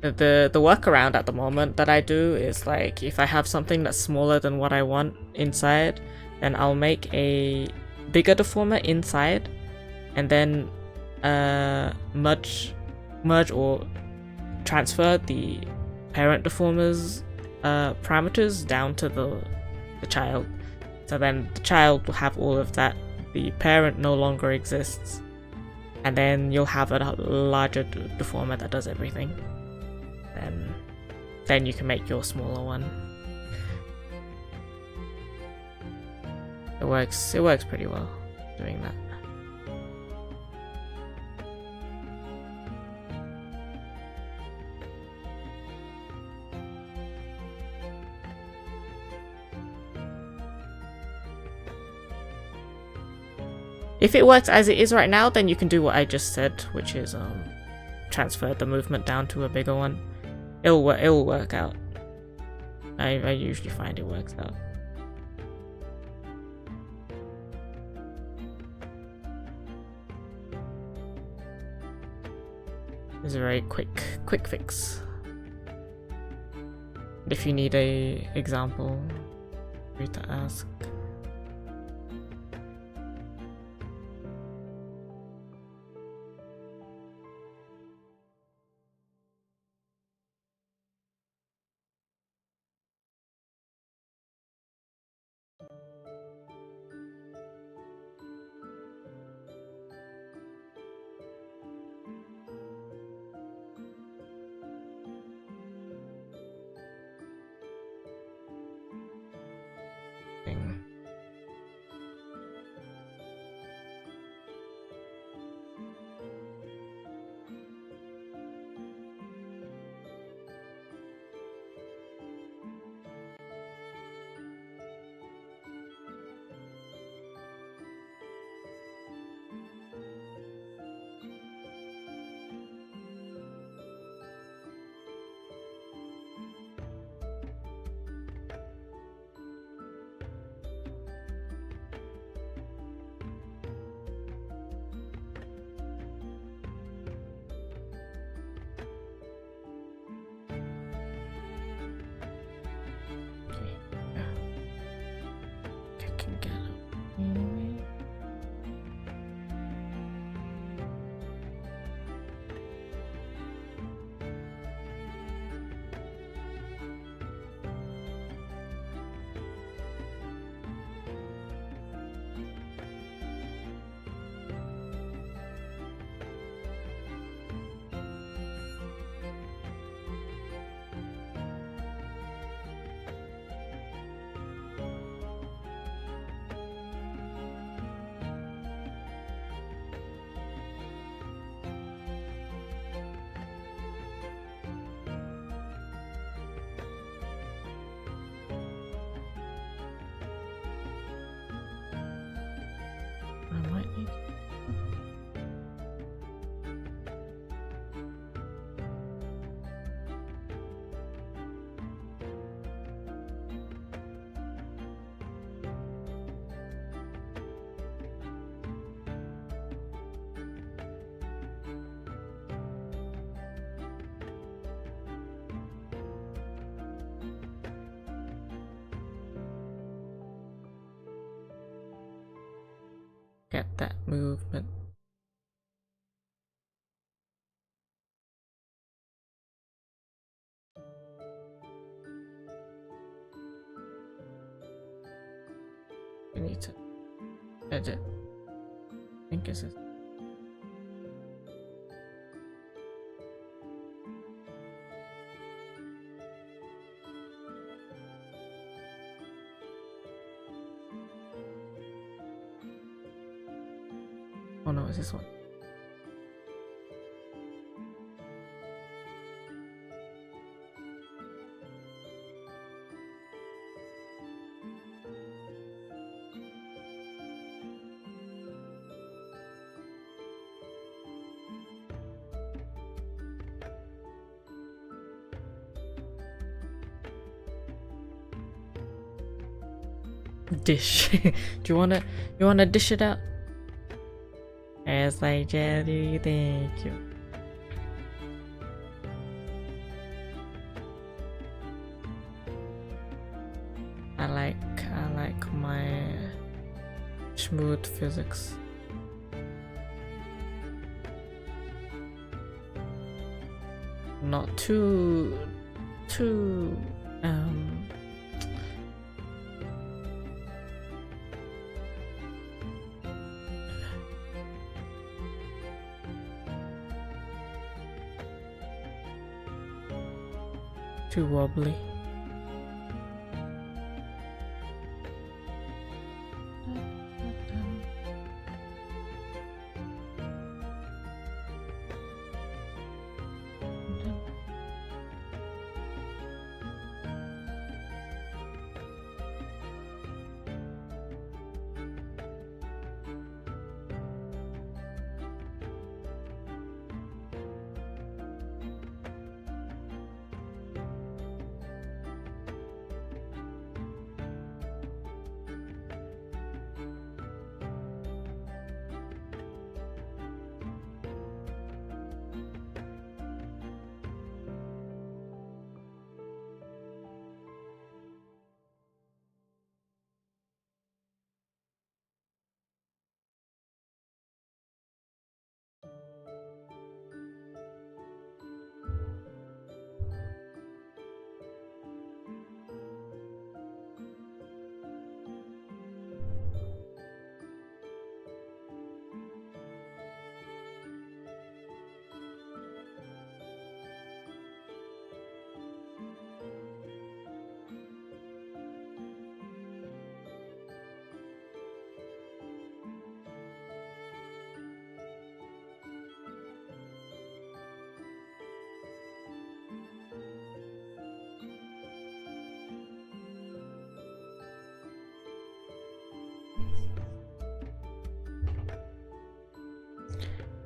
A: The workaround at the moment that I do is like if I have something that's smaller than what I want inside, then I'll make a bigger deformer inside and then merge or transfer the parent deformer's parameters down to the child. So then the child will have all of that, the parent no longer exists, and then you'll have a larger deformer that does everything. Then you can make your smaller one. It works pretty well doing that. If it works as it is right now, then you can do what I just said, which is transfer the movement down to a bigger one. It'll work out. I usually find it works out. It's a very quick fix. If you need a example, free to ask. Get that movement. We need to edit. I think it's it. Oh no, it's this one. Dish. Do you wanna dish it out? It's like jelly, thank you. I like my smooth physics. Not too too too wobbly.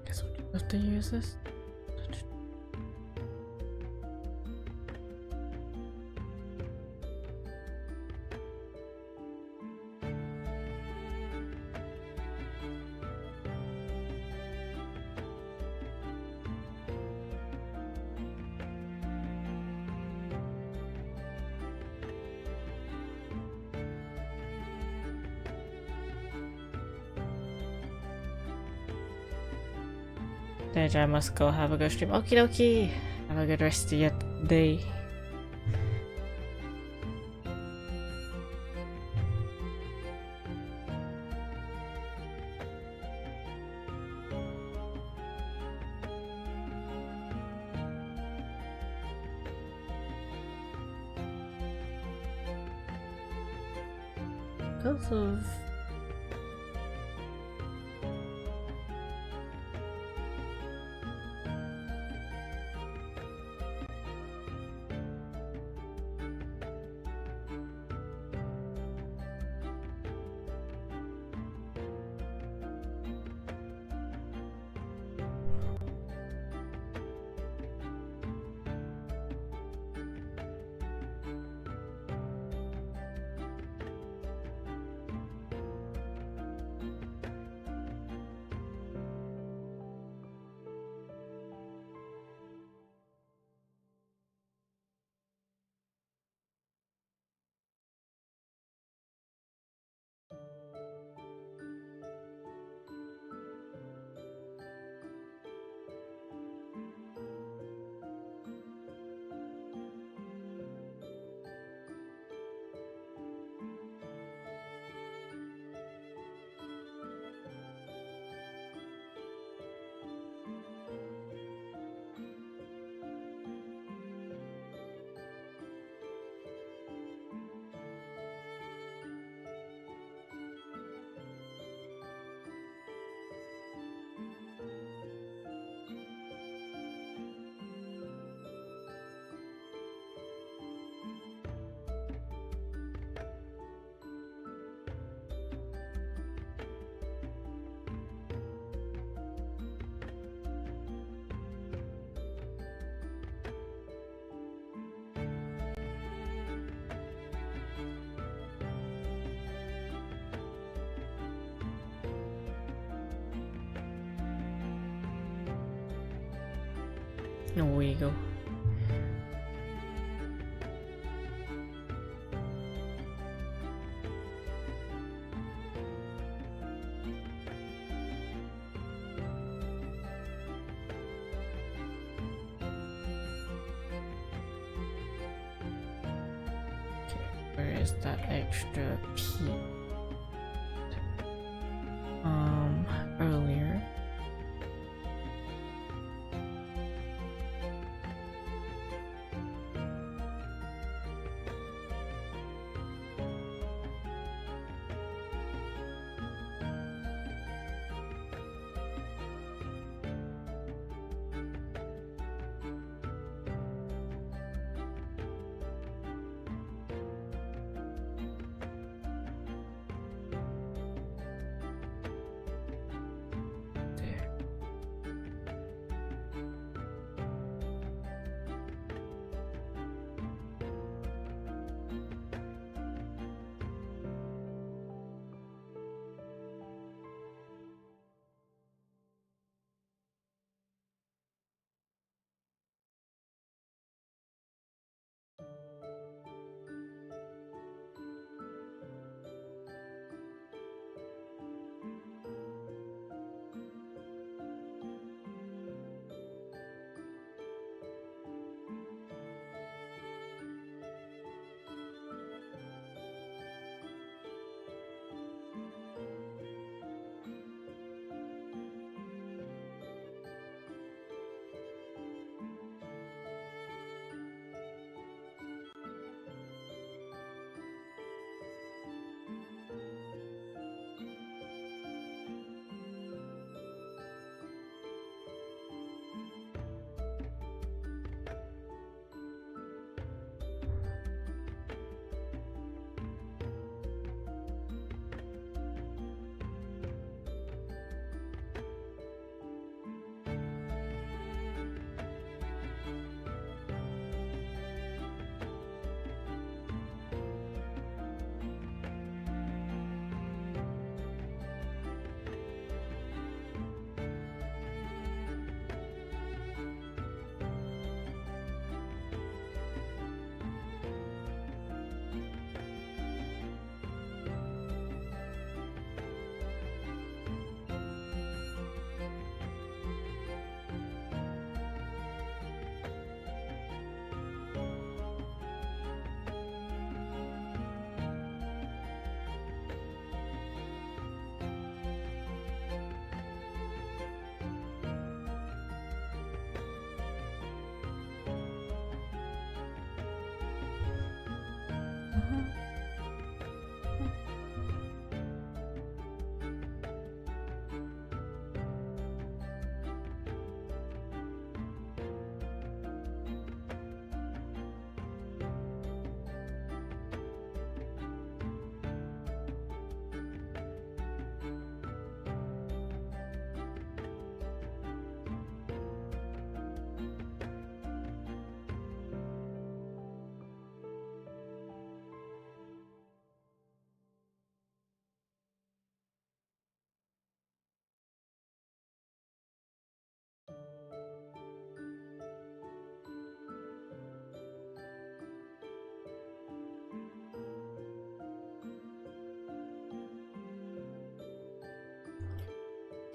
A: Guess what you have to use this? Deja, I must go. Have a good stream. Okie dokie. Have a good rest of your day. Because of Away you go. Where is that extra P? Earlier.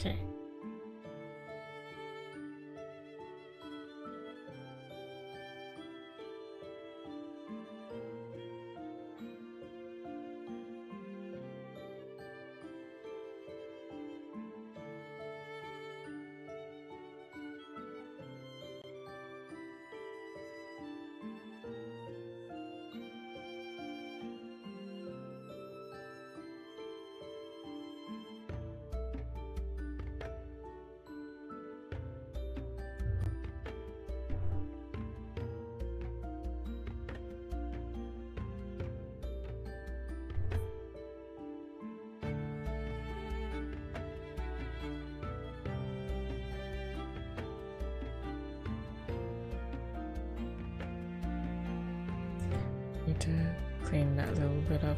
A: Okay. Need to clean that little bit up.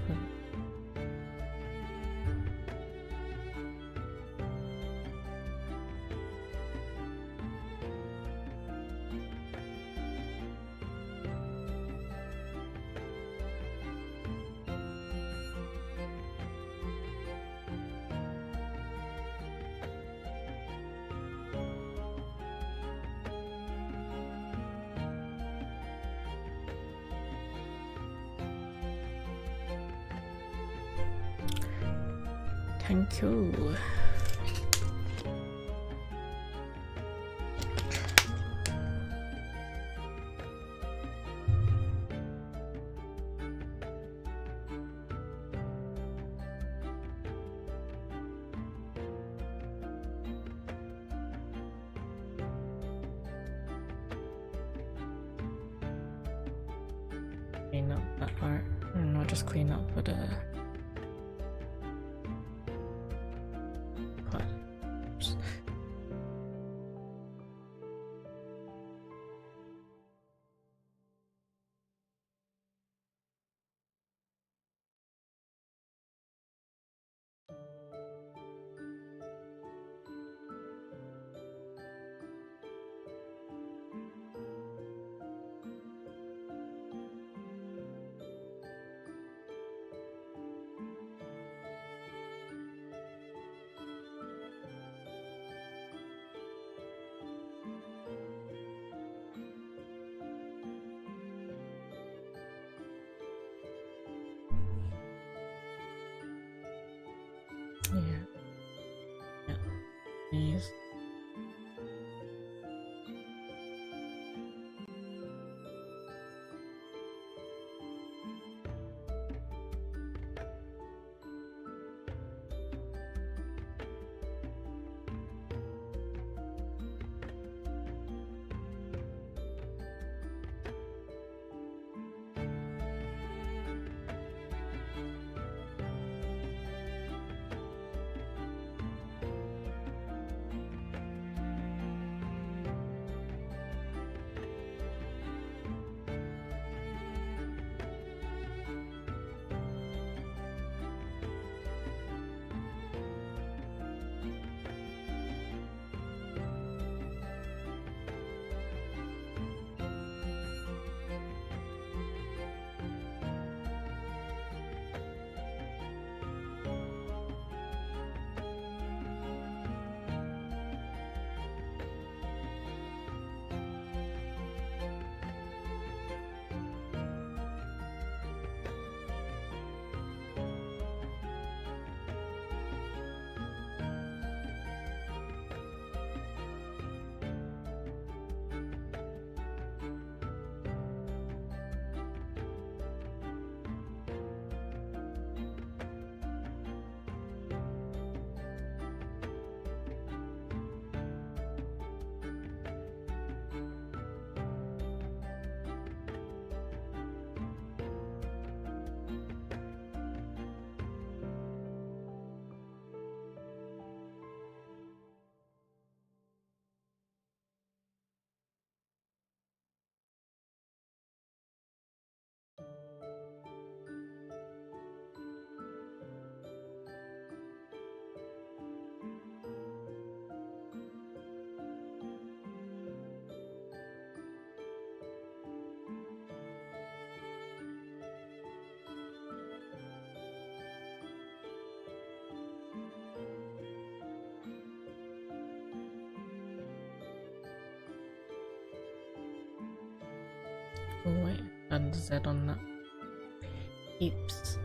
A: Thank you. Clean up that part. Not just clean up, but oops. Yeah. These. Oh wait, done Z on that. Oops.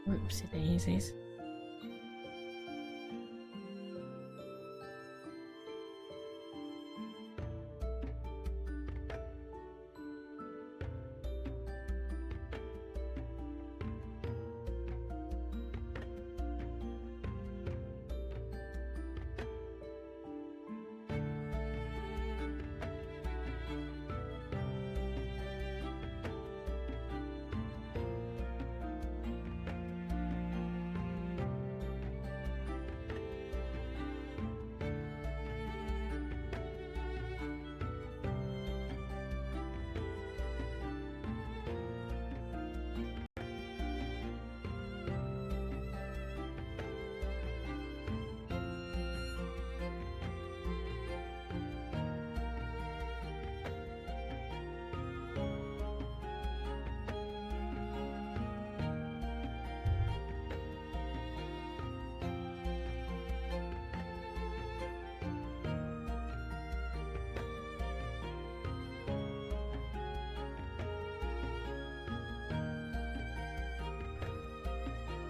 A: Oopsie daisies.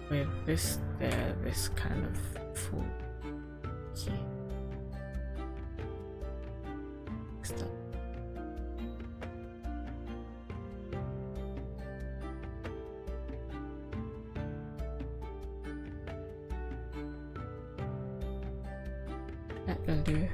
A: Wait, this there, this kind of full. Okay. Next up. That will do.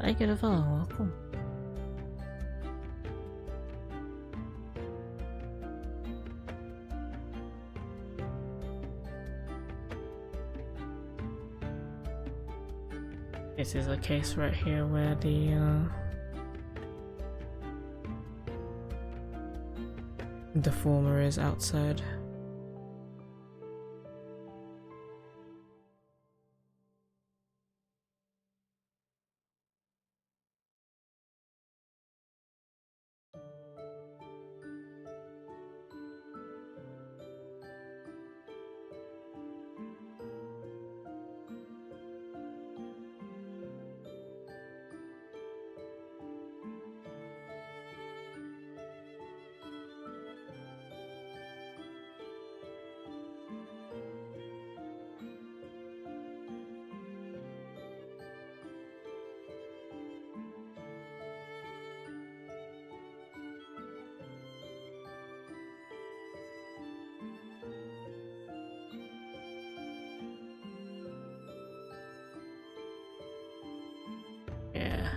A: I get a follow. Welcome. This is a case right here where the former is outside. Yeah.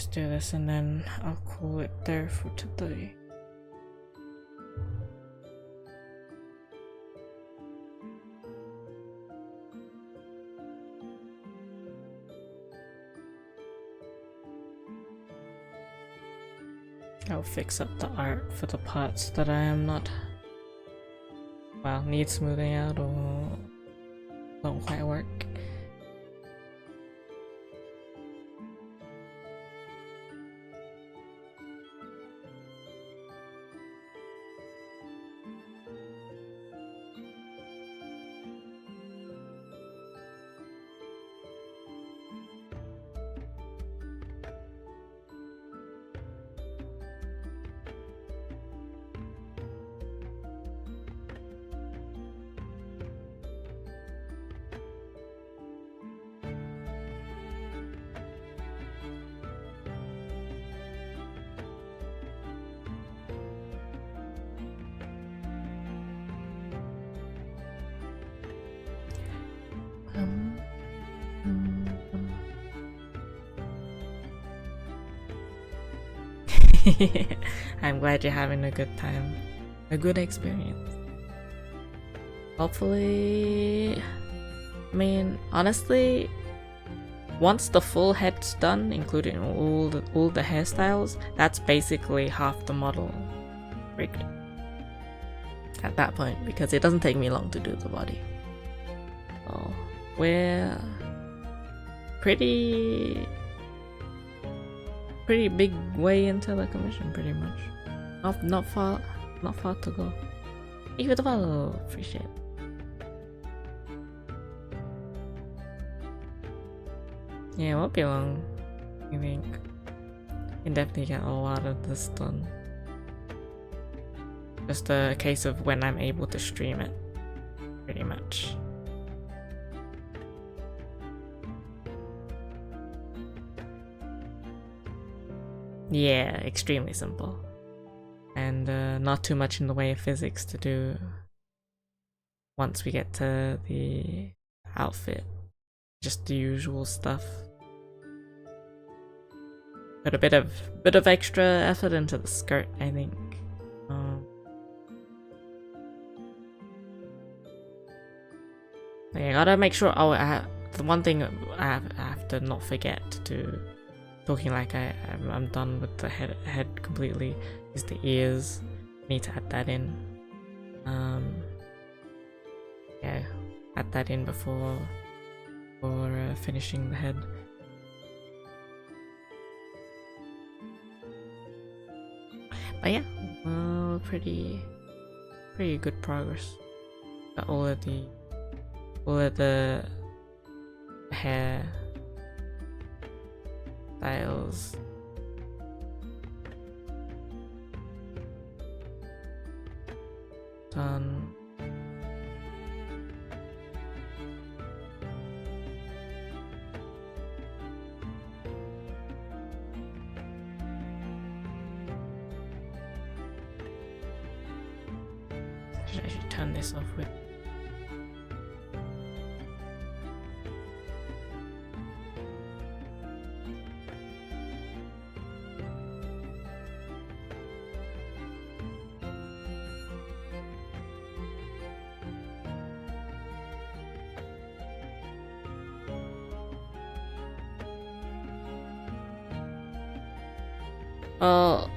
A: just do this and then I'll call it there for today. I'll fix up the art for the parts that I am not, well, need smoothing out or don't quite work. I'm glad you're having a good time. A good experience. Hopefully, I mean, honestly, once the full head's done, including all the hairstyles, that's basically half the model rigged. At that point, because it doesn't take me long to do the body. So we're pretty big way into the commission, pretty much. Not far to go. Thank you for the follow, appreciate it. Yeah, it won't be long. I think can definitely get a lot of this done. Just a case of when I'm able to stream it, pretty much. Yeah, extremely simple. And not too much in the way of physics to do once we get to the outfit. Just the usual stuff. Put a bit of extra effort into the skirt, I think. Yeah, I gotta make sure. Oh, the one thing I have to not forget to. Talking like I'm done with the head completely is the ears. Need to add that in. Yeah, add that in before finishing the head. But yeah, well, pretty good progress. Got all of the hair styles. Done. I should turn this off with. Well,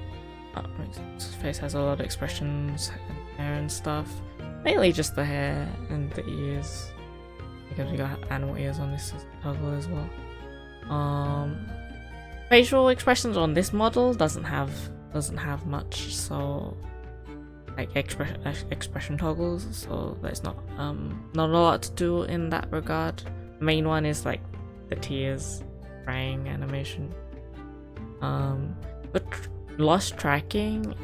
A: his face has a lot of expressions and hair and stuff. Mainly just the hair and the ears, because we got animal ears on this toggle as well. Facial expressions on this model doesn't have much, so like expression toggles, so there's not a lot to do in that regard. The main one is like the tears spraying animation. But lost tracking,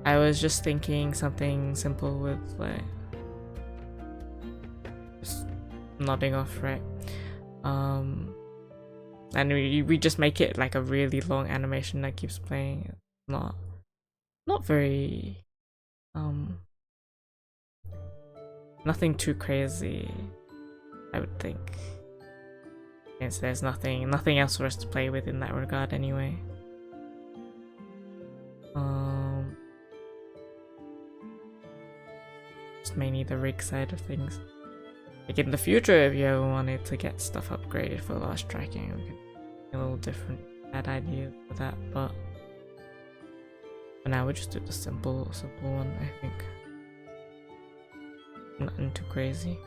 A: I was just thinking something simple with like just nodding off, right? And we just make it like a really long animation that keeps playing. Not very nothing too crazy, I would think. Since there's nothing else for us to play with in that regard anyway. Just mainly the rig side of things. Like in the future, if you ever wanted to get stuff upgraded for lost tracking, we could a little different bad idea for that, but for now we just do the simple one, I think. Nothing too crazy.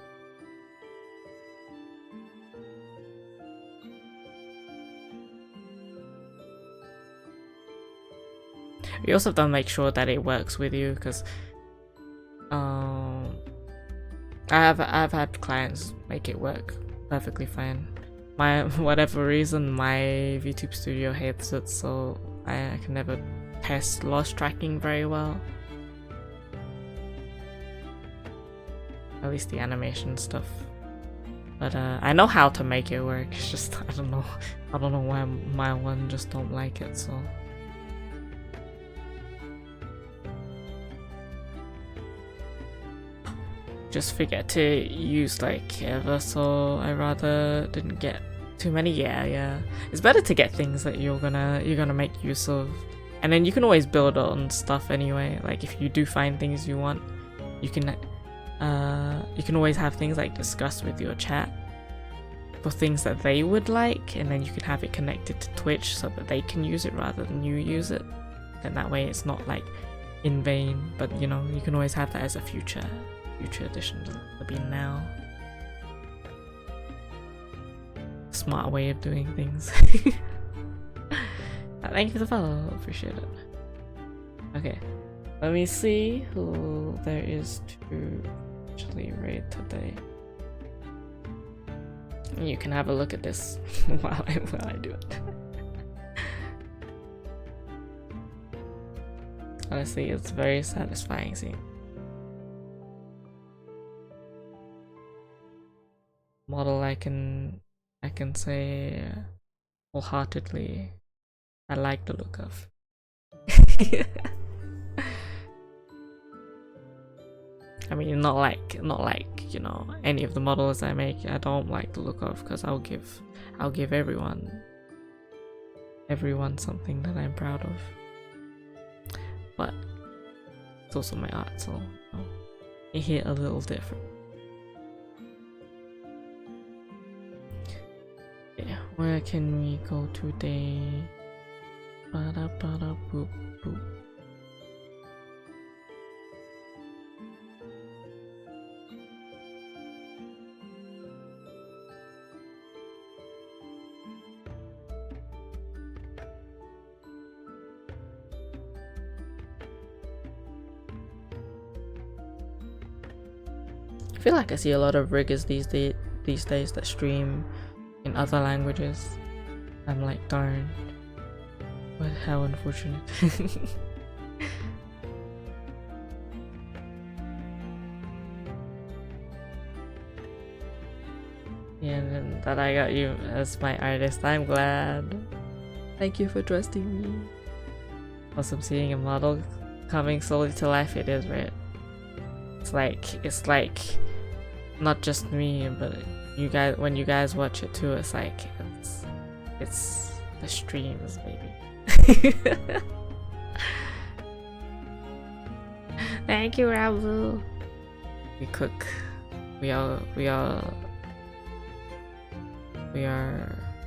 A: You also have to make sure that it works with you, because I've had clients make it work perfectly fine. Whatever reason, my VTube Studio hates it, so I can never test lost tracking very well. At least the animation stuff. But I know how to make it work. It's just I don't know why my one just don't like it. So. Just forget to use like ever, so I rather didn't get too many. Yeah. It's better to get things that you're gonna make use of, and then you can always build on stuff anyway. Like if you do find things you want, you can always have things like discuss with your chat for things that they would like, and then you can have it connected to Twitch so that they can use it rather than you use it. Then that way it's not like in vain. But you know, you can always have that as a future addition to be now. Smart way of doing things. Thank you for the follow, appreciate it. Okay, let me see who there is to actually raid today. You can have a look at this while I do it. Honestly, it's very satisfying seeing model I can say wholeheartedly I like the look of. I mean, not like you know, any of the models I make I don't like the look of, because I'll give everyone something that I'm proud of. But it's also my art, so you know, it hit a little different. Yeah, where can we go today? Bada bada boop boop. I feel like I see a lot of riggers these days that stream in other languages. I'm like, darn, but how unfortunate. Yeah, and then that I got you as my artist, I'm glad. Thank you for trusting me. Also, seeing a model coming slowly to life, it is, right? It's like not just me, but you guys, when you guys watch it too, it's like it's the streams, baby. Thank you, Rabu. We cook. We are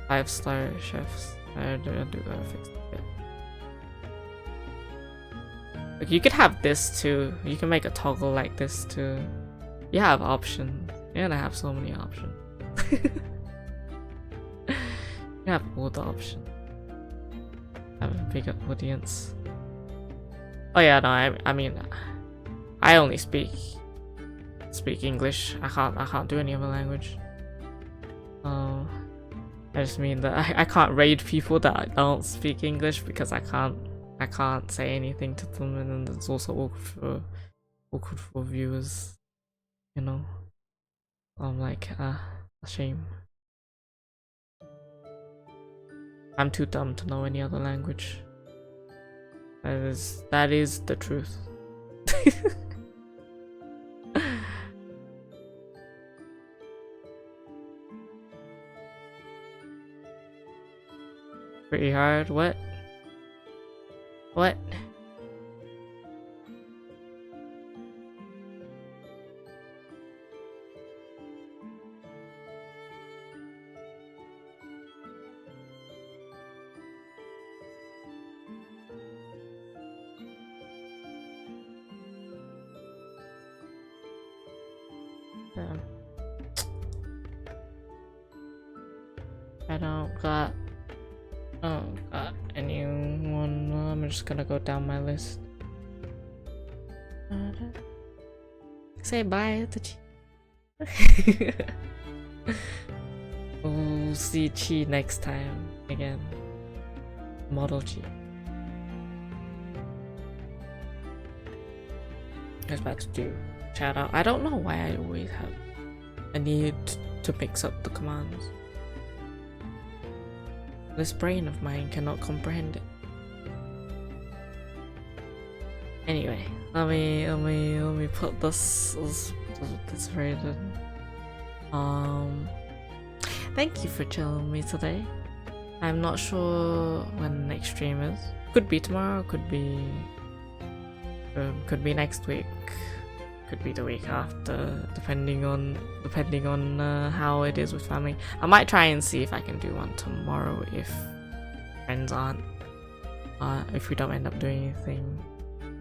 A: 5-star chefs. I do gotta fix it. Like, you could have this too. You can make a toggle like this too. You have options. You're gonna have so many options. You have all the options. Have a bigger audience. Oh yeah, no, I mean, I only speak English. I can't do any other language. I just mean that I can't raid people that don't speak English, because I can't say anything to them, and then it's also awkward for viewers, you know. I'm like, a shame. I'm too dumb to know any other language. That is the truth. Pretty hard. What? What? I don't got anyone. I'm just gonna go down my list. Say bye to Chi. We'll see Chi next time again. Model Chi. I was about to do shout out. I don't know why I always have a need to mix up the commands. This brain of mine cannot comprehend it. Anyway, let me put this rated. Thank you for chilling with me today. I'm not sure when the next stream is. Could be tomorrow, could be next week, could be the week after, depending on how it is with family. I might try and see if I can do one tomorrow if friends aren't, if we don't end up doing anything,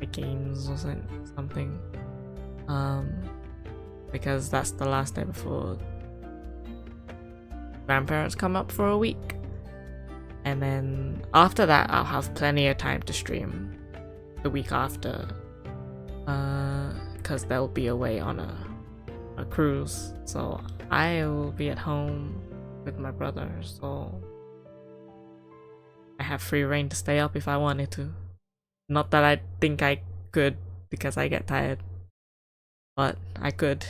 A: like games or something, because that's the last day before grandparents come up for a week, and then after that I'll have plenty of time to stream the week after, because they'll be away on a cruise, so I will be at home with my brother, so I have free reign to stay up if I wanted to. Not that I think I could, because I get tired, but I could.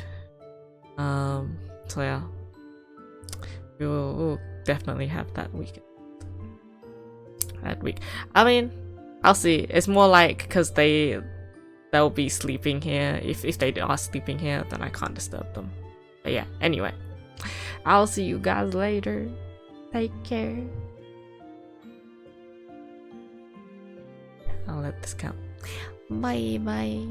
A: So yeah, we'll definitely have that weekend. That week. I mean, I'll see. It's more like because they'll be sleeping here. If they are sleeping here, then I can't disturb them. But yeah, anyway, I'll see you guys later. Take care. I'll let this count. Bye bye.